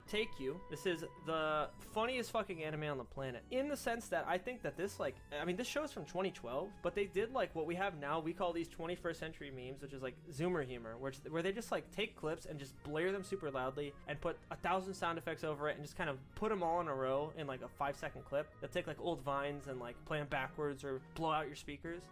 Take You. This is the funniest fucking anime on the planet, in the sense that I think that this, like, I mean, this show is from 2012, but they did like what we have now. We call these 21st century memes, which is like zoomer humor, where they just like take clips and just blare them super loudly and put 1,000 sound effects over it and just kind of put them all in a row in like a 5-second clip. They'll take like old vines and like play them backwards or blow out your speakers.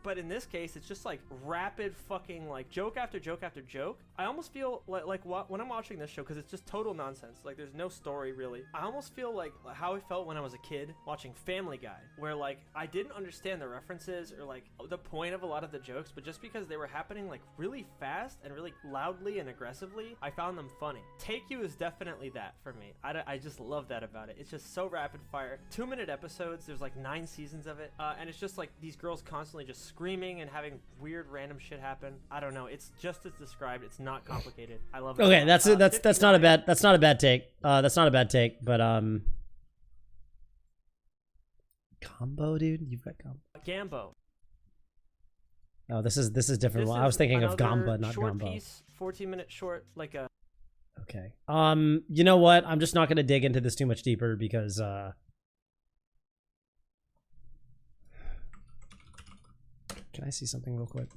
But in this case, it's just like rapid fucking like joke after joke after joke. I almost feel like when I'm watching this show, because it's just total nonsense. Like, there's no story really. I almost feel like how I felt when I was a kid watching Family Guy, where like I didn't understand the references or like the point of a lot of the jokes, but just because they were happening like really fast and really loudly and aggressively, I found them funny. Take You is definitely that for me. I just love that about it. It's just so rapid fire. 2-minute episodes. There's like 9 seasons of it, and it's just like these girls constantly just screaming and having weird random shit happen. I don't know. It's just as described. It's not complicated. I love it. Okay, that's not a bad take. That's not a bad take, but combo, dude, you've got combo. Gambo. Oh, this is different. Well, I was thinking of Gamba, not short Gumbo. Piece, 14-minute short, like a. Okay. You know what? I'm just not gonna dig into this too much deeper because can I see something real quick?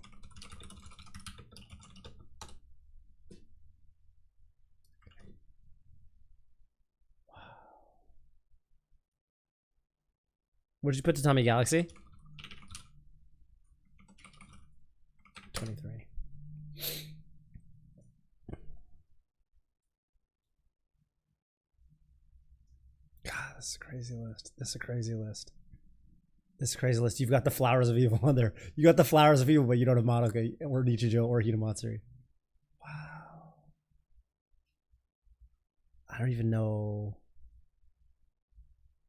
What did you put to Tommy Galaxy? 23. God, this is a crazy list. This is a crazy list. This is a crazy list. You've got the Flowers of Evil on there. You got the Flowers of Evil, but you don't have Madoka or Nichijou or Hinamatsuri. Wow. I don't even know.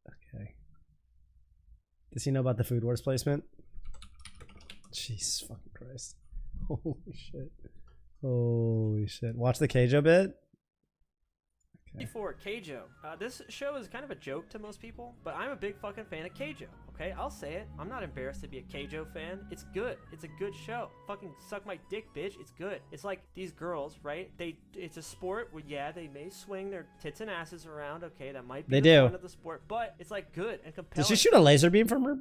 Okay. Does he know about the Food Wars placement? Jesus fucking Christ. Holy shit. Holy shit. Watch the Keijo bit? Okay. For Keijo. This show is kind of a joke to most people, but I'm a big fucking fan of Keijo. Okay, I'll say it. I'm not embarrassed to be a Keijo fan. It's good. It's a good show. Fucking suck my dick, bitch. It's good. It's like these girls, right? It's a sport where, yeah, they may swing their tits and asses around. Okay, that might be the point of the sport, but it's like good and compelling. Did she shoot a laser beam from her?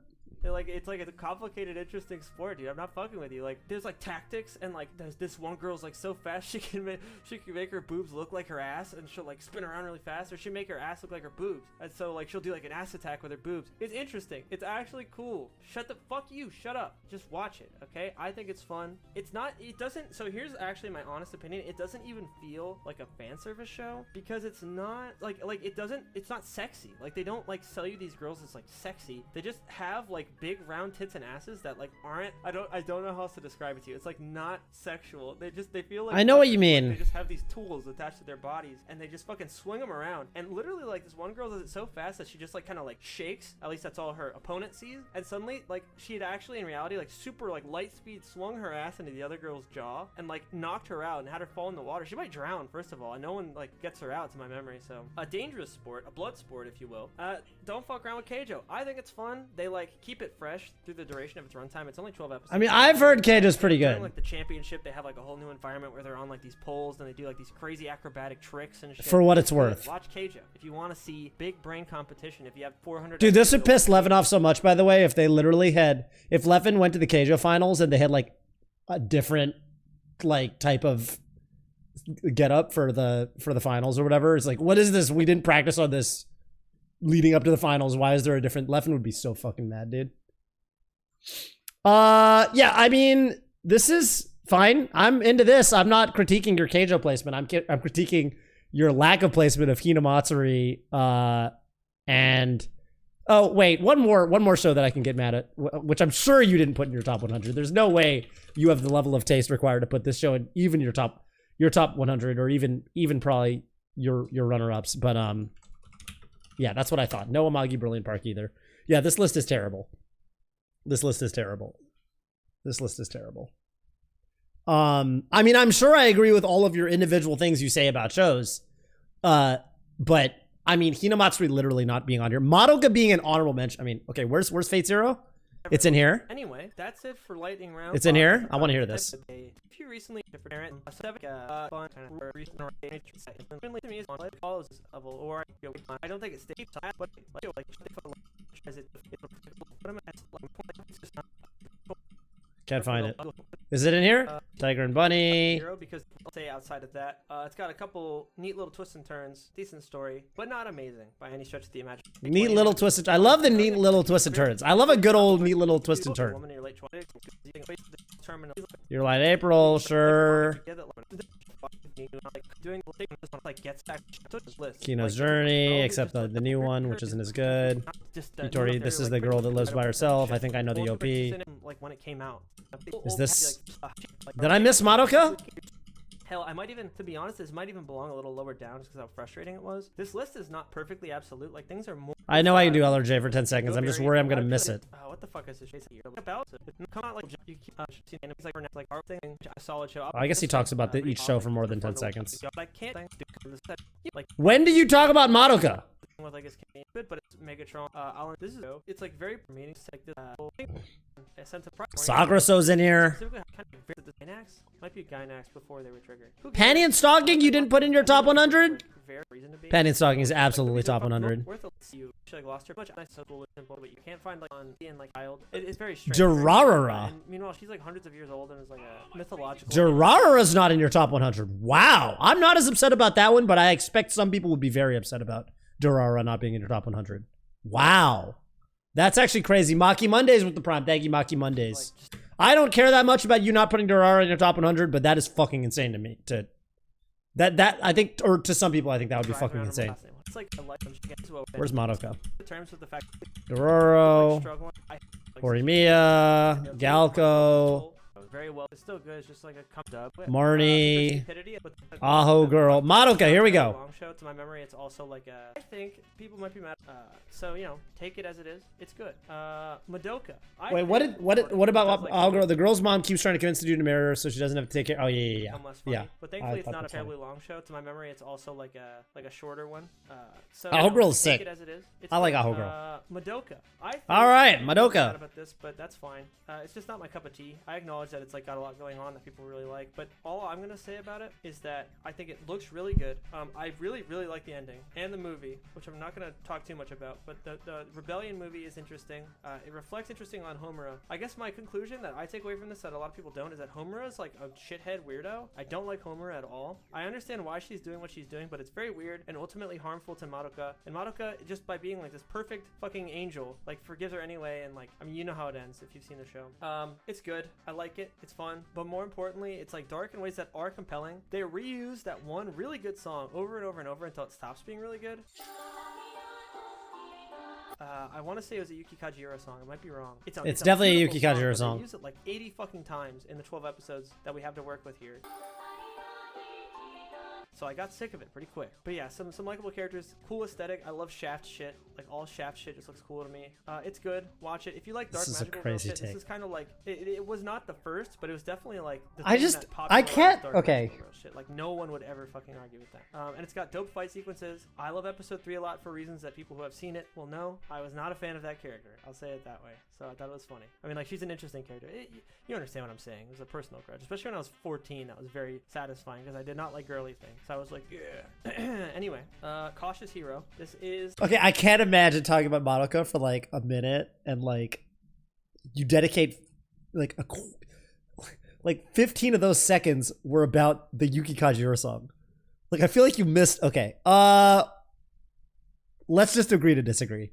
It's like a complicated, interesting sport, dude. I'm not fucking with you. Like, there's like tactics, and like there's this one girl's like so fast she can make her boobs look like her ass, and she'll like spin around really fast, or she'll make her ass look like her boobs, and so like she'll do like an ass attack with her boobs. It's interesting. It's actually cool. Shut the fuck you. Shut up. Just watch it, okay? I think it's fun. It's not. It doesn't. So here's actually my honest opinion. It doesn't even feel like a fan service show because it's not like it doesn't. It's not sexy. Like, they don't like sell you these girls as like sexy. They just have like big round tits and asses that like aren't. I don't know how else to describe it to you. It's like not sexual. They feel like. I know what you mean. They just have these tools attached to their bodies and they just fucking swing them around. And literally, like, this one girl does it so fast that she just like kind of like shakes. At least that's all her opponent sees. And suddenly, like, she had actually in reality like super like light speed swung her ass into the other girl's jaw and like knocked her out and had her fall in the water. She might drown, first of all, and no one like gets her out to my memory. So a dangerous sport, a blood sport, if you will. don't fuck around with Keijo. I think it's fun. They like keep it fresh through the duration of its runtime. It's only 12 episodes. I mean, I've heard Keijo's pretty During, good. like the championship, they have like a whole new environment where they're on like these poles and they do like these crazy acrobatic tricks and shit. For what it's worth. Watch Keijo if you want to see big brain competition. If you have 400. Dude, this would piss Levin off so much, by the way, if they literally had, if Levin went to the Keijo finals and they had like a different like type of get up for the finals or whatever. It's like, what is this? We didn't practice on this leading up to the finals. Why is there a different? Levin would be so fucking mad, dude. Yeah, I mean, this is fine. I'm into this. I'm not critiquing your Keijo placement. I'm critiquing your lack of placement of Hinamatsuri. And oh wait, one more show that I can get mad at, which I'm sure you didn't put in your top 100. There's no way you have the level of taste required to put this show in even your top 100 or even probably your runner-ups. But yeah, that's what I thought. No Amagi Brilliant Park either. Yeah, this list is terrible. This list is terrible. This list is terrible. I mean, I'm sure I agree with all of your individual things you say about shows. But I mean, Hinamatsuri literally not being on here. Madoka being an honorable mention. I mean, okay, where's Fate Zero? It's in here. Anyway, that's it for lightning round. It's in here. I want to hear this. If you recently parent fun follows level or I don't think it's deep, but like as it can't find it. Is it in here? Tiger and Bunny. Because I'll say outside of that, it's got a couple neat little twists and turns, decent story, but not amazing by any stretch of the imagination. Neat little twist and I love the neat little twist and turns. I love a good old neat little twist and turn. Your Light April, sure. Kino's Journey, except the new one, which isn't as good. Vitori, this is the girl that lives by herself. I think I know the OP. Like when it came out. Is this? Did I miss Madoka? Hell, I might even, to be honest, this might even belong a little lower down just because how frustrating it was. This list is not perfectly absolute. Like things are more. I know I can do LRJ for 10 seconds. I'm just worried I'm gonna miss it. What the fuck is this shit about? Come on, like you keep seeing enemies like our thing, a solid show. I guess he talks about each show for more than 10 seconds. I can't like. When do you talk about Madoka? With like it's good, but it's Megatron. This is it's like very meaning. Like this Sakura-so's in here. Might be Gynax before they were triggered. Panty and Stalking you didn't put in your top 100? Panty and Stalking is absolutely top 100. Lost her much simple, but you can't find like on in like child. It's very strange. Durarara. Meanwhile, she's like hundreds of years old and is like a mythological. Durarara's not in your top 100. Wow. I'm not as upset about that one, but I expect some people would be very upset about Durarara not being in your top 100. Wow. That's actually crazy. Maki Mondays with the prime. Thank you, Maki Mondays. I don't care that much about you not putting Durarara in your top 100, but that is fucking insane to me. That I think, or to some people, I think that would be fucking insane. Where's Madoka? Dororo, Horimiya, Galco. Very well. It's still good. It's just like a come dub. Marnie, Aho Girl, Madoka. Here we go. Long show. To my memory, it's also like a. I think people might be mad. So you know, take it as it is. It's good. Madoka. Wait, what about Aho Girl? The girl's mom keeps trying to convince the dude to marry her, so she doesn't have to take care. Oh yeah. But thankfully, it's not a terribly long show. To my memory, it's also like a shorter one. So Aho Girl's sick. Take it as it is. I like Aho Girl. Madoka. All right, Madoka. About this, but that's fine. It's just not my cup of tea. I acknowledge that it's like got a lot going on that people really like, but all I'm gonna say about it is that I think it looks really good. I really like the ending and the movie, which I'm not gonna talk too much about, but the Rebellion movie is interesting. It reflects interesting on Homura. I guess my conclusion that I take away from this that a lot of people don't is that Homura is like a shithead weirdo. I don't like Homura at all. I understand why she's doing what she's doing, but it's very weird and ultimately harmful to Madoka. And Madoka, just by being like this perfect fucking angel, like forgives her anyway, and like, I mean, you know how it ends if you've seen the show. It's good. I like it. It's fun. But more importantly, it's like dark in ways that are compelling. They reuse that one really good song over and over and over until it stops being really good. I want to say it was a Yuki Kajiura song. I might be wrong. It's definitely a Yuki Kajiura song. They use it like 80 fucking times in the 12 episodes that we have to work with here. So I got sick of it pretty quick. But yeah, some likable characters, cool aesthetic. I love Shaft shit. Like all Shaft shit just looks cool to me. It's good. Watch it. If you like dark magical girl shit, this is kind of like it was not the first, but it was definitely like the thing that popularized dark magical girl shit. Like no one would ever fucking argue with that. And it's got dope fight sequences. I love episode 3 a lot for reasons that people who have seen it will know. I was not a fan of that character. I'll say it that way. So I thought it was funny. I mean, like, she's an interesting character. You understand what I'm saying. It was a personal grudge. Especially when I was 14, that was very satisfying because I did not like girly things. So I was like, yeah. Anyway, Cautious Hero. This is... Okay, I can't imagine talking about Monaco for like a minute and like you dedicate like like 15 of those seconds were about the Yuki Kajiura song. Like, I feel like you missed... Okay, let's just agree to disagree.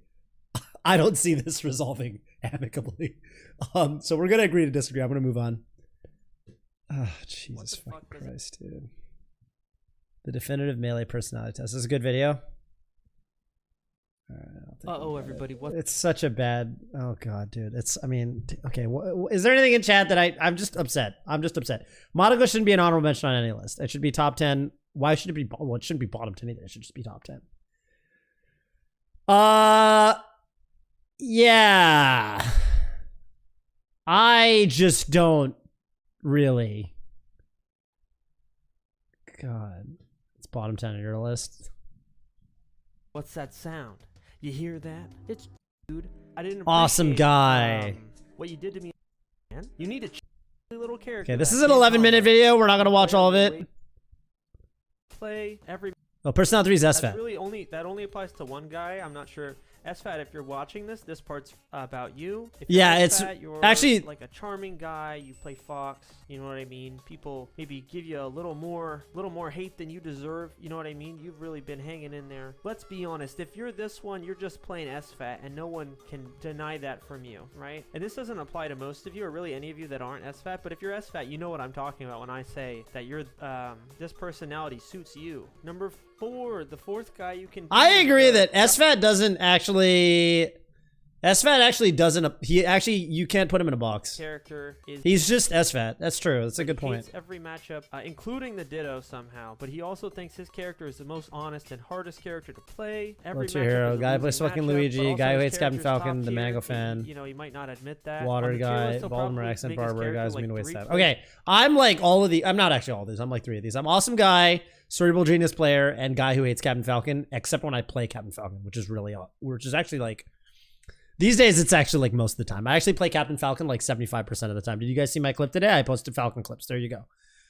I don't see this resolving amicably. So we're gonna agree to disagree. I'm gonna move on. Oh, Jesus fucking Christ, dude. The definitive melee personality test. This is a good video. Uh-oh, everybody. What? It's such a bad... Oh, God, dude. It's... I mean... Okay, is there anything in chat that I'm just upset? I'm just upset. Monaco shouldn't be an honorable mention on any list. It should be top 10. Why should it be... Well, it shouldn't be bottom 10 either. It should just be top 10. Yeah. I just don't really... God. It's bottom 10 on your list. What's that sound? You hear that? It's dude. I didn't awesome guy. What you did to me, man. You need a little character. Okay, this is an 11-minute video. We're not gonna watch all of it. Play every... Oh, Personnel 3 is SFAT. Really that only applies to one guy. I'm not sure. SFAT, if you're watching this part's about you. If yeah, SFAT, you're actually like a charming guy. You play Fox. You know what I mean? People maybe give you a little more hate than you deserve. You know what I mean? You've really been hanging in there. Let's be honest. If you're this one, you're just playing SFAT, and no one can deny that from you, right? And this doesn't apply to most of you, or really any of you that aren't SFAT. But if you're SFAT, you know what I'm talking about when I say that you're this personality suits you. Number 4, the 4th guy you can... I agree that SFAT doesn't actually... SFAT actually doesn't... You can't put him in a box. Character is... He's just SFAT. That's true. That's a good point. Every matchup, including the Ditto somehow, but he also thinks his character is the most honest and hardest character to play. Every hero. Guy who plays fucking Luigi. Guy who hates Captain Falcon. The Mango fan. You know, he might not admit that. Water guy. Baltimore accent. Barber. Guys mean waste time. Okay, I'm like all of the... I'm not actually all of these. I'm like 3 of these. I'm awesome guy, cerebral genius player, and guy who hates Captain Falcon, except when I play Captain Falcon, which is actually like... These days, it's actually like most of the time. I actually play Captain Falcon like 75% of the time. Did you guys see my clip today? I posted Falcon clips. There you go.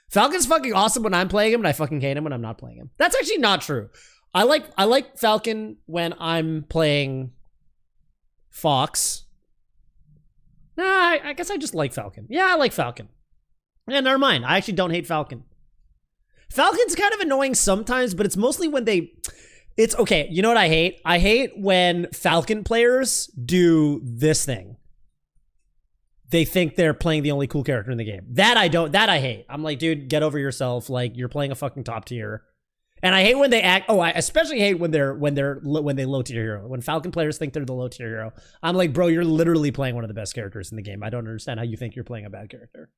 Falcon's fucking awesome when I'm playing him, and I fucking hate him when I'm not playing him. That's actually not true. I like Falcon when I'm playing Fox. Nah, I guess I just like Falcon. Yeah, I like Falcon. Yeah, never mind. I actually don't hate Falcon. Falcon's kind of annoying sometimes, but it's mostly when they... It's okay. You know what I hate? I hate when Falcon players do this thing. They think they're playing the only cool character in the game. That I hate. I'm like, dude, get over yourself. Like, you're playing a fucking top tier. And I hate when they act... Oh, I especially hate when they low tier hero. When Falcon players think they're the low tier hero. I'm like, bro, you're literally playing one of the best characters in the game. I don't understand how you think you're playing a bad character.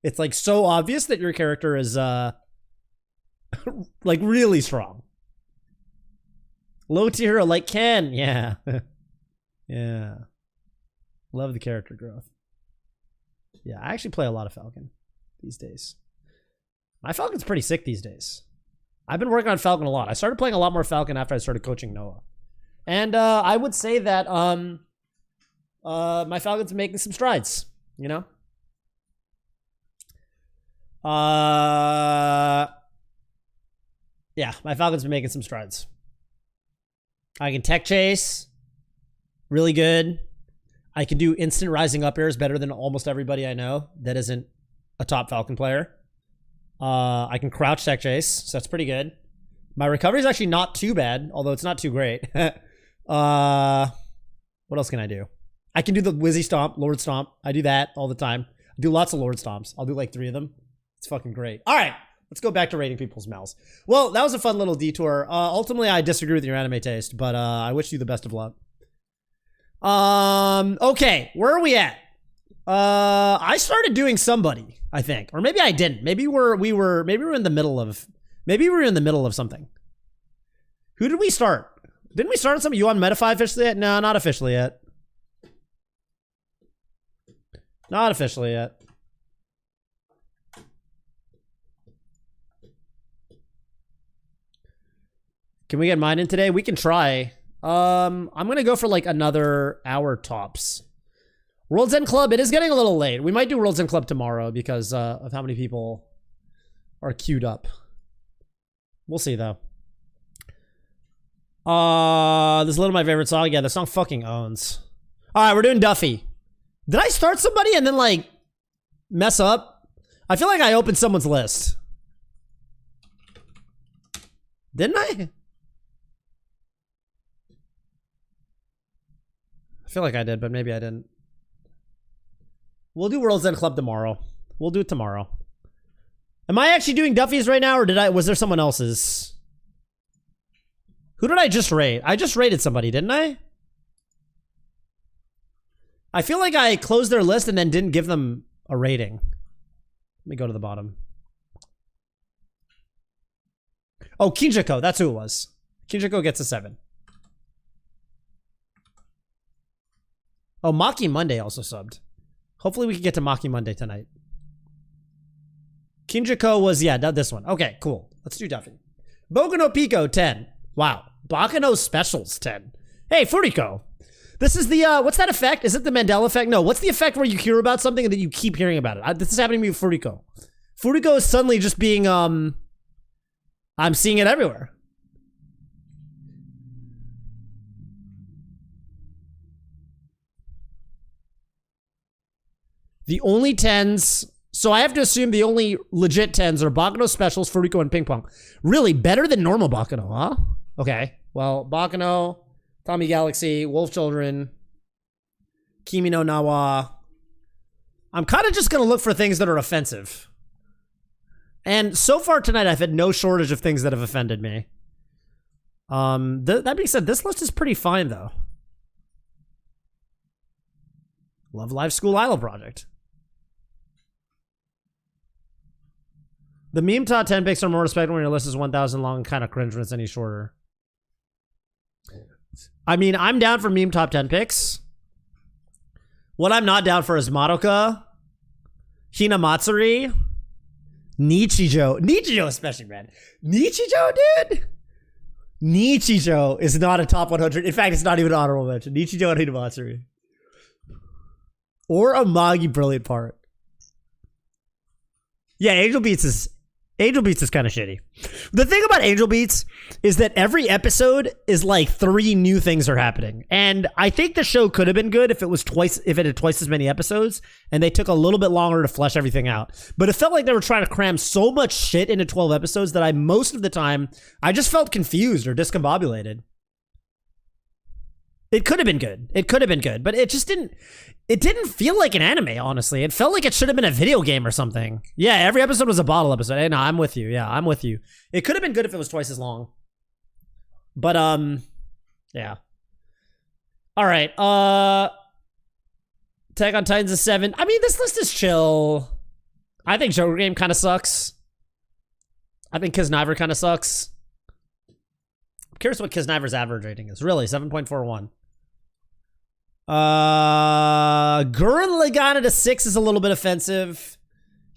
It's like so obvious that your character is like really strong. Low tier hero like Ken. Yeah. Yeah. Love the character growth. Yeah, I actually play a lot of Falcon these days. My Falcon's pretty sick these days. I've been working on Falcon a lot. I started playing a lot more Falcon after I started coaching Noah. And I would say that my Falcon's making some strides, you know? Yeah, my Falcon's been making some strides. I can tech chase. Really good. I can do instant rising up airs better than almost everybody I know that isn't a top Falcon player. I can crouch tech chase, so that's pretty good. My recovery is actually not too bad, although it's not too great. What else can I do? I can do the Wizzy Stomp, Lord Stomp. I do that all the time. I do lots of Lord Stomps. I'll do like 3 of them. It's fucking great. All right, let's go back to rating people's mals. Well, that was a fun little detour. Ultimately, I disagree with your anime taste, but I wish you the best of luck. Okay, where are we at? I started doing somebody, I think, or maybe I didn't. Maybe we were in the middle of Maybe we were in the middle of something. Who did we start? Didn't we start something? You on Metafy officially yet? No, not officially yet. Not officially yet. Can we get mine in today? We can try. I'm gonna go for like another hour tops. World's End Club, it is getting a little late. We might do World's End Club tomorrow because of how many people are queued up. We'll see though. This is a little my favorite song. Yeah, the song fucking owns. Alright, we're doing Duffy. Did I start somebody and then like mess up? I feel like I opened someone's list. Didn't I? I feel like I did, but maybe I didn't. We'll do World's End Club tomorrow. We'll do it tomorrow. Am I actually doing Duffy's right now, or was there someone else's? Who did I just rate? I just rated somebody, didn't I? I feel like I closed their list and then didn't give them a rating. Let me go to the bottom. Oh, Kinjiko, that's who it was. Kinjiko gets a 7. Oh, Maki Monday also subbed. Hopefully we can get to Maki Monday tonight. Kinjiko was, yeah, this one. Okay, cool. Let's do Duffy. Boku no Pico, 10. Wow. Baccano Specials, 10. Hey, Furiko. This is the, what's that effect? Is it the Mandela effect? No, what's the effect where you hear about something and then you keep hearing about it? This is happening to me with Furiko. Furiko is suddenly just being, I'm seeing it everywhere. The only 10s, so I have to assume the only legit 10s are Baccano Specials, Furiko, and Ping Pong. Really, better than normal Baccano, huh? Okay, well, Baccano, Tommy Galaxy, Wolf Children, Kimi no Nawa. I'm kind of just going to look for things that are offensive. And so far tonight, I've had no shortage of things that have offended me. That being said, this list is pretty fine, though. Love Live School Idol Project. The meme top 10 picks are more respectable when your list is 1,000 long and kind of cringe when it's any shorter. I mean, I'm down for meme top 10 picks. What I'm not down for is Madoka, Hinamatsuri, Nichijou. Nichijou especially, man. Nichijou, dude? Nichijou is not a top 100. In fact, it's not even an honorable mention. Nichijou and Hinamatsuri. Or Amagi Brilliant Part. Yeah, Angel Beats is kind of shitty. The thing about Angel Beats is that every episode is like 3 new things are happening. And I think the show could have been good if it had twice as many episodes and they took a little bit longer to flesh everything out. But it felt like they were trying to cram so much shit into 12 episodes that most of the time, I just felt confused or discombobulated. It could have been good. It could have been good, but it just didn't. It didn't feel like an anime, honestly. It felt like it should have been a video game or something. Yeah, every episode was a bottle episode. Hey, no, I'm with you. Yeah, I'm with you. It could have been good if it was twice as long. But, yeah. All right. Attack on Titan's is 7. I mean, this list is chill. I think Joker Game kind of sucks. I think Kiznaiver kind of sucks. I'm curious what Kiznaiver's average rating is. Really, 7.41. Gurren Lagann to 6 is a little bit offensive.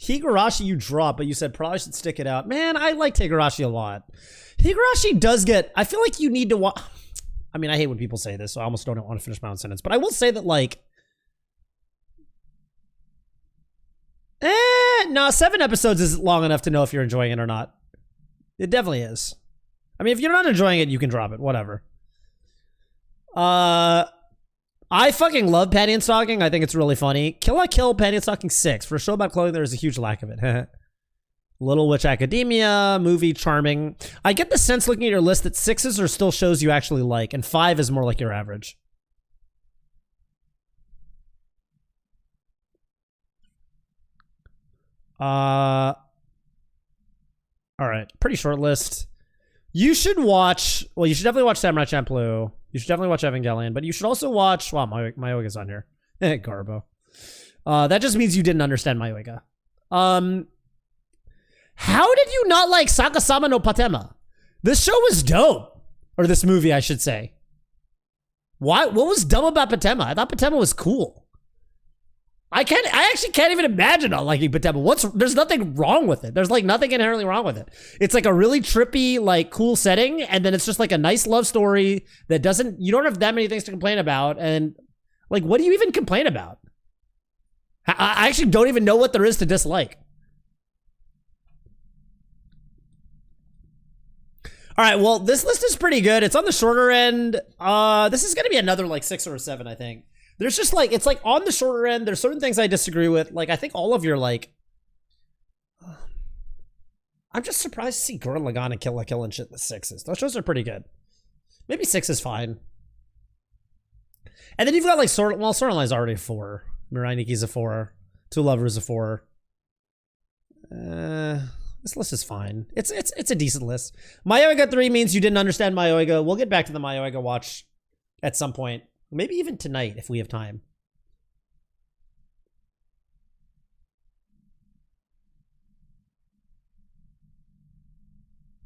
Higurashi you drop, but you said probably should stick it out. Man, I like Higurashi a lot. Higurashi does get, I feel like you need to watch. I mean, I hate when people say this, so I almost don't want to finish my own sentence, but I will say that, like, no, 7 episodes is long enough to know if you're enjoying it or not. It definitely is. I mean, if you're not enjoying it, you can drop it, whatever. I fucking love panty and stocking. I think it's really funny. Kill la Kill panty and stocking 6. For a show about clothing, there is a huge lack of it. Little Witch Academia, movie, charming. I get the sense looking at your list that 6s are still shows you actually like, and 5 is more like your average. All right, pretty short list. You should watch, well, you should definitely watch Samurai Champloo. You should definitely watch Evangelion, but you should also watch, wow, Mayoga's on here. Garbo. That just means you didn't understand Mayoga. How did you not like Sakasama no Patema? This show was dope. Or this movie, I should say. Why? What was dumb about Patema? I thought Patema was cool. I actually can't even imagine not liking Patema. There's nothing wrong with it. There's like nothing inherently wrong with it. It's like a really trippy, like cool setting, and then it's just like a nice love story that doesn't, you don't have that many things to complain about, and like, what do you even complain about? I actually don't even know what there is to dislike. All right, well, this list is pretty good. It's on the shorter end. This is gonna be another like 6 or a 7, I think. There's just like, it's like on the shorter end. There's certain things I disagree with. Like, I think all of your like, I'm just surprised to see Gurren Lagann and Kill la Kill and shit in the 6s. Those shows are pretty good. Maybe 6 is fine. And then you've got like Sword Online's already a 4. Mirai Nikki's a 4. Two Lovers a 4. This list is fine. It's a decent list. Mayoiga 3 means you didn't understand Mayoiga. We'll get back to the Mayoiga watch at some point. Maybe even tonight if we have time.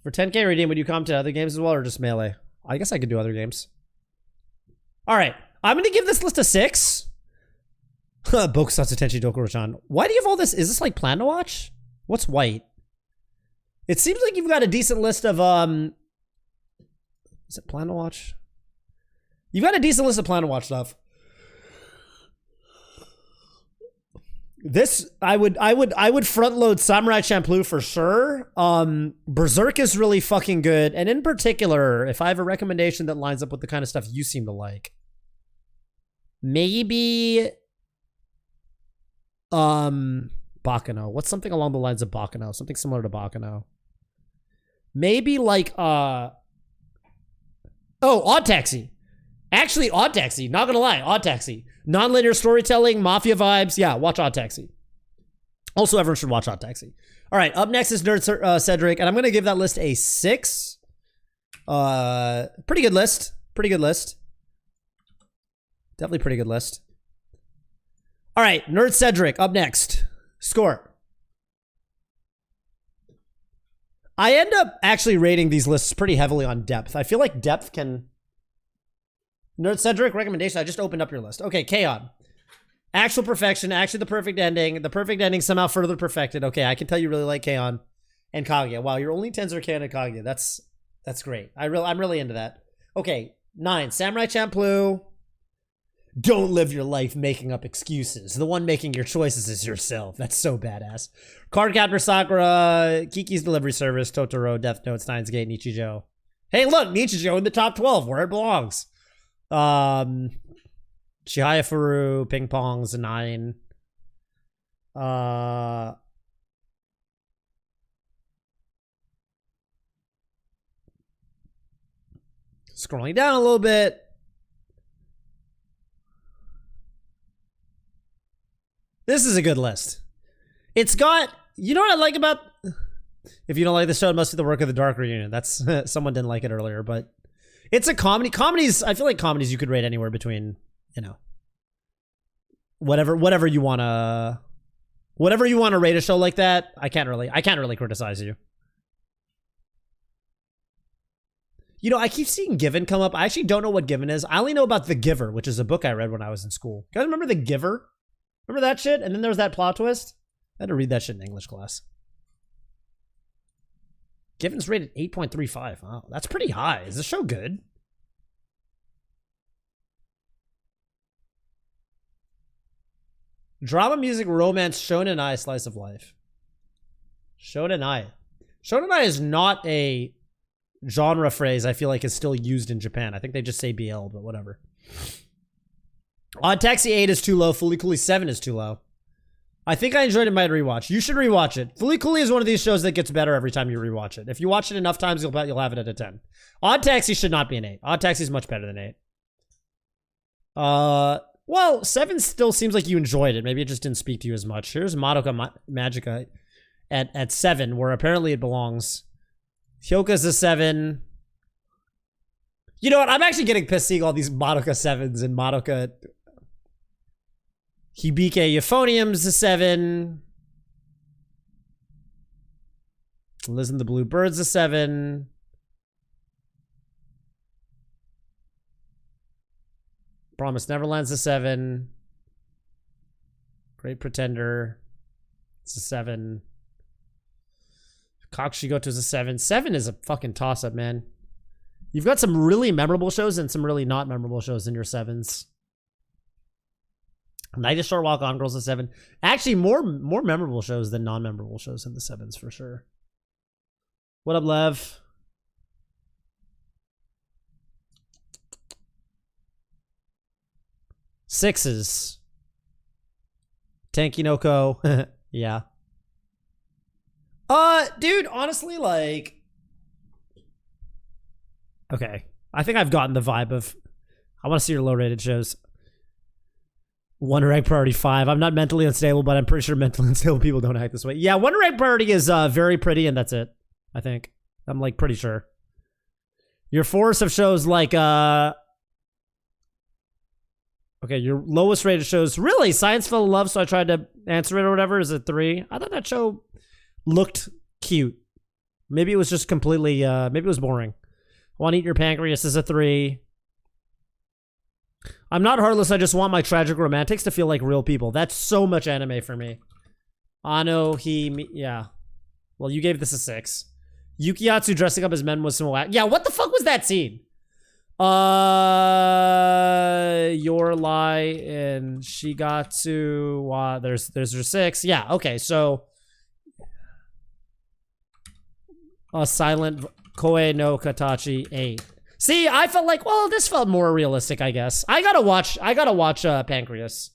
For 10k redeem, would you come to other games as well or just Melee? I guess I could do other games. Alright. I'm going to give this list a 6. Bokusatsu Tenshi Dokuro-chan. Why do you have all this? Is this like Plan to Watch? What's white? It seems like you've got a decent list of, is it Plan to Watch? You've got a decent list of Plan to Watch stuff. This, I would front load Samurai Champloo for sure. Berserk is really fucking good. And in particular, if I have a recommendation that lines up with the kind of stuff you seem to like, maybe, Baccano. What's something along the lines of Baccano? Something similar to Baccano. Maybe like, Odd Taxi. Actually, Odd Taxi. Not gonna lie, Odd Taxi. Non-linear storytelling, mafia vibes. Yeah, watch Odd Taxi. Also, everyone should watch Odd Taxi. All right, up next is Nerd Cedric, and I'm gonna give that list a 6. Pretty good list. Pretty good list. Definitely pretty good list. All right, Nerd Cedric, up next. Score. I end up actually rating these lists pretty heavily on depth. I feel like depth can... Nerd Cedric, recommendation. I just opened up your list. Okay, K-On! Actual perfection, actually the perfect ending. The perfect ending somehow further perfected. Okay, I can tell you really like K-On! And Kaguya. Wow, your only 10s are K-On! And Kaguya. That's great. I'm really into that. Okay, 9. Samurai Champloo. Don't live your life making up excuses. The one making your choices is yourself. That's so badass. Cardcaptor Sakura, Kiki's Delivery Service, Totoro, Death Note, Steins Gate, Nichijou. Hey, look, Nichijou in the top 12, where it belongs. Chihaya Furu, Ping Pong's a 9. Scrolling down a little bit. This is a good list. It's got, you know what I like about, if you don't like the show, it must be the work of the Dark Reunion. That's, someone didn't like it earlier, but it's a comedy. Comedies, I feel like comedies you could rate anywhere between, you know, whatever you want to rate a show like that. I can't really criticize you. You know, I keep seeing Given come up. I actually don't know what Given is. I only know about The Giver, which is a book I read when I was in school. You guys remember The Giver? Remember that shit? And then there was that plot twist. I had to read that shit in English class. Given's rated 8.35. Wow, that's pretty high. Is the show good? Drama, music, romance, shonen ai, slice of life. Shonen ai. Shonen ai is not a genre phrase I feel like is still used in Japan. I think they just say BL, but whatever. Odd Taxi 8 is too low. Fully Cooley 7 is too low. I think I enjoyed it in my rewatch. You should rewatch it. Fully Cooley is one of these shows that gets better every time you rewatch it. If you watch it enough times, you'll have it at a 10. Odd Taxi should not be an 8. Odd Taxi is much better than 8. Well, 7 still seems like you enjoyed it. Maybe it just didn't speak to you as much. Here's Madoka Magica at 7, where apparently it belongs. Hyoka's a 7. You know what? I'm actually getting pissed seeing all these Madoka 7s and Madoka... Hibike Euphonium's a 7. Liz and the Blue Bird's a 7. Promised Neverland's a 7. Great Pretender. It's a 7. Kakushigoto's a 7. 7 is a fucking toss-up, man. You've got some really memorable shows and some really not memorable shows in your 7s. Night is Short, Walk On Girl's a 7. Actually, more memorable shows than non-memorable shows in the 7s for sure. What up, Lev? Sixes. Tankinoko. Yeah. Dude, honestly, like... Okay. I think I've gotten the vibe of... I want to see your low-rated shows. Wonder Egg Priority 5. I'm not mentally unstable, but I'm pretty sure mentally unstable people don't act this way. Yeah, Wonder Egg Priority is very pretty, and that's it. I think. I'm, like, pretty sure. Your 4s have shows like, Okay, your lowest rated shows... Really? Science Fell in Love, so I tried to answer it or whatever, is a 3. I thought that show looked cute. Maybe it was just completely... maybe it was boring. Want to Eat Your Pancreas is a 3. I'm not heartless, I just want my tragic romantics to feel like real people. That's so much anime for me. Ano, he, me, yeah. Well, you gave this a 6. Yukiyatsu dressing up as men was some whack. Yeah, what the fuck was that scene? Your Lie and Shigatsu. There's your 6. Yeah, okay, so Silent Koe no Katachi 8. See, I felt like, well, this felt more realistic, I guess. I gotta watch Pancreas.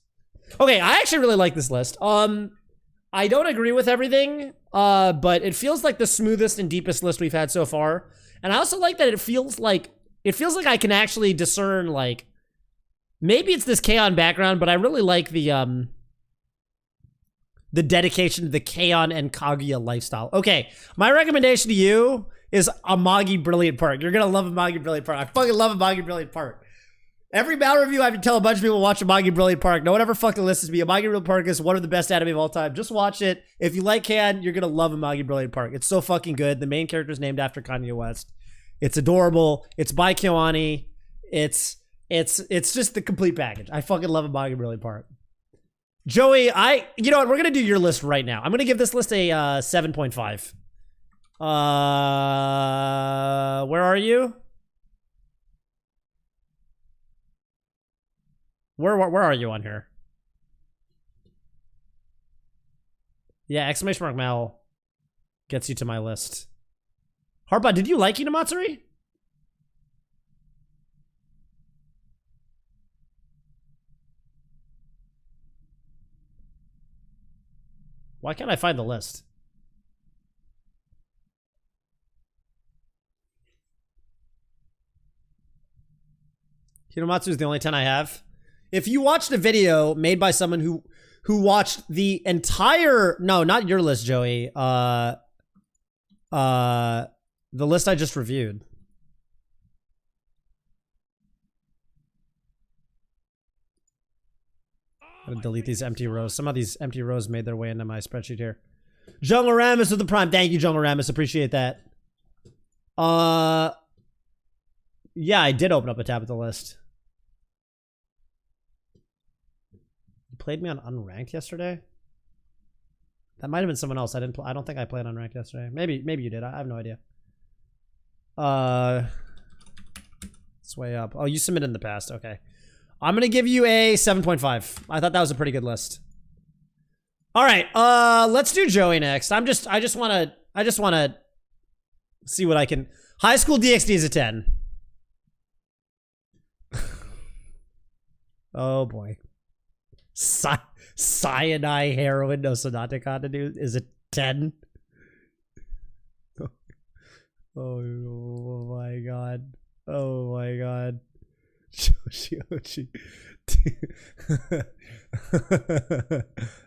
Okay, I actually really like this list. I don't agree with everything, but it feels like the smoothest and deepest list we've had so far. And I also like that it feels like I can actually discern, like, maybe it's this K-On! Background, but I really like the dedication to the K-On! And Kaguya lifestyle. Okay, my recommendation to you is Amagi Brilliant Park. You're gonna love Amagi Brilliant Park. I fucking love Amagi Brilliant Park. Every mal review, I have to tell a bunch of people to watch Amagi Brilliant Park. No one ever fucking listens to me. Amagi Brilliant Park is one of the best anime of all time. Just watch it. If you like Can, you're gonna love Amagi Brilliant Park. It's so fucking good. The main character is named after Kanye West. It's adorable. It's by Kyoani. It's just the complete package. I fucking love Amagi Brilliant Park. Joey, you know what? We're gonna do your list right now. I'm gonna give this list a 7.5. Where are you? Where are you on here? Yeah, exclamation mark Mal gets you to my list. Harpa, did you like Hinamatsuri? Why can't I find the list? Hinomatsu is the only 10 I have. If you watched a video made by someone who watched the entire... No, not your list, Joey. The list I just reviewed. I'm gonna delete these empty rows. Some of these empty rows made their way into my spreadsheet here. Jungle Ramus with the Prime. Thank you, Jungle Ramus. Appreciate that. Yeah, I did open up a tab at the list. You played me on Unranked yesterday? That might have been someone else. I don't think I played Unranked yesterday. Maybe you did. I have no idea. It's way up. Oh, you submitted in the past. Okay. I'm gonna give you a 7.5. I thought that was a pretty good list. All right. Let's do Joey next. I just wanna see what I can. High School DxD is a 10. Oh boy. Cyanide heroin no Sonata Continue is a 10. Oh my god. Oh my god. Joshi.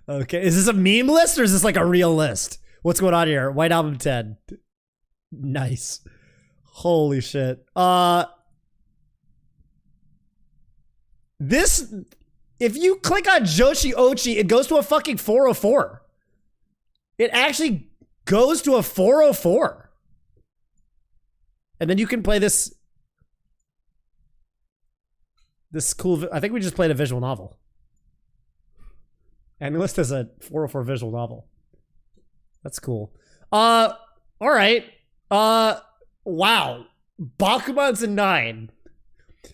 Okay, is this a meme list or is this like a real list? What's going on here? White Album 10. Nice. Holy shit. This, if you click on Joshi Ochi, it goes to a fucking 404. It actually goes to a 404. And then you can play this cool, I think we just played a visual novel. And list as a 404 visual novel. That's cool. All right. Wow. Bakuman's a 9.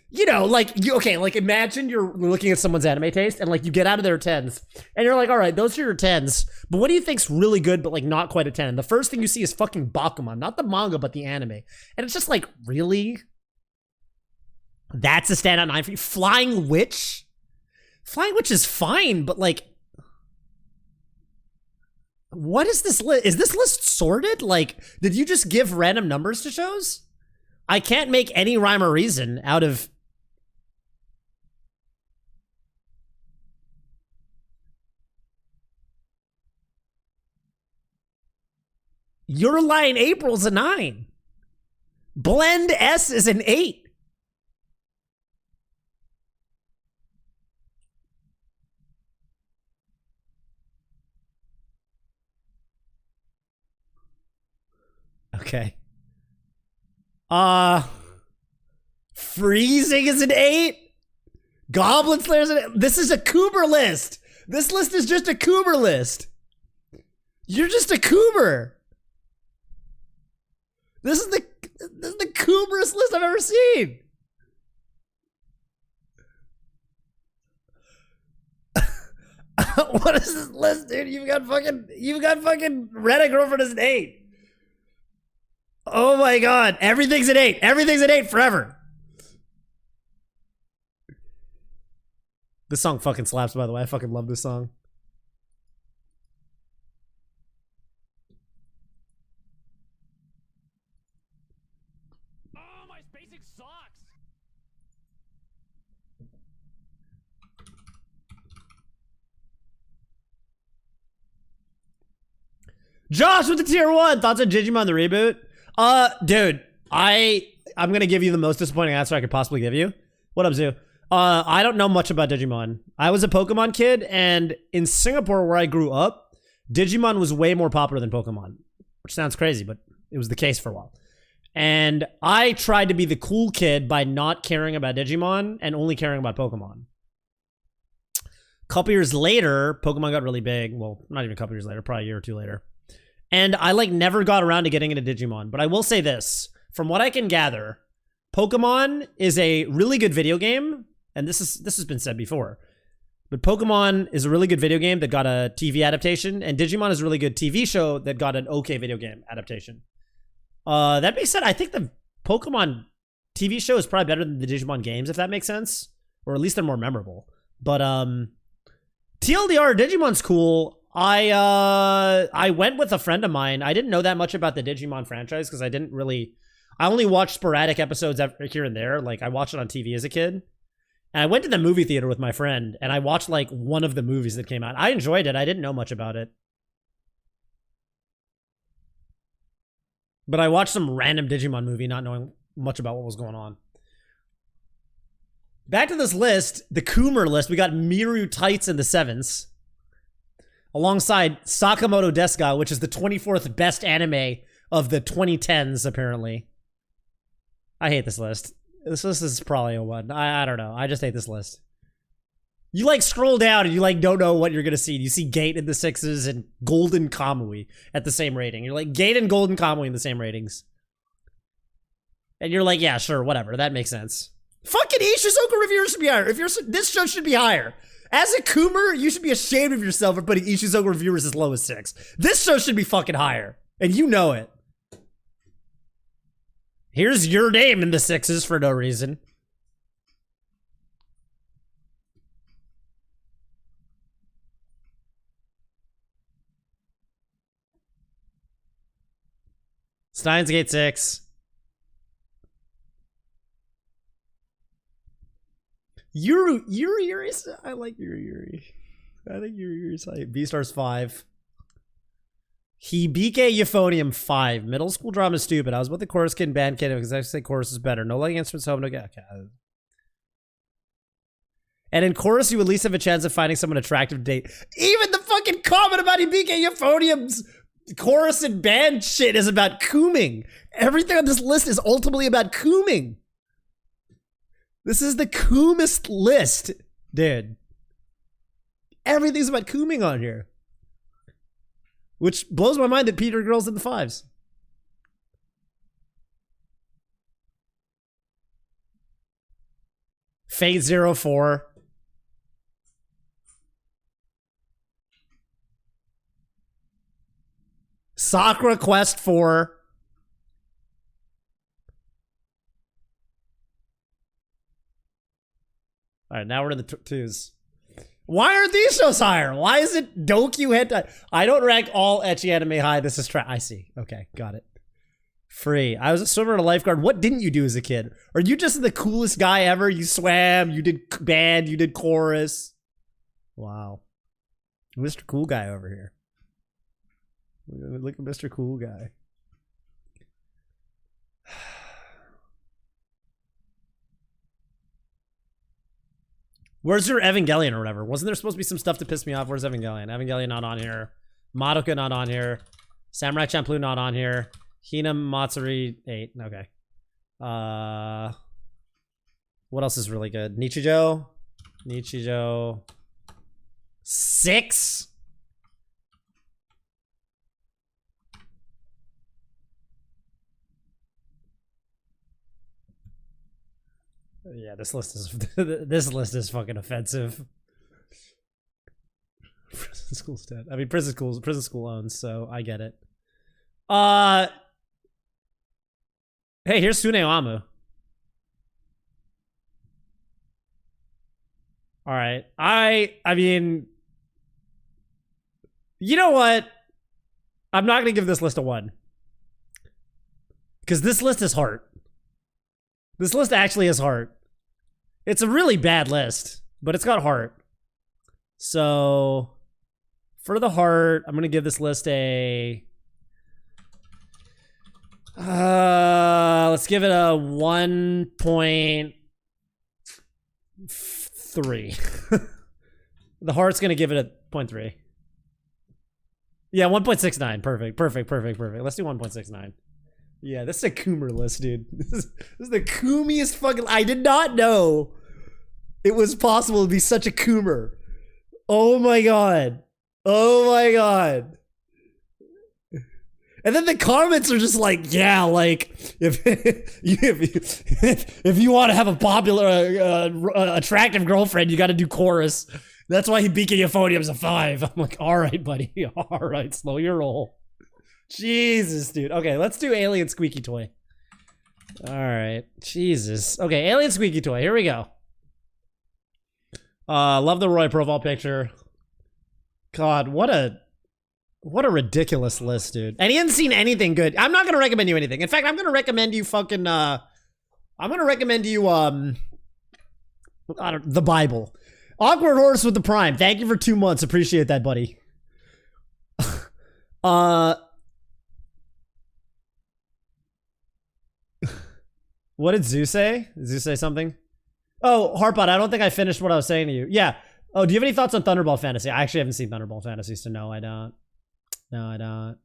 You know, like, okay, like imagine you're looking at someone's anime taste and like you get out of their 10s and you're like, all right, those are your 10s, but what do you think's really good but like not quite a 10? And the first thing you see is fucking Bakuman, not the manga, but the anime. And it's just like, really? That's a standout 9 for you? Flying Witch? Flying Witch is fine, but like, what is this list? Is this list sorted? Like, did you just give random numbers to shows? I can't make any rhyme or reason out of... Your Line April's a 9. Blend S is an 8. Okay. Freezing is an 8. Goblin Slayer's an 8. This is a Coomer list. This list is just a Coomer list. You're just a Coomer. This is the Coomerest list I've ever seen. What is this list, dude? You've got fucking Rent a Girlfriend as an 8. Oh my god, everything's an 8. Everything's an 8 forever. This song fucking slaps, by the way. I fucking love this song. Oh, my spacing sucks. Josh with the tier 1. Thoughts on Digimon the reboot? Dude, I'm gonna give you the most disappointing answer I could possibly give you. What up, Zoo? I don't know much about Digimon. I was a Pokemon kid, and in Singapore, where I grew up, Digimon was way more popular than Pokemon. Which sounds crazy, but it was the case for a while. And I tried to be the cool kid by not caring about Digimon and only caring about Pokemon. A couple years later, Pokemon got really big. Well, not even a couple years later, probably a year or two later. And I like never got around to getting into Digimon. But I will say this, from what I can gather, Pokemon is a really good video game. And this has been said before. But Pokemon is a really good video game that got a TV adaptation. And Digimon is a really good TV show that got an okay video game adaptation. That being said, I think the Pokemon TV show is probably better than the Digimon games, if that makes sense. Or at least they're more memorable. But TLDR, Digimon's cool. I went with a friend of mine. I didn't know that much about the Digimon franchise because I only watched sporadic episodes here and there. Like I watched it on TV as a kid. And I went to the movie theater with my friend and I watched like one of the movies that came out. I enjoyed it. I didn't know much about it. But I watched some random Digimon movie not knowing much about what was going on. Back to this list, the Coomer list. We got Miru Tights in the 7s. Alongside Sakamoto Desuga, which is the 24th best anime of the 2010s, apparently. I hate this list. This list is probably a 1. I don't know. I just hate this list. You like scroll down and you like don't know what you're gonna see. You see Gate in the 6s and Golden Kamui at the same rating. You're like Gate and Golden Kamui in the same ratings. And you're like, yeah, sure, whatever. That makes sense. Fucking Ishizoku reviewers should be higher. This show should be higher. As a Coomer, you should be ashamed of yourself for putting Ishizoku reviewers as low as 6. This show should be fucking higher. And you know it. Here's your name in the 6s for no reason. Steins Gate 6. Yuri. I like Yuri. I think Yuri's like B-Stars 5. Hibike Euphonium 5. Middle school drama is stupid. I was with the chorus kid and band kid because I say chorus is better. No legging instruments home. No okay. And in chorus, you at least have a chance of finding someone attractive to date. Even the fucking comment about Hibike Euphonium's chorus and band shit is about cooming. Everything on this list is ultimately about cooming. This is the coomest list, dude. Everything's about cooming on here. Which blows my mind that Peter Girl's in the 5s. Fate 04. Sakura Quest 4. All right, now we're in the twos. Why aren't these shows higher? Why is it Dokyu Hentai? I don't rank all ecchi anime high. This is I see. Okay, got it. Free. I was a swimmer and a lifeguard. What didn't you do as a kid? Are you just the coolest guy ever? You swam, you did band, you did chorus. Wow. Mr. Cool Guy over here. Look at Mr. Cool Guy. Where's your Evangelion or whatever? Wasn't there supposed to be some stuff to piss me off? Where's Evangelion? Evangelion not on here. Madoka not on here. Samurai Champloo not on here. Hina Matsuri 8. Okay. What else is really good? Nichijou. Nichijou 6. Yeah, this list is fucking offensive. Prison school's dead. I mean, prison school owns, so I get it. Hey, here's Tsuneoamu. All right, I mean, you know what? I'm not gonna give this list a 1 because this list is heart. This list actually has heart. It's a really bad list, but it's got heart. So, for the heart, I'm going to give this list a... let's give it a 1.3. The heart's going to give it a 0.3. Yeah, 1.69. Perfect. Let's do 1.69. Yeah, this is a Coomer list, dude. This is the Coomiest fucking... I did not know it was possible to be such a Coomer. Oh my god. Oh my god. And then the comments are just like, yeah, like, if you want to have a popular, attractive girlfriend, you got to do chorus. That's why Hibiki Euphonium's a 5. I'm like, all right, buddy. All right, slow your roll. Jesus, dude. Okay, let's do Alien Squeaky Toy. All right. Jesus. Okay, Alien Squeaky Toy. Here we go. Love the Roy profile picture. God, what a ridiculous list, dude. And he hasn't seen anything good. I'm not going to recommend you anything. In fact, I'm going to recommend you fucking, I'm going to recommend you, the Bible. Awkward Horse with the Prime. Thank you for 2 months. Appreciate that, buddy. What did Zoo say? Did Zoo say something? Oh, Harpod, I don't think I finished what I was saying to you. Yeah. Oh, do you have any thoughts on Thunderball Fantasy? I actually haven't seen Thunderball Fantasy, so no, I don't. No, I don't.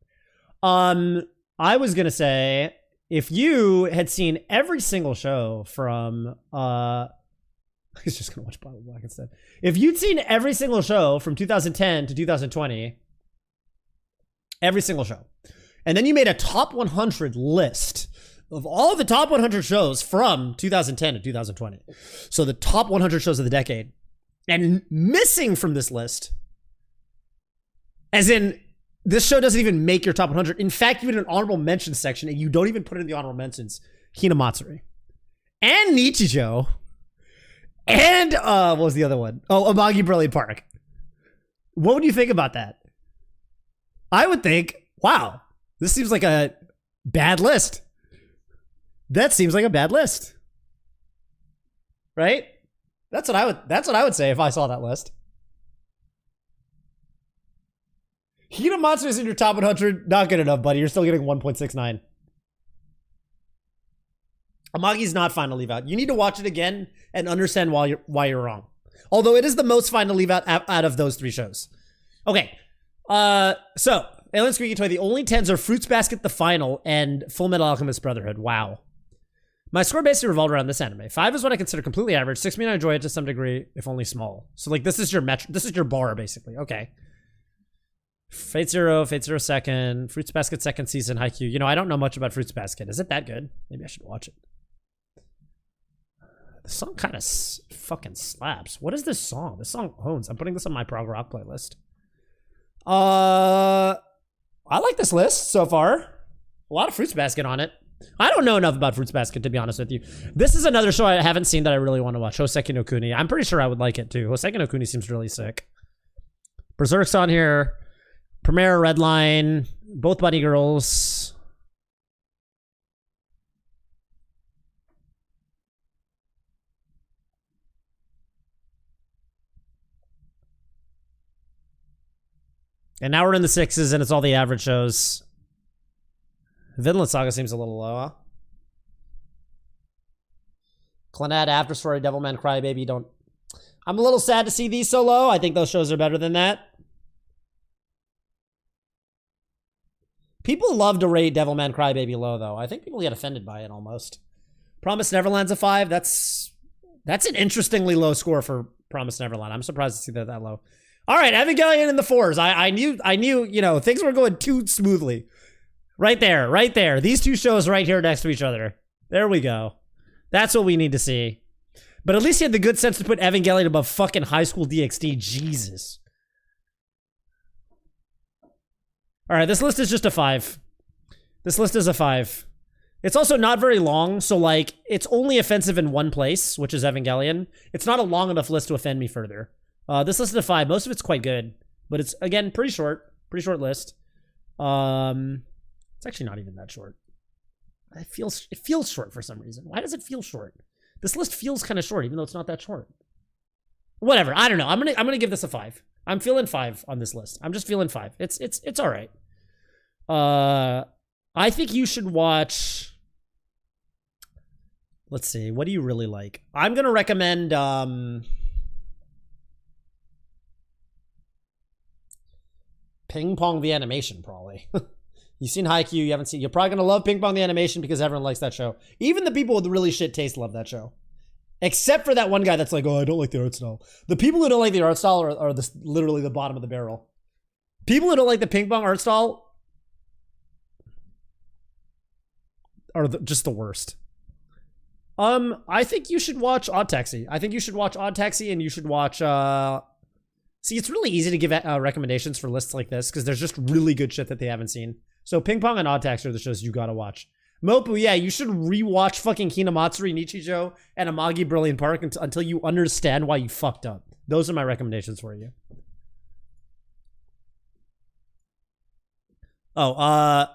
I was gonna say, if you had seen every single show from, he's just gonna watch Bible Black instead. If you'd seen every single show from 2010 to 2020, every single show, and then you made a top 100 list of all the top 100 shows from 2010 to 2020. So the top 100 shows of the decade. And missing from this list, as in, this show doesn't even make your top 100. In fact, you had an honorable mention section and you don't even put it in the honorable mentions. Hinamatsuri. And Nichijou. And, what was the other one? Oh, Amagi Brilliant Park. What would you think about that? I would think, wow, this seems like a bad list. That seems like a bad list. Right? That's what I would say if I saw that list. Hinamatsu is in your top 100. Not good enough, buddy. You're still getting 1.69. Amagi's not fine to leave out. You need to watch it again and understand why you're wrong. Although it is the most fine to leave out of those 3 shows. Okay. So Alien Squeaky Toy, the only 10s are Fruits Basket the Final and Full Metal Alchemist Brotherhood. Wow. My score basically revolved around this anime. 5 is what I consider completely average. 6 means I enjoy it to some degree, if only small. So like this is your this is your bar basically. Okay. Fate Zero second, Fruits Basket second season, Haikyuu. You know, I don't know much about Fruits Basket. Is it that good? Maybe I should watch it. The song kind of fucking slaps. What is this song? This song owns. I'm putting this on my prog rock playlist. I like this list so far. A lot of Fruits Basket on it. I don't know enough about Fruits Basket, to be honest with you. This is another show I haven't seen that I really want to watch. Hoseki no Kuni. I'm pretty sure I would like it too. Hoseki no Kuni seems really sick. Berserk's on here. Premiere, Redline, both Bunny Girls. And now we're in the 6s and it's all the average shows. Vinland Saga seems a little low, huh? Clannad, After Story, Devilman Crybaby, don't... I'm a little sad to see these so low. I think those shows are better than that. People love to rate Devilman Crybaby low, though. I think people get offended by it almost. Promised Neverland's a 5. That's an interestingly low score for Promised Neverland. I'm surprised to see that low. All right, Evangelion in the 4s. I knew, you know, things were going too smoothly. Right there, right there. These two shows right here next to each other. There we go. That's what we need to see. But at least he had the good sense to put Evangelion above fucking High School DxD. Jesus. All right, this list is just a 5. This list is a 5. It's also not very long, so like, it's only offensive in one place, which is Evangelion. It's not a long enough list to offend me further. This list is a 5. Most of it's quite good, but it's, again, pretty short list. It's actually not even that short. It feels short for some reason. Why does it feel short? This list feels kind of short, even though it's not that short. Whatever. I don't know. I'm gonna give this a 5. I'm feeling 5 on this list. I'm just feeling 5. It's all right. I think you should watch. Let's see. What do you really like? I'm gonna recommend. Ping Pong the Animation, probably. You've seen Haikyuu, you haven't seen... You're probably going to love Ping Pong the Animation because everyone likes that show. Even the people with really shit taste love that show. Except for that one guy that's like, oh, I don't like the art style. The people who don't like the art style are literally the bottom of the barrel. People who don't like the Ping Pong art style are just the worst. I think you should watch Odd Taxi. I think you should watch Odd Taxi and you should watch... See, it's really easy to give recommendations for lists like this because there's just really good shit that they haven't seen. So Ping Pong and Odd Taxi are the shows you gotta watch. Mopu, yeah, you should rewatch fucking Hinamatsuri, Nichijou, and Amagi Brilliant Park until you understand why you fucked up. Those are my recommendations for you. Oh,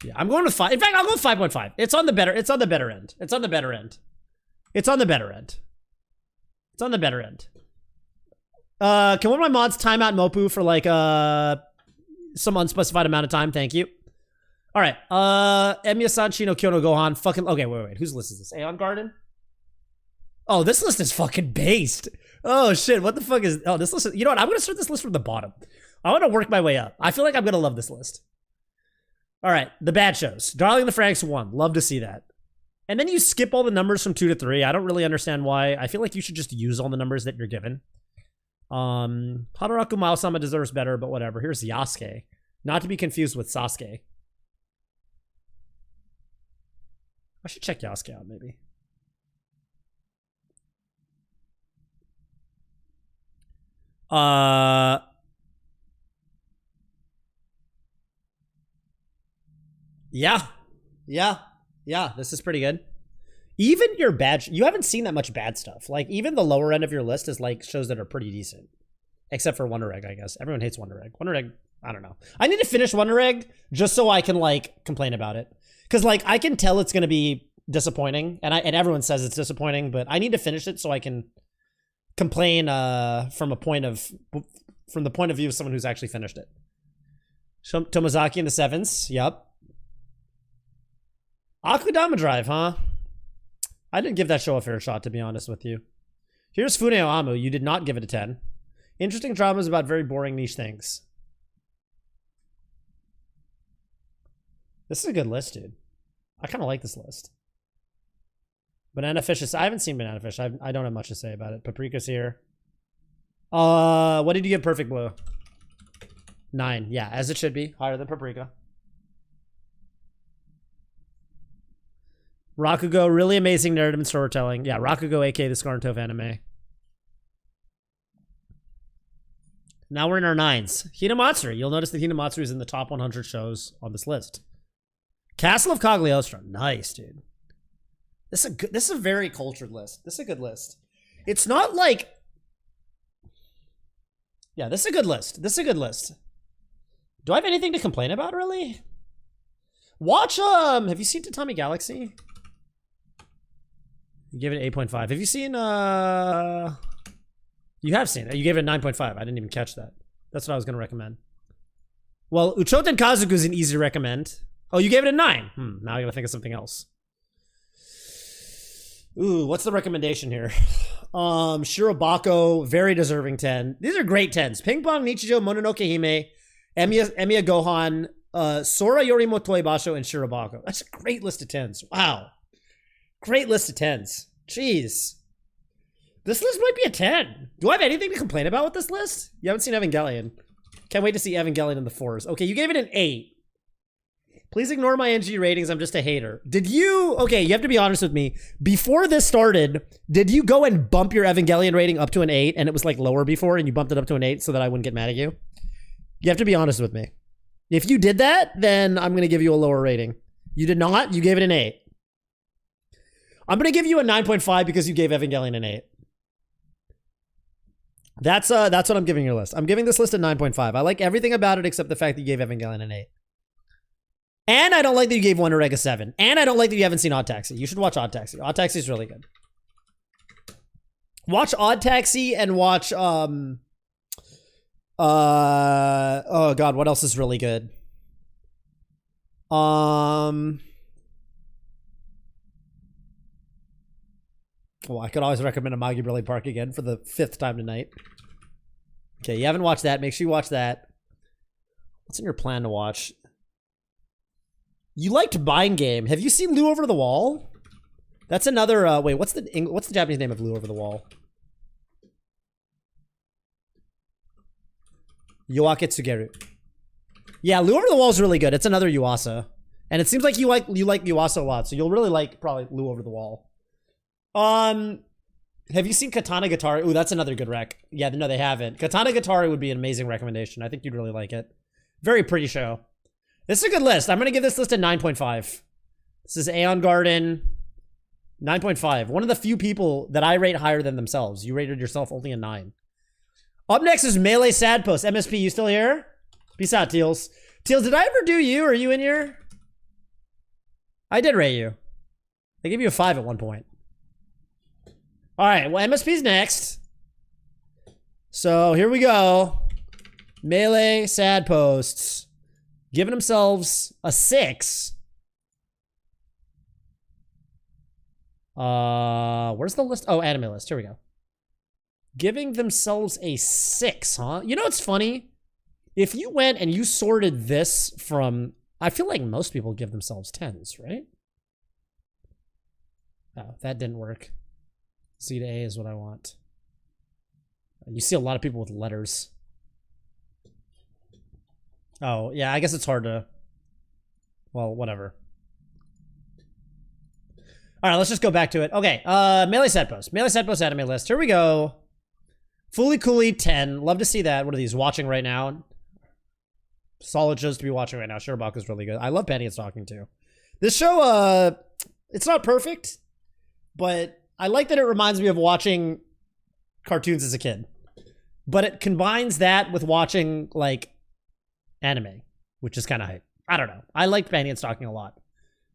yeah, I'm going with 5. In fact, I'll go 5.5. It's on the better end. It's on the better end. It's on the better end. It's on the better end. It's on the better end. Can one of my mods time out Mopu for like some unspecified amount of time? Thank you. All right. Emiya-san, Shino, Kyono, Gohan. Fucking okay. Wait. Whose list is this? Aeon Garden. Oh, this list is fucking based. Oh shit. What the fuck is? Oh, this list. You know what? I'm gonna start this list from the bottom. I want to work my way up. I feel like I'm gonna love this list. All right. The bad shows. Darling in the Franxx 1. Love to see that. And then you skip all the numbers from 2 to 3. I don't really understand why. I feel like you should just use all the numbers that you're given. Hadaraku Mao-sama deserves better, but whatever. Here's Yasuke. Not to be confused with Sasuke. I should check Yasuke out, maybe. Yeah, this is pretty good. Even your bad, you haven't seen that much bad stuff. Like, even the lower end of your list is like shows that are pretty decent. Except for Wonder Egg, I guess. Everyone hates Wonder Egg. Wonder Egg, I don't know. I need to finish Wonder Egg just so I can, like, complain about it. Because, like, I can tell it's going to be disappointing. And everyone says it's disappointing, but I need to finish it so I can complain from the point of view of someone who's actually finished it. Tomozaki in the 7s. Yep. Akudama Drive, huh? I didn't give that show a fair shot, to be honest with you. Here's Funeo Amu. You did not give it a 10. Interesting dramas about very boring niche things. This is a good list, dude. I kind of like this list. Banana Fish is... I haven't seen Banana Fish. I don't have much to say about it. Paprika's here. What did you give Perfect Blue? 9. Yeah, as it should be. Higher than Paprika. Rakugo, really amazing narrative and storytelling. Yeah, Rakugo, aka the Scar and Toph anime. Now we're in our 9s. Hinamatsuri. You'll notice that Hinamatsuri is in the top 100 shows on this list. Castle of Cagliostro. Nice, dude. This is a very cultured list. This is a good list. It's not like... Yeah, this is a good list. This is a good list. Do I have anything to complain about, really? Watch, have you seen Tatami Galaxy? You gave it 8.5. Have you seen, You have seen it. You gave it a 9.5. I didn't even catch that. That's what I was going to recommend. Well, Uchoten Kazoku is an easy recommend. Oh, you gave it a 9. Now I got to think of something else. Ooh, what's the recommendation here? Shirobako, very deserving 10. These are great 10s. Ping Pong, Nichijou, Mononoke Hime, Emiya Gohan, Sora Yorimo Toibasho, and Shirobako. That's a great list of 10s. Wow. Great list of 10s. Jeez. This list might be a 10. Do I have anything to complain about with this list? You haven't seen Evangelion. Can't wait to see Evangelion in the 4s. Okay, you gave it an 8. Please ignore my NG ratings. I'm just a hater. Did you... Okay, you have to be honest with me. Before this started, did you go and bump your Evangelion rating up to an 8 and it was like lower before and you bumped it up to an 8 so that I wouldn't get mad at you? You have to be honest with me. If you did that, then I'm going to give you a lower rating. You did not. You gave it an 8. I'm going to give you a 9.5 because you gave Evangelion an 8. That's what I'm giving your list. I'm giving this list a 9.5. I like everything about it except the fact that you gave Evangelion an 8. And I don't like that you gave Wonder Egg a 7. And I don't like that you haven't seen Odd Taxi. You should watch Odd Taxi. Odd Taxi is really good. Watch Odd Taxi and watch oh god, what else is really good? Well, I could always recommend Amagi Brilli Park again for the 5th time tonight. Okay, you haven't watched that. Make sure you watch that. What's in your plan to watch? You liked Bind Game. Have you seen Lou Over the Wall? That's another, wait, what's the Japanese name of Lou Over the Wall? Yoake Tsugeru. Yeah, Lou Over the Wall is really good. It's another Yuasa. And it seems like you like Yuasa a lot, so you'll really like probably Lou Over the Wall. Have you seen Katana Gatari? Ooh, that's another good rec. Yeah, no, they haven't. Katana Gatari would be an amazing recommendation. I think you'd really like it. Very pretty show. This is a good list. I'm going to give this list a 9.5. This is Aeon Garden. 9.5. One of the few people that I rate higher than themselves. You rated yourself only a 9. Up next is Melee Sad Post. MSP, you still here? Peace out, Teals. Teals, did I ever do you? Are you in here? I did rate you. I gave you a 5 at one point. All right, well, MSP's next. So here we go. Melee Sad Posts. Giving themselves a 6. Where's the list? Oh, anime list. Here we go. Giving themselves a 6, huh? You know what's funny? If you went and you sorted this from... I feel like most people give themselves 10s, right? Oh, that didn't work. C to A is what I want. You see a lot of people with letters. Oh, yeah, I guess it's hard to... Well, whatever. All right, let's just go back to it. Okay, Melee Set Post. Melee Set Post anime list. Here we go. Fully Cooley 10. Love to see that. What are these? Watching right now? Solid shows to be watching right now. Shirobako is really good. I love Penny It's Talking too. This show, it's not perfect, but I like that it reminds me of watching cartoons as a kid. But it combines that with watching, like, anime, which is kind of hype. I don't know. I liked Penny It's Talking a lot.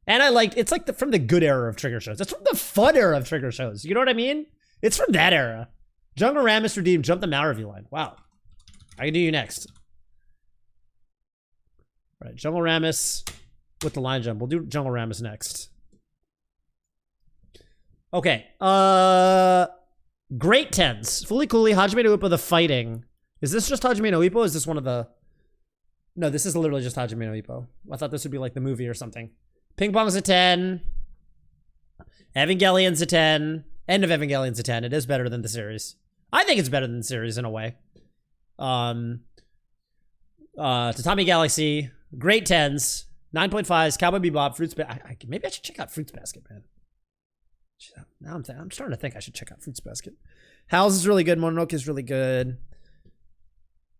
And I liked, it's like from the good era of Trigger shows. It's from the fun era of Trigger shows. You know what I mean? It's from that era. Jungle Ramus redeemed. Jump the Mal review line. Wow. I can do you next. All right, Jungle Ramus with the line jump. We'll do Jungle Ramus next. Okay. Great 10s. Fully Cooley, Hajime no Ippo, The Fighting. Is this just Hajime no Ippo? Or is this one of the... No, this is literally just Hajime no Ippo. I thought this would be like the movie or something. Ping Pong's a 10. Evangelion's a 10. End of Evangelion's a 10. It is better than the series. I think it's better than the series in a way. Tatami Galaxy, great 10s. 9.5s, Cowboy Bebop, Fruits Basket. Maybe I should check out Fruits Basket, man. Now I'm starting to think I should check out Fruits Basket. Howl's is really good. Mononoke is really good.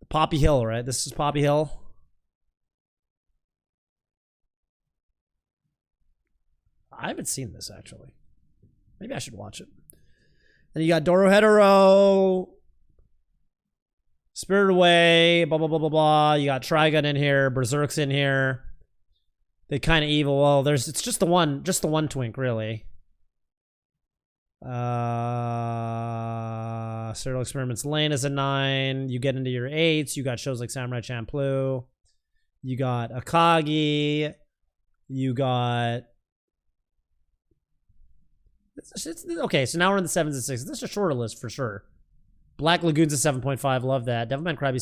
Poppy Hill, right? This is Poppy Hill. I haven't seen this, actually. Maybe I should watch it. Then you got Dorohedoro, Spirited Away, blah, blah, blah, blah, blah. You got Trigun in here. Berserk's in here. They kind of evil. Well, it's just the one twink, really. Serial Experiments Lane is a 9. You get into your 8s. You got shows like Samurai Champloo. You got Akagi. You got... Okay, so now we're in the 7s and 6s. This is a shorter list for sure. Black Lagoon's a 7.5. Love that. Devilman Crybaby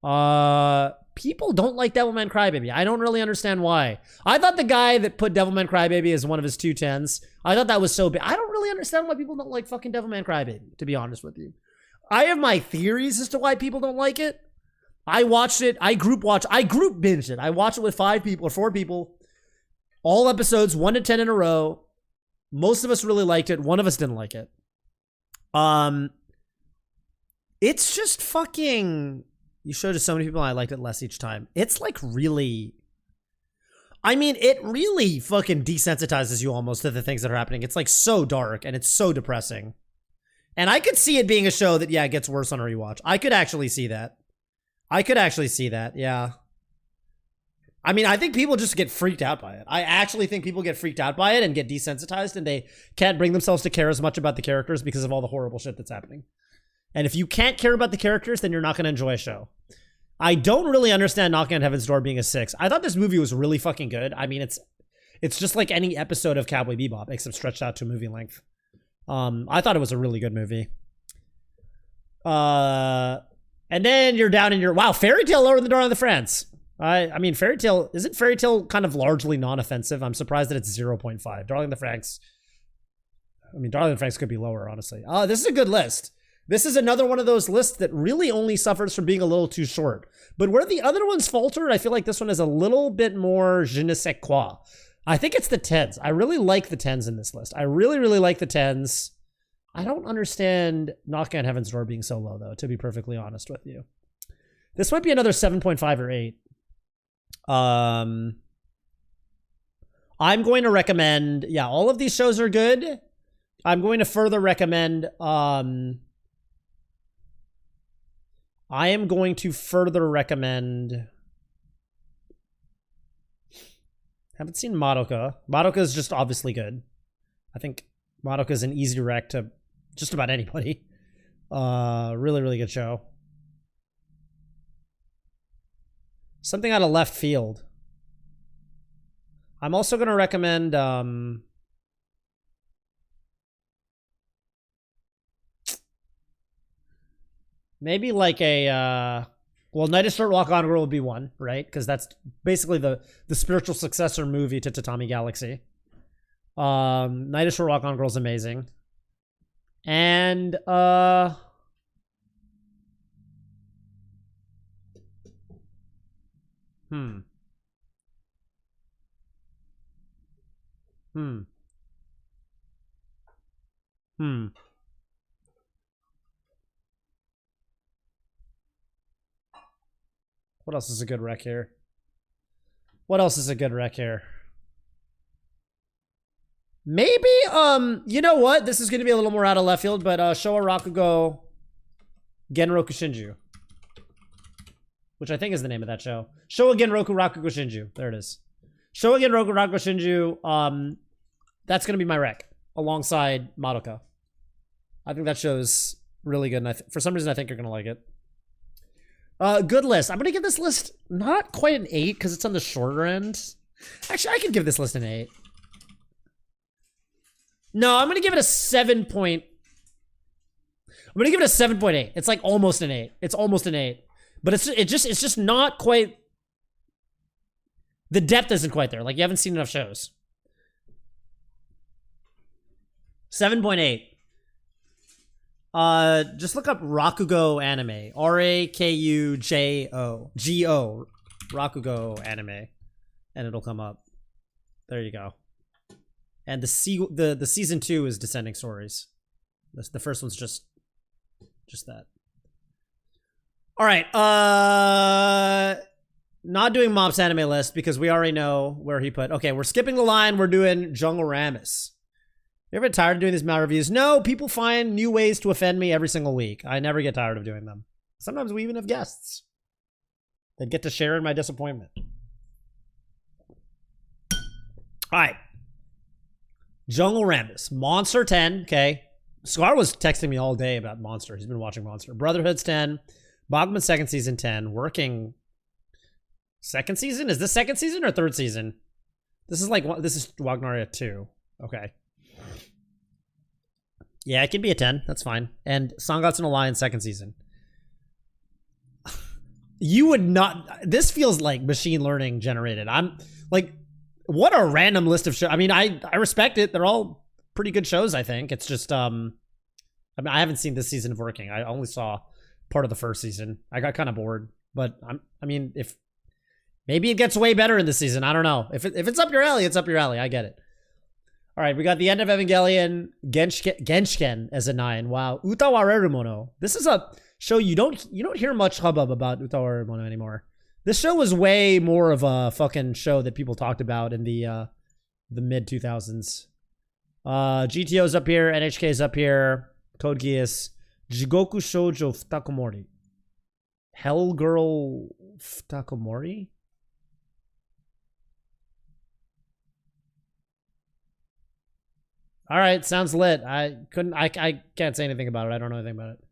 6.5. People don't like Devilman Crybaby. I don't really understand why. I thought the guy that put Devilman Crybaby as one of his 2 10s, I thought that was so big. I don't really understand why people don't like fucking Devilman Crybaby, to be honest with you. I have my theories as to why people don't like it. I watched it. I group binged it. I watched it with 5 people or 4 people. All episodes, 1 to 10 in a row. Most of us really liked it. One of us didn't like it. It's just fucking... You showed it to so many people and I liked it less each time. It's like really... I mean, it really fucking desensitizes you almost to the things that are happening. It's like so dark and it's so depressing. And I could see it being a show that, yeah, it gets worse on a rewatch. I could actually see that. Yeah. I mean, I think people just get freaked out by it. I actually think people get freaked out by it and get desensitized and they can't bring themselves to care as much about the characters because of all the horrible shit that's happening. And if you can't care about the characters, then you're not going to enjoy a show. I don't really understand Knocking on Heaven's Door being a 6. I thought this movie was really fucking good. I mean, it's just like any episode of Cowboy Bebop, except stretched out to movie length. I thought it was a really good movie. And then you're down in your... Wow, Fairy Tail lower than Darling in the France. I mean, Fairy Tail... Isn't Fairy Tail kind of largely non-offensive? I'm surprised that it's 0.5. Darling in the Franxx... I mean, Darling in the Franxx could be lower, honestly. This is a good list. This is another one of those lists that really only suffers from being a little too short. But where the other ones faltered, I feel like this one is a little bit more je ne sais quoi. I think it's the 10s. I really like the 10s in this list. I really, really like the 10s. I don't understand Knocking on Heaven's Door being so low, though, to be perfectly honest with you. This might be another 7.5 or 8. I'm going to recommend... Yeah, all of these shows are good. I'm going to further recommend... I am going to further recommend... Haven't seen Madoka. Madoka is just obviously good. I think Madoka is an easy rec to just about anybody. Really, really good show. Something out of left field. I'm also going to recommend... maybe like a, well, Night of Short Walk On Girl would be one, right? Because that's basically the spiritual successor movie to Tatami Galaxy. Night of Short Walk On Girl is amazing. And, What else is a good rec here? Maybe, you know what? This is going to be a little more out of left field, but Showa Rakugo Genroku Shinju. Which I think is the name of that show. Showa Genroku Rakugo Shinju. There it is. Showa Genroku Rakugo Shinju. That's going to be my rec. Alongside Madoka. I think that show's really good, and for some reason I think you're going to like it. Good list. I'm going to give this list not quite an 8 because it's on the shorter end. Actually, I could give this list an 8. No, I'm going to give it a 7 point. I'm going to give it a 7.8. It's like almost an 8. It's almost an 8. But it's just not quite. The depth isn't quite there. Like, you haven't seen enough shows. 7.8. Just look up Rakugo anime. Rakujo. Rakugo anime. And it'll come up. There you go. And the season 2 is Descending Stories. The first one's just that. All right. Not doing Mop's anime list because we already know where he put. Okay, we're skipping the line. We're doing Jungle Ramus. You ever get tired of doing these mal reviews? No, people find new ways to offend me every single week. I never get tired of doing them. Sometimes we even have guests that get to share in my disappointment. All right. Jungle Ramus. Monster 10, okay. Scar was texting me all day about Monster. He's been watching Monster. Brotherhood's 10. Bogman's second season 10. Working second season? Is this second season or third season? This is Wagnaria 2. Okay. Yeah, it can be a 10. That's fine. And Sangatsu no Lion second season. You would not... This feels like machine learning generated. I'm like, what a random list of shows. I mean, I respect it. They're all pretty good shows, I think. It's just, I mean, I haven't seen this season of Working. I only saw part of the first season. I got kind of bored. But, I mean, if... Maybe it gets way better in this season. I don't know. If it's up your alley, it's up your alley. I get it. All right, we got the end of Evangelion, Genshiken as a 9. Wow, Utawarerumono. This is a show you don't hear much hubbub about Utawarerumono anymore. This show was way more of a fucking show that people talked about in the mid 2000s. GTO's up here, NHK's up here, Code Geass, Jigoku Shoujo Futakomori, Hell Girl Futakomori. All right, sounds lit. I can't say anything about it. I don't know anything about it.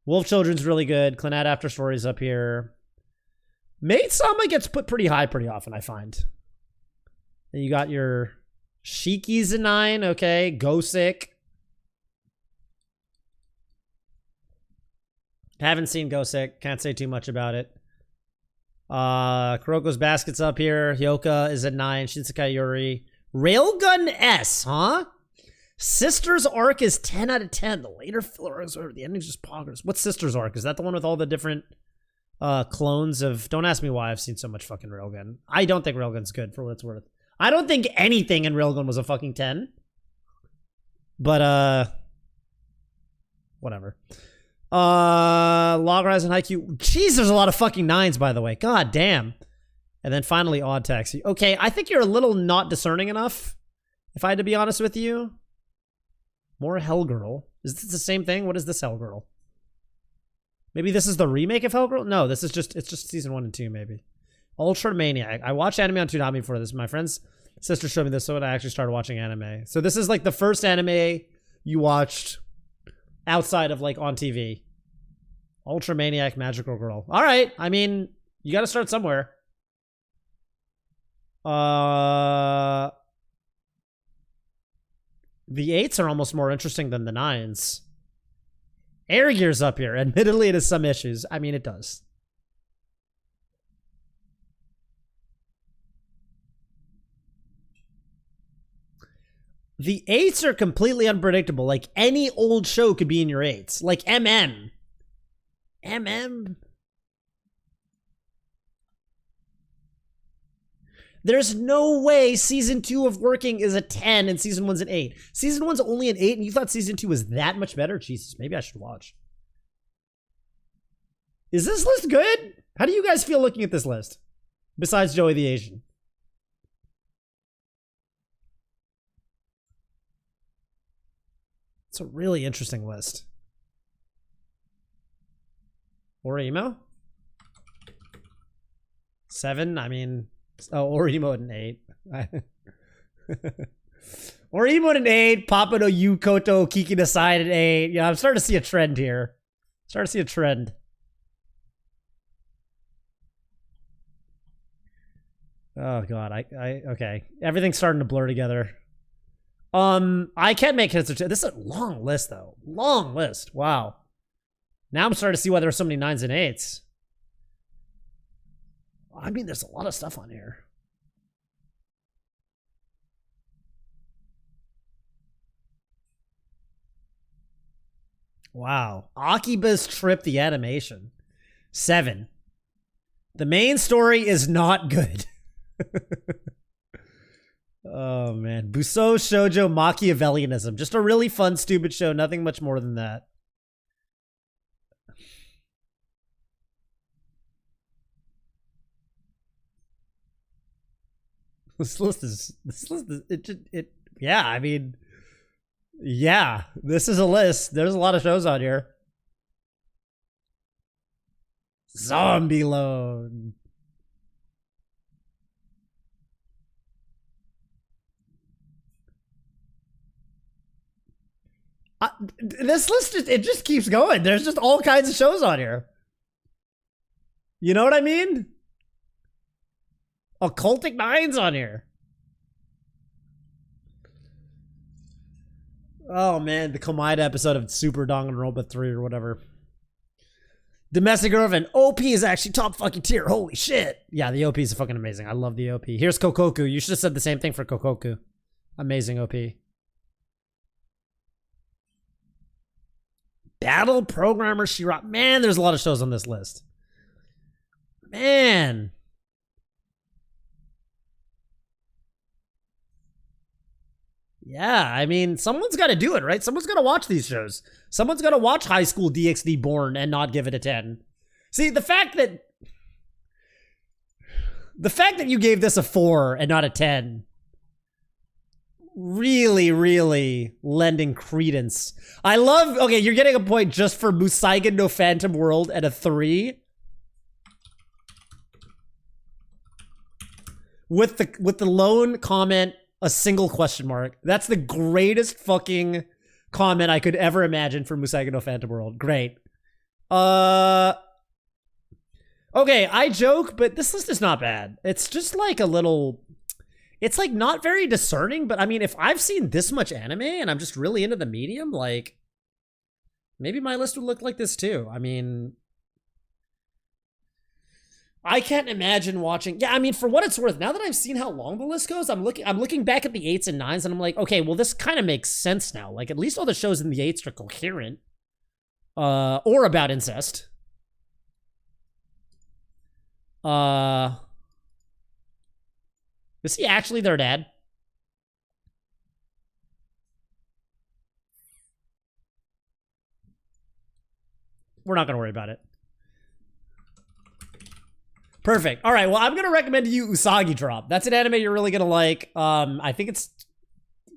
Wolf Children's really good. Clannad After Stories up here. Maid Sama gets put pretty high pretty often, I find. Then you got your Shiki's a 9, okay. Gosick. Haven't seen Gosick. Can't say too much about it. Kuroko's Basket's up here. Hyoka is at 9. Shinsekai Yuri. Railgun S, huh? Sister's Arc is 10 out of 10. The later fillers or the ending's just poggers. What's Sister's Arc? Is that the one with all the different clones of... Don't ask me why I've seen so much fucking Railgun. I don't think Railgun's good for what it's worth. I don't think anything in Railgun was a fucking 10. But, whatever. Log Rise and Haikyuu. Jeez, there's a lot of fucking 9s, by the way. God damn. And then finally, Odd Taxi. Okay, I think you're a little not discerning enough, if I had to be honest with you. More Hellgirl. Is this the same thing? What is this Hellgirl? Maybe this is the remake of Hellgirl? No, this is just, it's just season 1 and 2, maybe. Ultra Maniac. I watched anime on Toonami before this. My friend's sister showed me this, so I actually started watching anime. So this is like the first anime you watched outside of like on TV. Ultra Maniac Magical Girl. All right. I mean, you got to start somewhere. The 8s are almost more interesting than the 9s. Air Gear's up here. Admittedly, it has some issues. I mean, it does. The 8s are completely unpredictable. Like, any old show could be in your 8s. Like, MM. MM? There's no way season 2 of Working is a 10 and season 1's an 8. Season 1's only an 8 and you thought season 2 was that much better? Jesus, maybe I should watch. Is this list good? How do you guys feel looking at this list? Besides Joey the Asian. It's a really interesting list. Orimo? 7? I mean... Oh, Orimo at an 8. Orimo at an 8. Papa no Yukoto Kiki Nasai at an 8. Yeah, I'm starting to see a trend here. Starting to see a trend. Oh god, okay. Everything's starting to blur together. I can't make hits. This is a long list though. Long list. Wow. Now I'm starting to see why there are so many 9s and 8s. I mean, there's a lot of stuff on here. Wow. Akiba's Trip, the animation. 7. The main story is not good. Oh, man. Busou Shoujo Machiavellianism. Just a really fun, stupid show. Nothing much more than that. This list is, yeah, I mean, yeah, this is a list. There's a lot of shows on here. Zombie Loan. This list, it just keeps going. There's just all kinds of shows on here. You know what I mean? Occultic Nine's on here. Oh man, the Komaida episode of Super Danganronpa 3 or whatever. Domestic Girlfriend. OP is actually top fucking tier. Holy shit. Yeah, the OP is fucking amazing. I love the OP. Here's Kokoku. You should have said the same thing for Kokoku. Amazing OP. Battle Programmer Shira. Man, there's a lot of shows on this list. Man. Yeah, I mean, someone's got to do it, right? Someone's got to watch these shows. Someone's got to watch High School DxD Born and not give it a 10. See, the fact that you gave this a 4 and not a 10 really, really lending credence. I love, okay, you're getting a point just for Musaigen no Phantom World at a 3. With the lone comment, a single question mark. That's the greatest fucking comment I could ever imagine for Musaigen no Phantom World. Great. Okay, I joke, but this list is not bad. It's just like a little... It's like not very discerning, but I mean, if I've seen this much anime and I'm just really into the medium, like... Maybe my list would look like this too. I mean... I can't imagine watching. Yeah, I mean, for what it's worth, now that I've seen how long the list goes, I'm looking back at the 8s and 9s, and I'm like, okay, well, this kind of makes sense now. Like, at least all the shows in the 8s are coherent, or about incest. Is he actually their dad? We're not gonna worry about it. Perfect. All right. Well, I'm going to recommend to you Usagi Drop. That's an anime you're really going to like. I think it's...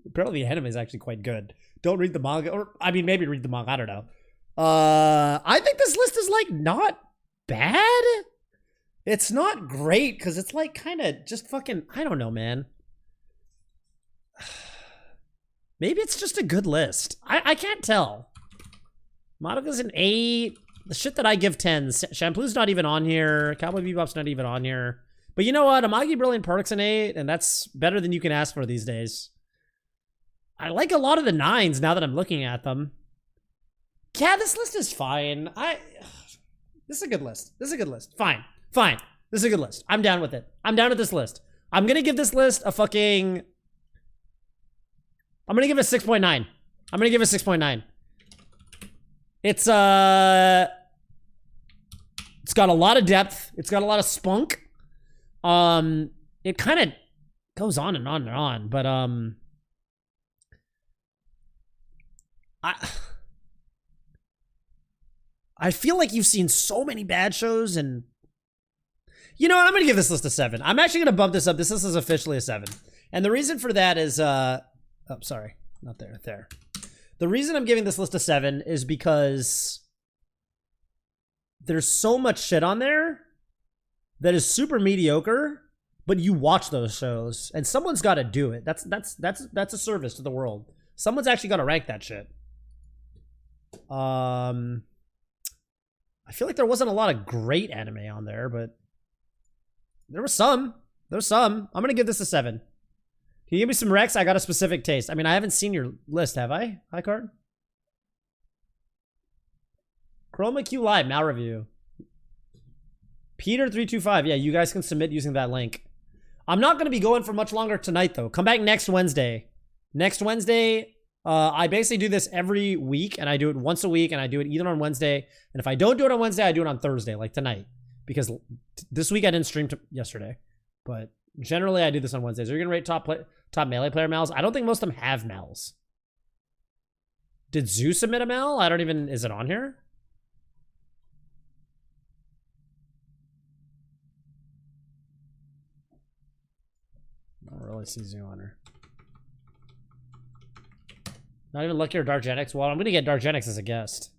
Apparently the anime is actually quite good. Don't read the manga. Or, I mean, maybe read the manga. I don't know. I think this list is, like, not bad. It's not great, because it's, like, kind of just fucking... I don't know, man. Maybe it's just a good list. I can't tell. Madoka's an 8... The shit that I give 10s. Shampoo's not even on here. Cowboy Bebop's not even on here. But you know what? Amagi Brilliant Park's an 8, and that's better than you can ask for these days. I like a lot of the 9s now that I'm looking at them. Yeah, this list is fine. This is a good list. This is a good list. Fine. Fine. This is a good list. I'm down with it. I'm down with this list. I'm gonna give this list a fucking... I'm gonna give it a 6.9. I'm gonna give it a 6.9. It's got a lot of depth. It's got a lot of spunk. It kind of goes on and on and on, but I feel like you've seen so many bad shows, and you know what? I'm gonna give this list a 7. I'm actually gonna bump this up. This list is officially a 7, and the reason for that is oh, sorry, not there. There. The reason I'm giving this list a 7 is because there's so much shit on there that is super mediocre, but you watch those shows, and someone's got to do it. That's a service to the world. Someone's actually got to rank that shit. I feel like there wasn't a lot of great anime on there, but there was some. There's some. I'm gonna give this a 7. Can you give me some recs? I got a specific taste. I mean, I haven't seen your list, have I? Hi, Card. Chroma Q Live, mal review. Peter325. Yeah, you guys can submit using that link. I'm not going to be going for much longer tonight, though. Come back next Wednesday. Next Wednesday, I basically do this every week, and I do it once a week, and I do it either on Wednesday. And if I don't do it on Wednesday, I do it on Thursday, like tonight. Because this week I didn't stream yesterday. But generally, I do this on Wednesdays. Are you going to rate top melee player mals? I don't think most of them have mals. Did Zoo submit a mal? I don't even... Is it on here? I don't really see Zoo on her. Not even Lucky or Dargenix. Well, I'm gonna get Dargenix as a guest.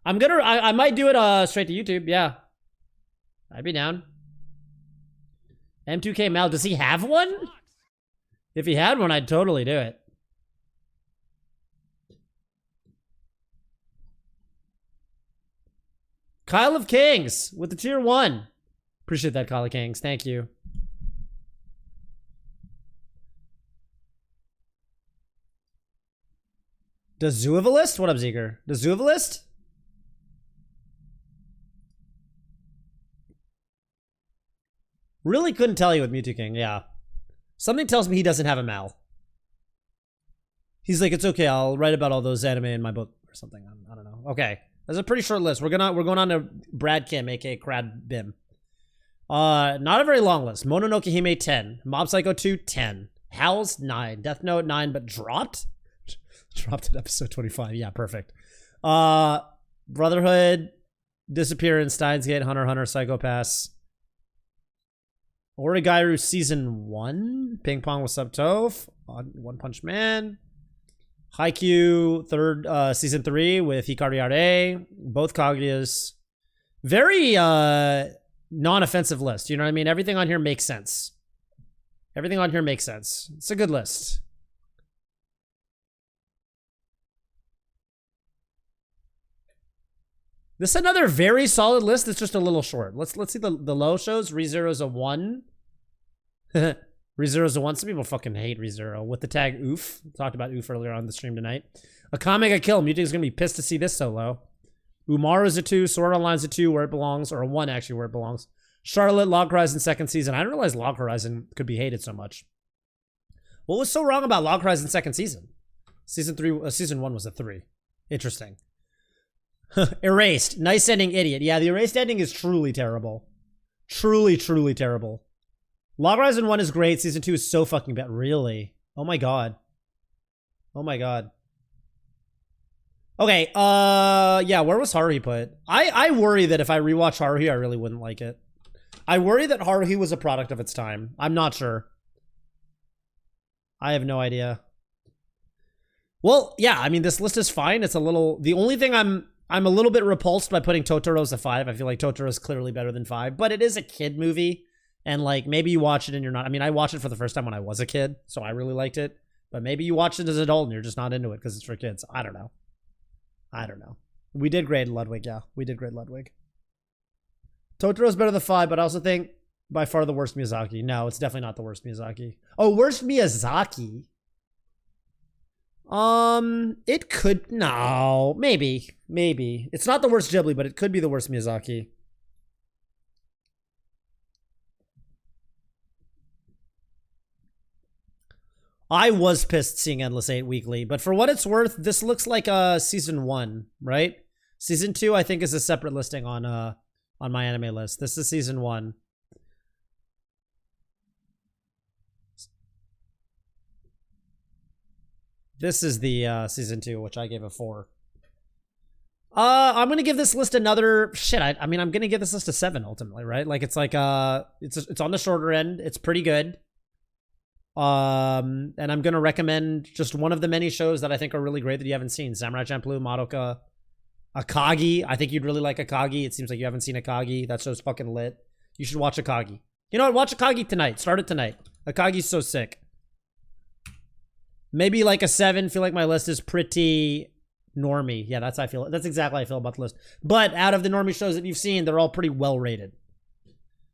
I might do it straight to YouTube. Yeah, I'd be down. M2K Mal, does he have one? If he had one, I'd totally do it. Kyle of Kings with the tier 1. Appreciate that, Kyle of Kings. Thank you. Does Zoo have a list? What up, Zeker? Does Zoo have a list? Really couldn't tell you with Mewtwo King, yeah. Something tells me he doesn't have a mal. He's like, it's okay, I'll write about all those anime in my book or something. I don't know. Okay. That's a pretty short list. We're going on to Brad Kim, aka Crad Bim. Not a very long list. Mononoke Hime 10. Mob Psycho 2, 10. Howl's 9. Death Note 9, but dropped? Dropped at episode 25. Yeah, perfect. Brotherhood, Disappearance, Steins Gate, Hunter x Hunter, Psycho-Pass. Origairu Season 1. Ping Pong with Sub Toph. One Punch Man. Haikyuu, Season 3 with Hikari Are. Both Kaguyas. Very non-offensive list. You know what I mean? Everything on here makes sense. Everything on here makes sense. It's a good list. This is another very solid list. It's just a little short. Let's see the low shows. ReZero's a 1. ReZero's a 1. Some people fucking hate ReZero. With the tag oof. Talked about oof earlier on the stream tonight. Akame ga Kill. Mewtwo's gonna be pissed to see this so low. Umaru's a 2. Sword Online's a 2 where it belongs. Or a 1 actually where it belongs. Charlotte, Log Horizon 2nd season. I didn't realize Log Horizon could be hated so much. What was so wrong about Log Horizon 2nd season? Season 1 was a 3. Interesting. Erased. Nice ending, idiot. Yeah, the erased ending is truly terrible. Truly, truly terrible. Log Horizon 1 is great. Season 2 is so fucking bad. Really? Oh my god. Oh my god. Okay, yeah, where was Haruhi put? I worry that if I rewatch Haruhi, I really wouldn't like it. I worry that Haruhi was a product of its time. I'm not sure. I have no idea. Well, yeah, I mean, this list is fine. It's a little... The only thing I'm a little bit repulsed by putting Totoro as a 5. I feel like Totoro is clearly better than 5, but it is a kid movie. And like, maybe you watch it and you're not, I mean, I watched it for the first time when I was a kid, so I really liked it. But maybe you watched it as an adult and you're just not into it because it's for kids. I don't know. I don't know. We did grade Ludwig, yeah. We did grade Ludwig. Totoro's better than 5, but I also think by far the worst Miyazaki. No, it's definitely not the worst Miyazaki. Oh, worst Miyazaki? It could, no, maybe. It's not the worst Ghibli, but it could be the worst Miyazaki. I was pissed seeing Endless 8 weekly, but for what it's worth, this looks like season 1, right? Season 2, I think, is a separate listing on my anime list. This is season 1. This is the season 2, which I gave a 4. I'm gonna give this list another shit. I mean, I'm gonna give this list a 7 ultimately, right? Like it's like it's on the shorter end. It's pretty good. And I'm gonna recommend just one of the many shows that I think are really great that you haven't seen: Samurai Champloo, Madoka, Akagi. I think you'd really like Akagi. It seems like you haven't seen Akagi. That show's fucking lit. You should watch Akagi. You know what? Watch Akagi tonight. Start it tonight. Akagi's so sick. Maybe like a 7. Feel like my list is pretty normie. Yeah, that's how I feel. That's exactly how I feel about the list. But out of the normie shows that you've seen, they're all pretty well rated.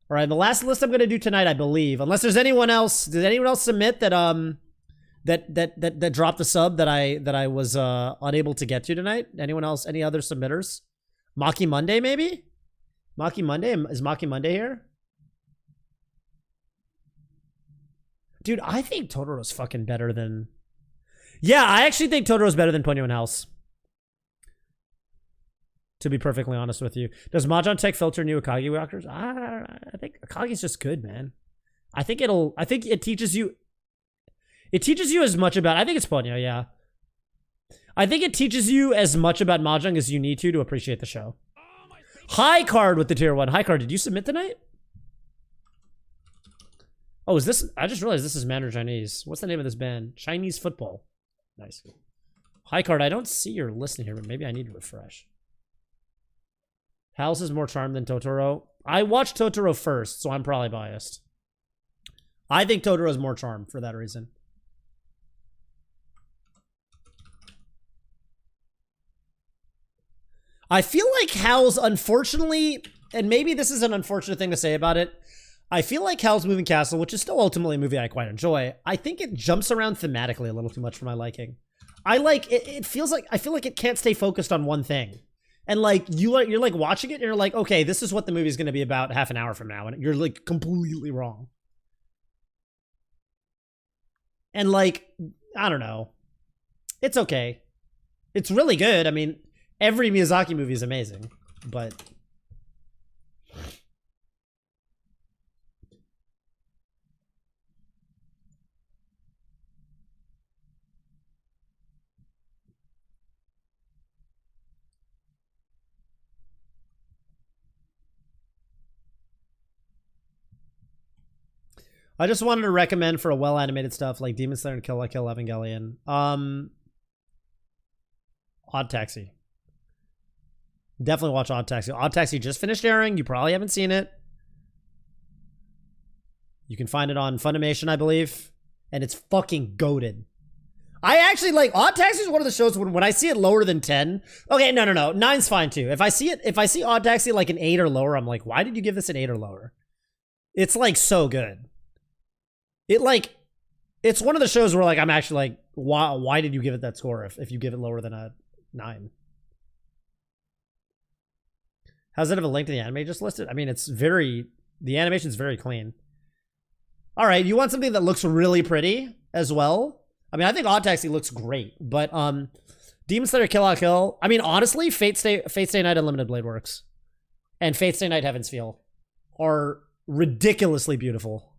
All right, the last list I'm gonna do tonight, I believe, unless there's anyone else. Did anyone else submit that that dropped a sub that I was unable to get to tonight? Anyone else? Any other submitters? Maki Monday, maybe? Maki Monday? Is Maki Monday here? Dude, I think Totoro's fucking better than... Yeah, I actually think Totoro's better than Ponyo and House. To be perfectly honest with you. Does Mahjong Tech filter new Akagi walkers? I think Akagi's just good, man. I think it teaches you... It teaches you as much about... I think it's Ponyo, yeah. I think it teaches you as much about Mahjong as you need to appreciate the show. High Card with the tier 1. High Card, did you submit tonight? Oh, is this... I just realized this is Mandarin Chinese. What's the name of this band? Chinese Football. Nice. High Card, I don't see your list in here, but maybe I need to refresh. House is more charmed than Totoro. I watched Totoro first, so I'm probably biased. I think Totoro is more charmed for that reason. I feel like Howl's, unfortunately, and maybe this is an unfortunate thing to say about it, I feel like Howl's Moving Castle, which is still ultimately a movie I quite enjoy, I think it jumps around thematically a little too much for my liking. I like, it feels like, I feel like it can't stay focused on one thing. And like, you're like watching it and you're like, okay, this is what the movie's going to be about half an hour from now. And you're like completely wrong. And like, I don't know. It's okay. It's really good. I mean, every Miyazaki movie is amazing, but... I just wanted to recommend for a well-animated stuff like Demon Slayer and Kill la Kill Evangelion. Odd Taxi. Definitely watch Odd Taxi. Odd Taxi just finished airing. You probably haven't seen it. You can find it on Funimation, I believe. And it's fucking goated. I actually like Odd Taxi is one of the shows when I see it lower than 10. Okay, no. 9's fine too. If I see Odd Taxi like an 8 or lower, I'm like, why did you give this an 8 or lower? It's like so good. It's one of the shows where like I'm actually like, why did you give it that score if you give it lower than a 9? How's it have a link to the anime just listed? I mean, the animation's very clean. All right, you want something that looks really pretty as well? I mean, I think Odd Taxi looks great, but Demon Slayer Kill la Kill. I mean, honestly, Fate Stay Night Unlimited Blade Works and Fate Stay Night Heaven's Feel are ridiculously beautiful.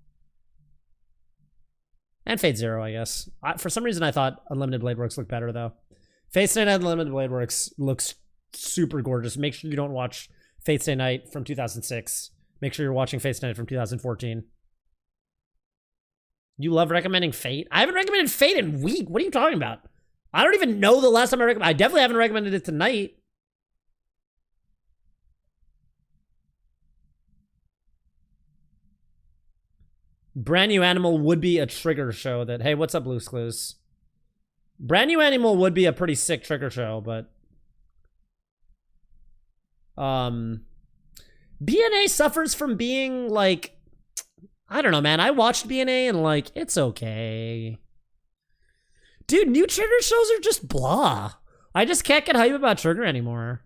And Fate Zero, I guess. For some reason, I thought Unlimited Blade Works looked better, though. Fate Stay Night Unlimited Blade Works looks super gorgeous. Make sure you don't watch Fate Stay Night from 2006. Make sure you're watching Fate Stay Night from 2014. You love recommending Fate? I haven't recommended Fate in a week. What are you talking about? I don't even know the last time I recommended. I definitely haven't recommended it tonight. Brand New Animal would be a trigger show that, hey, what's up, Blue's Clues? Brand New Animal would be a pretty sick trigger show, but BNA suffers from being like, I don't know, man. I watched BNA and like, it's okay. Dude, new trigger shows are just blah. I just can't get hype about trigger anymore.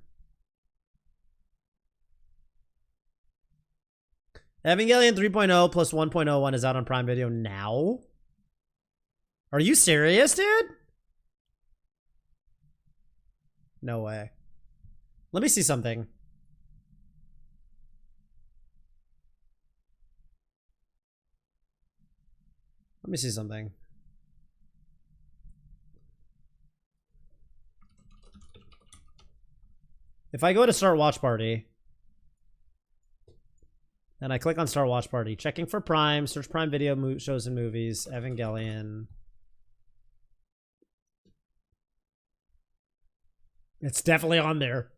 Evangelion 3.0 plus 1.01 is out on Prime Video now? Are you serious, dude? No way. Let me see something. Let me see something. If I go to Start Watch Party, and I click on Start Watch Party, checking for Prime, search Prime Video shows and movies, Evangelion. It's definitely on there.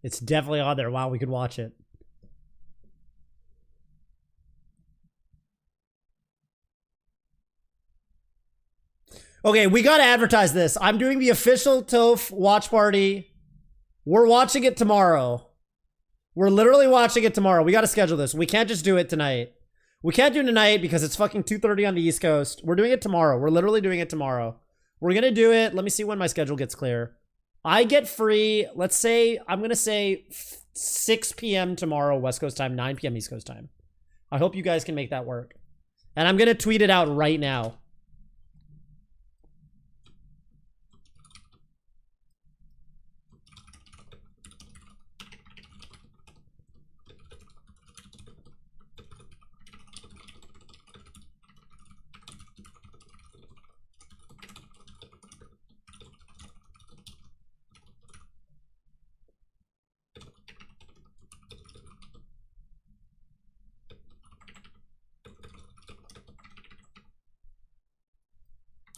It's definitely on there. Wow, we could watch it. Okay, we gotta advertise this. I'm doing the official TOPH watch party. We're watching it tomorrow. We're literally watching it tomorrow. We gotta schedule this. We can't just do it tonight. We can't do it tonight because it's fucking 2:30 on the East Coast. We're doing it tomorrow. We're literally doing it tomorrow. We're gonna do it. Let me see when my schedule gets clear. I get free, let's say, I'm gonna say 6 p.m. tomorrow, West Coast time, 9 p.m. East Coast time. I hope you guys can make that work. And I'm going to tweet it out right now.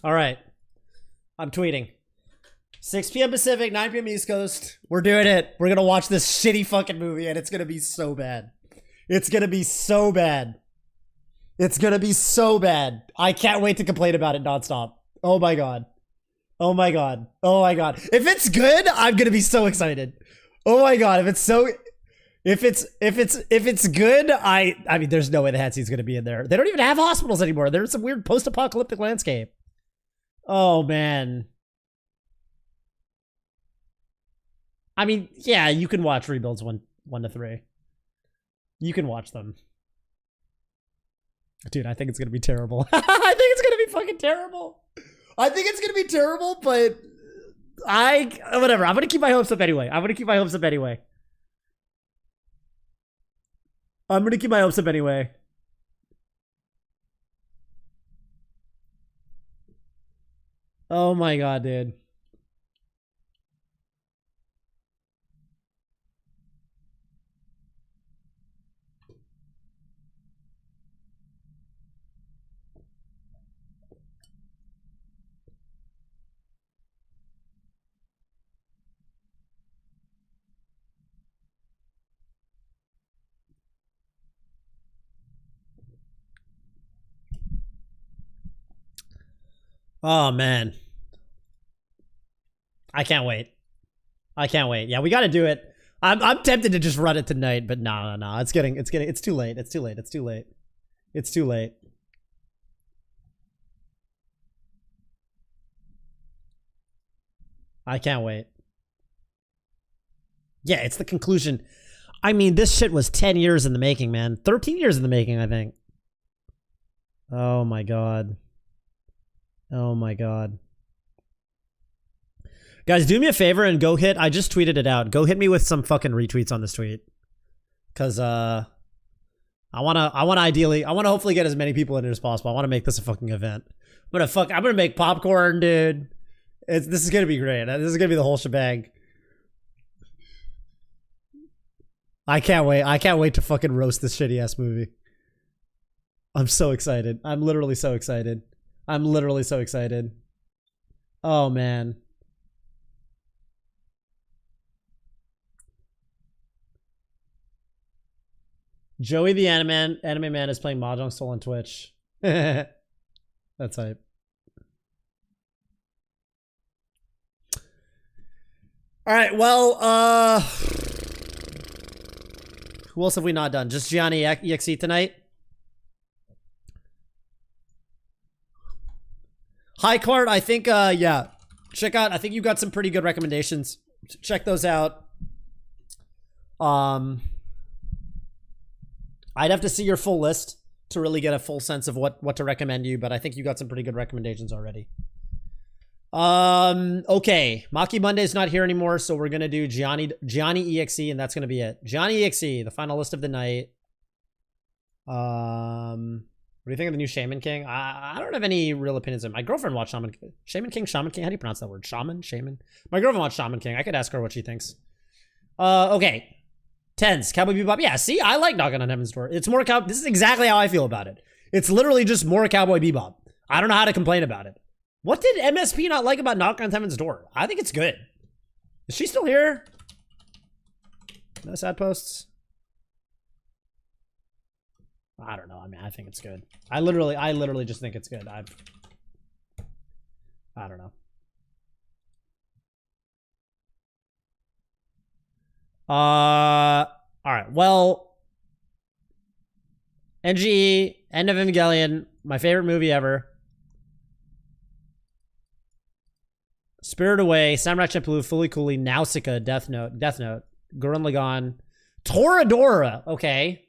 All right. I'm tweeting. 6 p.m. Pacific, 9 p.m. East Coast. We're doing it. We're going to watch this shitty fucking movie, and it's going to be so bad. It's going to be so bad. It's going to be so bad. I can't wait to complain about it nonstop. Oh my God. Oh my God. Oh my God. If it's good, I'm going to be so excited. Oh my God. If it's so... If it's good, I mean, there's no way the Hatseat's going to be in there. They don't even have hospitals anymore. There's some weird post-apocalyptic landscape. Oh, man. I mean, yeah, you can watch rebuilds 1 to 3. You can watch them. Dude, I think it's going to be terrible. I think it's going to be fucking terrible. I think it's going to be terrible, but whatever. I'm going to keep my hopes up anyway. I'm going to keep my hopes up anyway. Oh my God, dude. Oh man. I can't wait. I can't wait. Yeah, we got to do it. I'm tempted to just run it tonight, but no. It's too late. It's too late. It's too late. I can't wait. Yeah, it's the conclusion. I mean, this shit was 10 years in the making, man. 13 years in the making, I think. Oh my God. Oh my God. Guys, do me a favor and go hit, I just tweeted it out. Go hit me with some fucking retweets on this tweet. Cause I wanna hopefully get as many people in it as possible. I wanna make this a fucking event. I'm gonna make popcorn, dude. This is gonna be great. This is gonna be the whole shebang. I can't wait. I can't wait to fucking roast this shitty ass movie. I'm so excited. I'm literally so excited. Oh man. Joey the anime man is playing Mahjong Soul on Twitch. That's hype. All right, well, who else have we not done? Just Gianni EXE tonight? High Card, I think, yeah. Check out, I think you got some pretty good recommendations. Check those out. I'd have to see your full list to really get a full sense of what to recommend you, but I think you got some pretty good recommendations already. Okay. Maki Monday's not here anymore, so we're gonna do Gianni EXE, and that's gonna be it. Gianni EXE, the final list of the night. What do you think of the new Shaman King? I don't have any real opinions on it. My girlfriend watched Shaman King. How do you pronounce that word? Shaman? My girlfriend watched Shaman King. I could ask her what she thinks. Okay. Tens, Cowboy Bebop. Yeah, see, I like Knocking on Heaven's Door. It's more this is exactly how I feel about it. It's literally just more Cowboy Bebop. I don't know how to complain about it. What did MSP not like about Knocking on Heaven's Door? I think it's good. Is she still here? No sad posts? I don't know. I mean, I think it's good. I literally just think it's good. I don't know. All right. Well, NGE, End of Evangelion, my favorite movie ever. Spirit Away, Samurai Champloo, Fully Cooley, Nausicaa, Death Note, Gurren Lagann, Toradora, okay.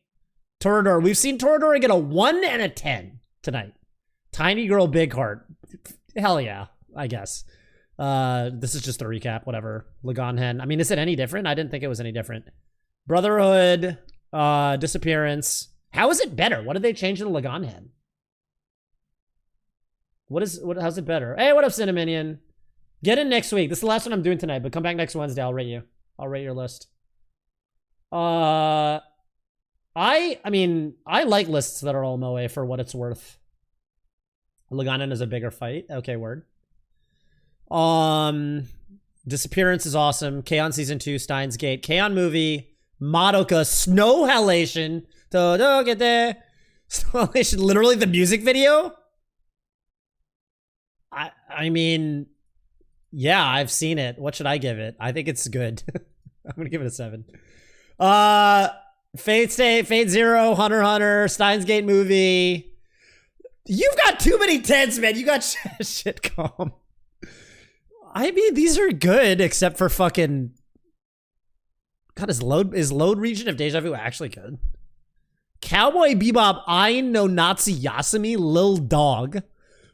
Toradora. We've seen Toradora get a 1 and a 10 tonight. Tiny girl, big heart. Hell yeah, I guess. This is just a recap, whatever. Lagan Hen. I mean, is it any different? I didn't think it was any different. Brotherhood, Disappearance. How is it better? What did they change in the Lagan Hen? How's it better? Hey, what up, Cinnaminion? Get in next week. This is the last one I'm doing tonight, but come back next Wednesday. I'll rate you. I'll rate your list. I mean, I like lists that are all Moe for what it's worth. Laganen is a bigger fight. Okay, word. Disappearance is awesome. K-On! Season 2, Steins Gate. K-On! Movie. Madoka. Snow Halation. Snow Halation. Literally the music video? I mean, yeah, I've seen it. What should I give it? I think it's good. I'm gonna give it a 7. Fate State, Fate Zero, Hunter x Hunter, Steins Gate movie. You've got too many 10s, man. You got shit calm. I mean, these are good, except for fucking. God, is Load Region of Deja Vu actually good? Cowboy Bebop, Ein no Nazi Yasumi, Lil Dog,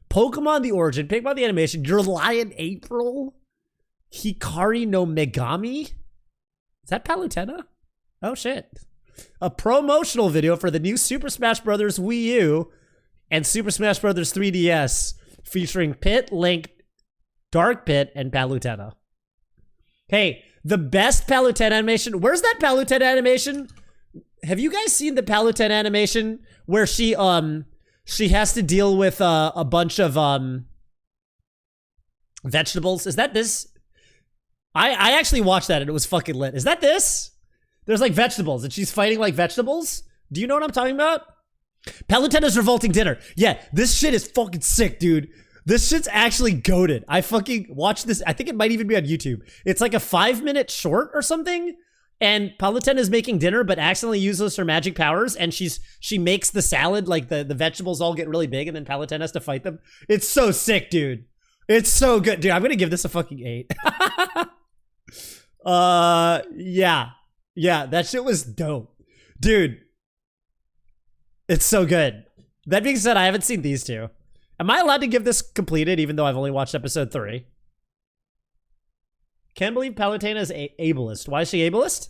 Pokemon the Origin, Pokemon the Animation, Your Lion April, Hikari no Megami. Is that Palutena? Oh shit. A promotional video for the new Super Smash Bros. Wii U and Super Smash Bros. 3DS featuring Pit, Link, Dark Pit, and Palutena. Hey, the best Palutena animation. Where's that Palutena animation? Have you guys seen the Palutena animation where she has to deal with a bunch of vegetables? Is that this? I actually watched that and it was fucking lit. Is that this? There's like vegetables and she's fighting like vegetables. Do you know what I'm talking about? Palutena's Revolting Dinner. Yeah, this shit is fucking sick, dude. This shit's actually goated. I fucking watched this. I think it might even be on YouTube. It's like a 5-minute short or something. And Palutena is making dinner, but accidentally uses her magic powers. And she makes the salad, like the vegetables all get really big. And then Palutena has to fight them. It's so sick, dude. It's so good. Dude, I'm going to give this a fucking 8. Yeah. Yeah, that shit was dope. Dude. It's so good. That being said, I haven't seen these two. Am I allowed to give this completed even though I've only watched episode 3? Can't believe Palutena is ableist. Why is she ableist?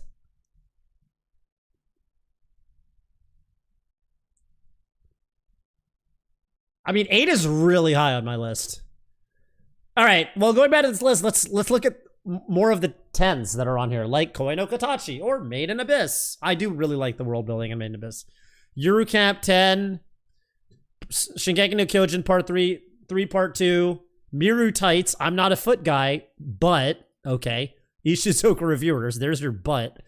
I mean, 8 is really high on my list. All right, well, going back to this list, let's look at more of the 10s that are on here, like Koi no Katachi or Made in Abyss. I do really like the world building in Made in Abyss. Eurocamp 10, Shingeki no Kyojin Part 3 Part 2, Miru Tights. I'm not a foot guy, but okay. Ishizoka reviewers, there's your butt.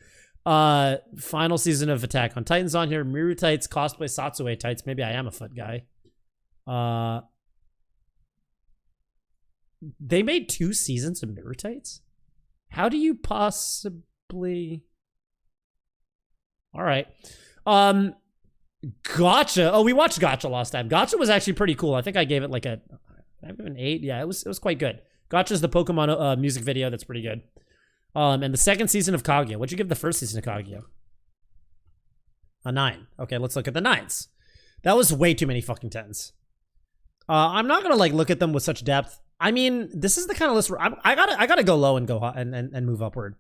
Final season of Attack on Titan's on here. Miru Tights, cosplay Satsue Tights. Maybe I am a foot guy. They made 2 seasons of Miru Tights? How do you possibly... All right. Gotcha. Oh, we watched Gotcha last time. Gotcha was actually pretty cool. I think I gave it like an 8. Yeah, it was quite good. Gotcha's the Pokemon music video. That's pretty good. And the second season of Kaguya. What'd you give the first season of Kaguya? A 9. Okay, let's look at the 9s. That was way too many fucking 10s. I'm not gonna like look at them with such depth. I mean, this is the kind of list where I gotta go low and go high and move upward.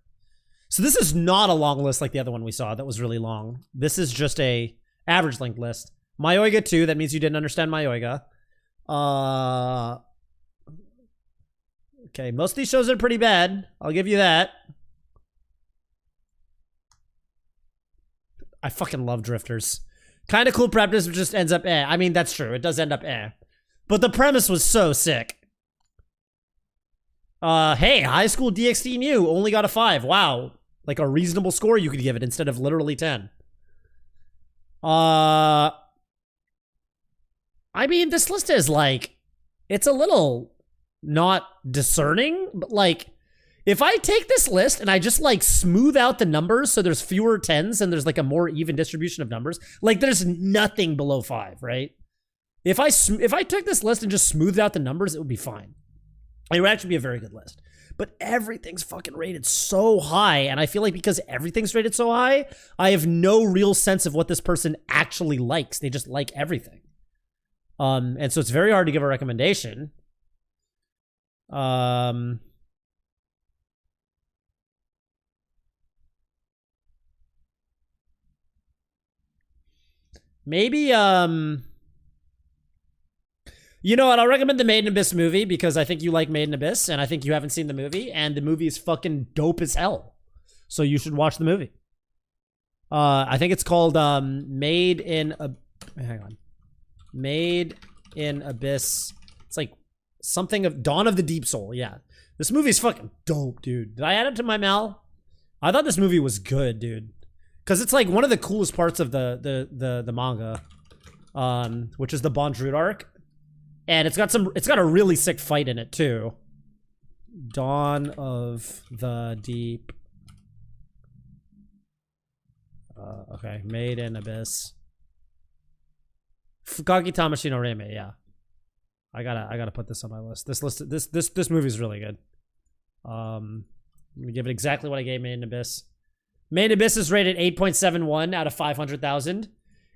So this is not a long list like the other one we saw that was really long. This is just a average length list. Mayoiga 2, that means you didn't understand Mayoiga. Okay, most of these shows are pretty bad. I'll give you that. I fucking love Drifters. Kind of cool practice, but just ends up eh. I mean, that's true. It does end up eh. But the premise was so sick. Hey, High School DxD New only got a 5. Wow. Like a reasonable score you could give it instead of literally 10. I mean, this list is like, it's a little not discerning, but like, if I take this list and I just like smooth out the numbers so there's fewer 10s and there's like a more even distribution of numbers, like there's nothing below 5, right? If I took this list and just smoothed out the numbers, it would be fine. It would actually be a very good list. but everything's fucking rated so high, and I feel like because everything's rated so high, I have no real sense of what this person actually likes. They just like everything. And so it's very hard to give a recommendation. Maybe, you know what? I'll recommend the Made in Abyss movie because I think you like Made in Abyss and I think you haven't seen the movie, and the movie is fucking dope as hell. So you should watch the movie. I think it's called Made in Abyss. It's like something of Dawn of the Deep Soul. Yeah. This movie is fucking dope, dude. Did I add it to my mal? I thought this movie was good, dude. Cause it's like one of the coolest parts of the manga. Which is the Bondrewd arc. And it's got a really sick fight in it too. Dawn of the Deep. Okay, Made in Abyss. Fukagi Tamashi no Reime, yeah. I gotta put this on my list. This movie's really good. I'm gonna give it exactly what I gave Made in Abyss. Made in Abyss is rated 8.71 out of 500,000.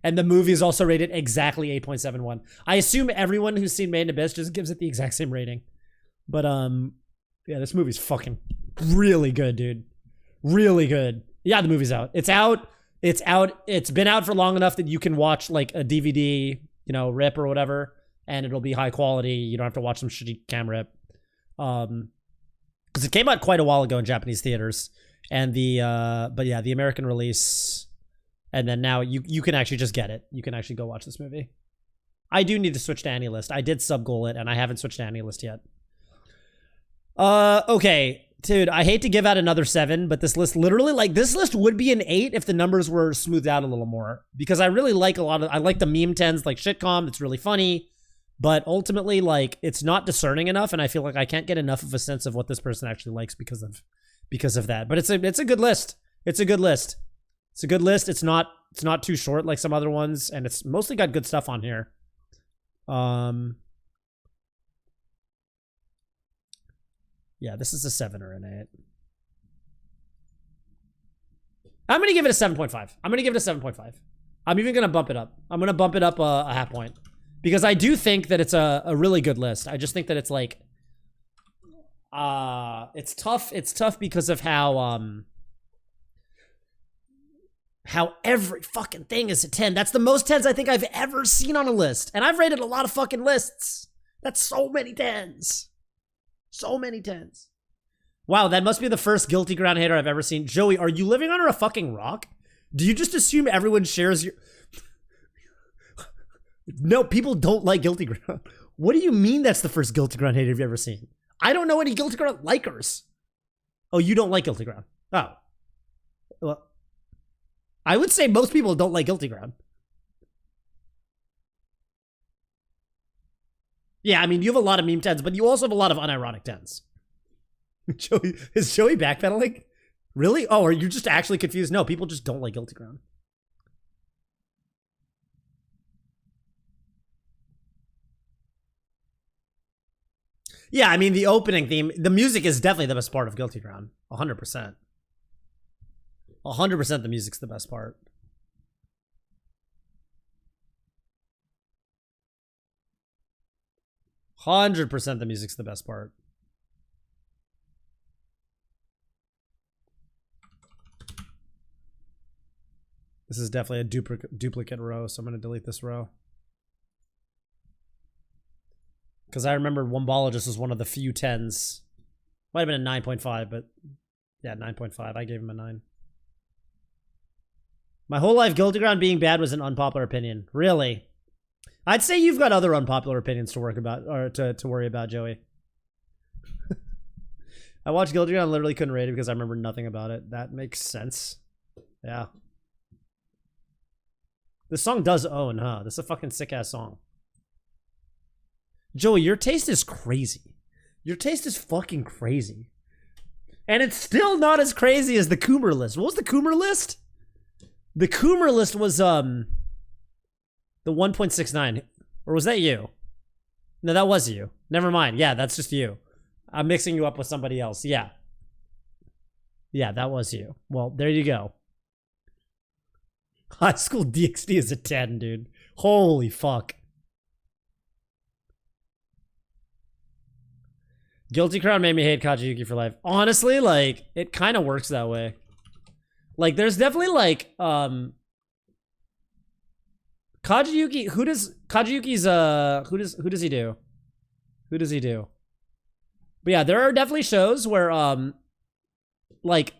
And the movie is also rated exactly 8.71. I assume everyone who's seen Made in Abyss just gives it the exact same rating. But yeah, this movie's fucking really good, dude. Really good. Yeah, the movie's out. It's out. It's out. It's been out for long enough that you can watch like a DVD, you know, rip or whatever, and it'll be high quality. You don't have to watch some shitty cam rip. Because it came out quite a while ago in Japanese theaters. And but yeah, the American release, and then now you can actually just get it. You can actually go watch this movie. I do need to switch to AniList. I did sub-goal it, and I haven't switched to AniList yet. Okay, dude, I hate to give out another 7, but this list literally, like, this list would be an 8 if the numbers were smoothed out a little more. Because I really like I like the meme 10s, like Shitcom, it's really funny. But ultimately, like, it's not discerning enough, and I feel like I can't get enough of a sense of what this person actually likes because of that. But it's a good list. It's a good list. It's a good list. It's not too short like some other ones, and it's mostly got good stuff on here. Yeah, this is a 7 or an 8. I'm gonna give it a 7.5. I'm gonna give it a 7.5. I'm even gonna bump it up. I'm gonna bump it up a half point because I do think that it's a really good list. I just think that it's like it's tough. It's tough because of how every fucking thing is a 10. That's the most 10s I think I've ever seen on a list. And I've rated a lot of fucking lists. That's so many 10s. So many 10s. Wow, that must be the first Guilty Ground hater I've ever seen. Joey, are you living under a fucking rock? Do you just assume everyone shares your... No, people don't like Guilty Ground. What do you mean that's the first Guilty Ground hater you've ever seen? I don't know any Guilty Ground likers. Oh, you don't like Guilty Ground. Oh. Well, I would say most people don't like Guilty Ground. Yeah, I mean, you have a lot of meme 10s, but you also have a lot of unironic 10s. Joey, is Joey backpedaling? Really? Oh, are you just actually confused? No, people just don't like Guilty Ground. Yeah, I mean, the opening theme, the music is definitely the best part of Guilty Ground. 100%. 100% the music's the best part. The music's the best part. This is definitely a duplicate row, so I'm going to delete this row. Because I remember Wombologist was one of the few 10s. Might have been a 9.5, but yeah, 9.5. I gave him a 9. My whole life, Guilty Ground being bad was an unpopular opinion. Really? I'd say you've got other unpopular opinions to work about, or to worry about, Joey. I watched Guilty Ground and literally couldn't rate it because I remember nothing about it. That makes sense. Yeah. This song does own, huh? This is a fucking sick-ass song. Joey, your taste is crazy. Your taste is fucking crazy. And it's still not as crazy as the Coomer list. What was the Coomer list? The Coomer list was, the 1.69. Or was that you? No, that was you. Never mind. Yeah, that's just you. I'm mixing you up with somebody else. Yeah. Yeah, that was you. Well, there you go. High School DxD is a 10, dude. Holy fuck. Guilty Crown made me hate Kajiyuki for life. Honestly, like, it kind of works that way. Like, there's definitely, like, Kajiyuki, who does he do? Who does he do? But yeah, there are definitely shows where, like,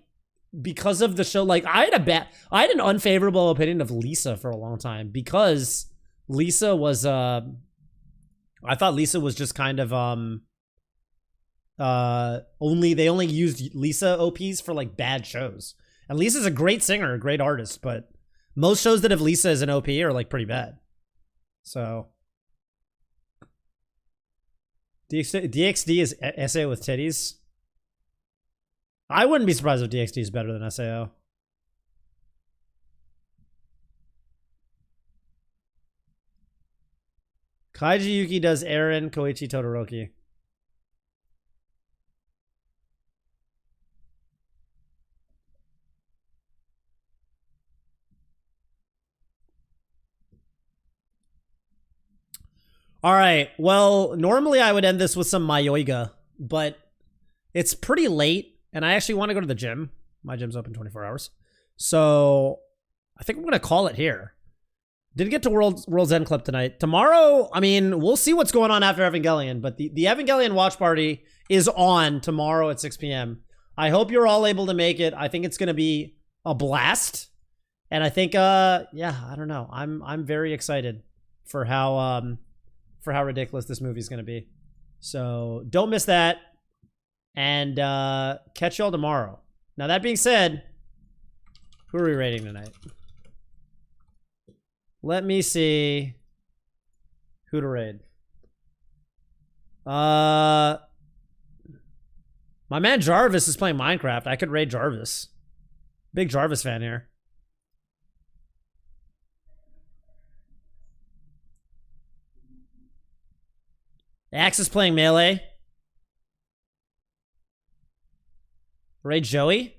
because of the show, like, I had an unfavorable opinion of Lisa for a long time because Lisa was, I thought Lisa was just kind of, they only used Lisa OPs for, like, bad shows. And Lisa's a great singer, a great artist, but most shows that have Lisa as an OP are, like, pretty bad. So DxD is SAO with titties. I wouldn't be surprised if DxD is better than SAO. Kajiyuki does Eren, Koichi, Todoroki. All right. Well, normally I would end this with some Mayoiga, but it's pretty late, and I actually want to go to the gym. My gym's open 24 hours. So I think I'm going to call it here. Didn't get to World's End clip tonight. Tomorrow, I mean, we'll see what's going on after Evangelion, but the Evangelion watch party is on tomorrow at 6 p.m. I hope you're all able to make it. I think it's going to be a blast. And I think, yeah, I don't know. I'm very excited for how ridiculous this movie is going to be. So don't miss that. And catch y'all tomorrow. Now, that being said, who are we rating tonight? Let me see who to raid. My man Jarvis is playing Minecraft. I could raid Jarvis. Big Jarvis fan here. Axe is playing Melee. Raid Joey?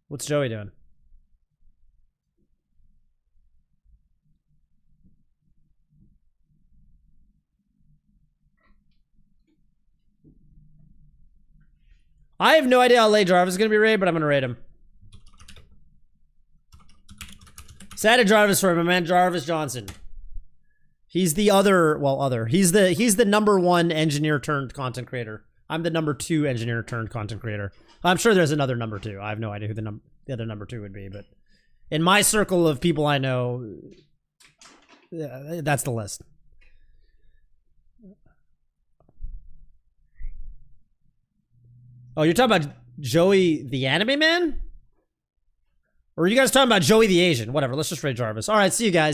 What's Joey doing? I have no idea how late Jarvis is going to be raid, but I'm going to raid him. Sad at Jarvis for my man Jarvis Johnson. He's the he's the number one engineer turned content creator. I'm the number 2 engineer turned content creator. I'm sure there's another number 2. I have no idea who the other number 2 would be, but in my circle of people I know, that's the list. Oh, you're talking about Joey the anime man? Or are you guys talking about Joey the Asian? Whatever, let's just raid Jarvis. All right, see you guys.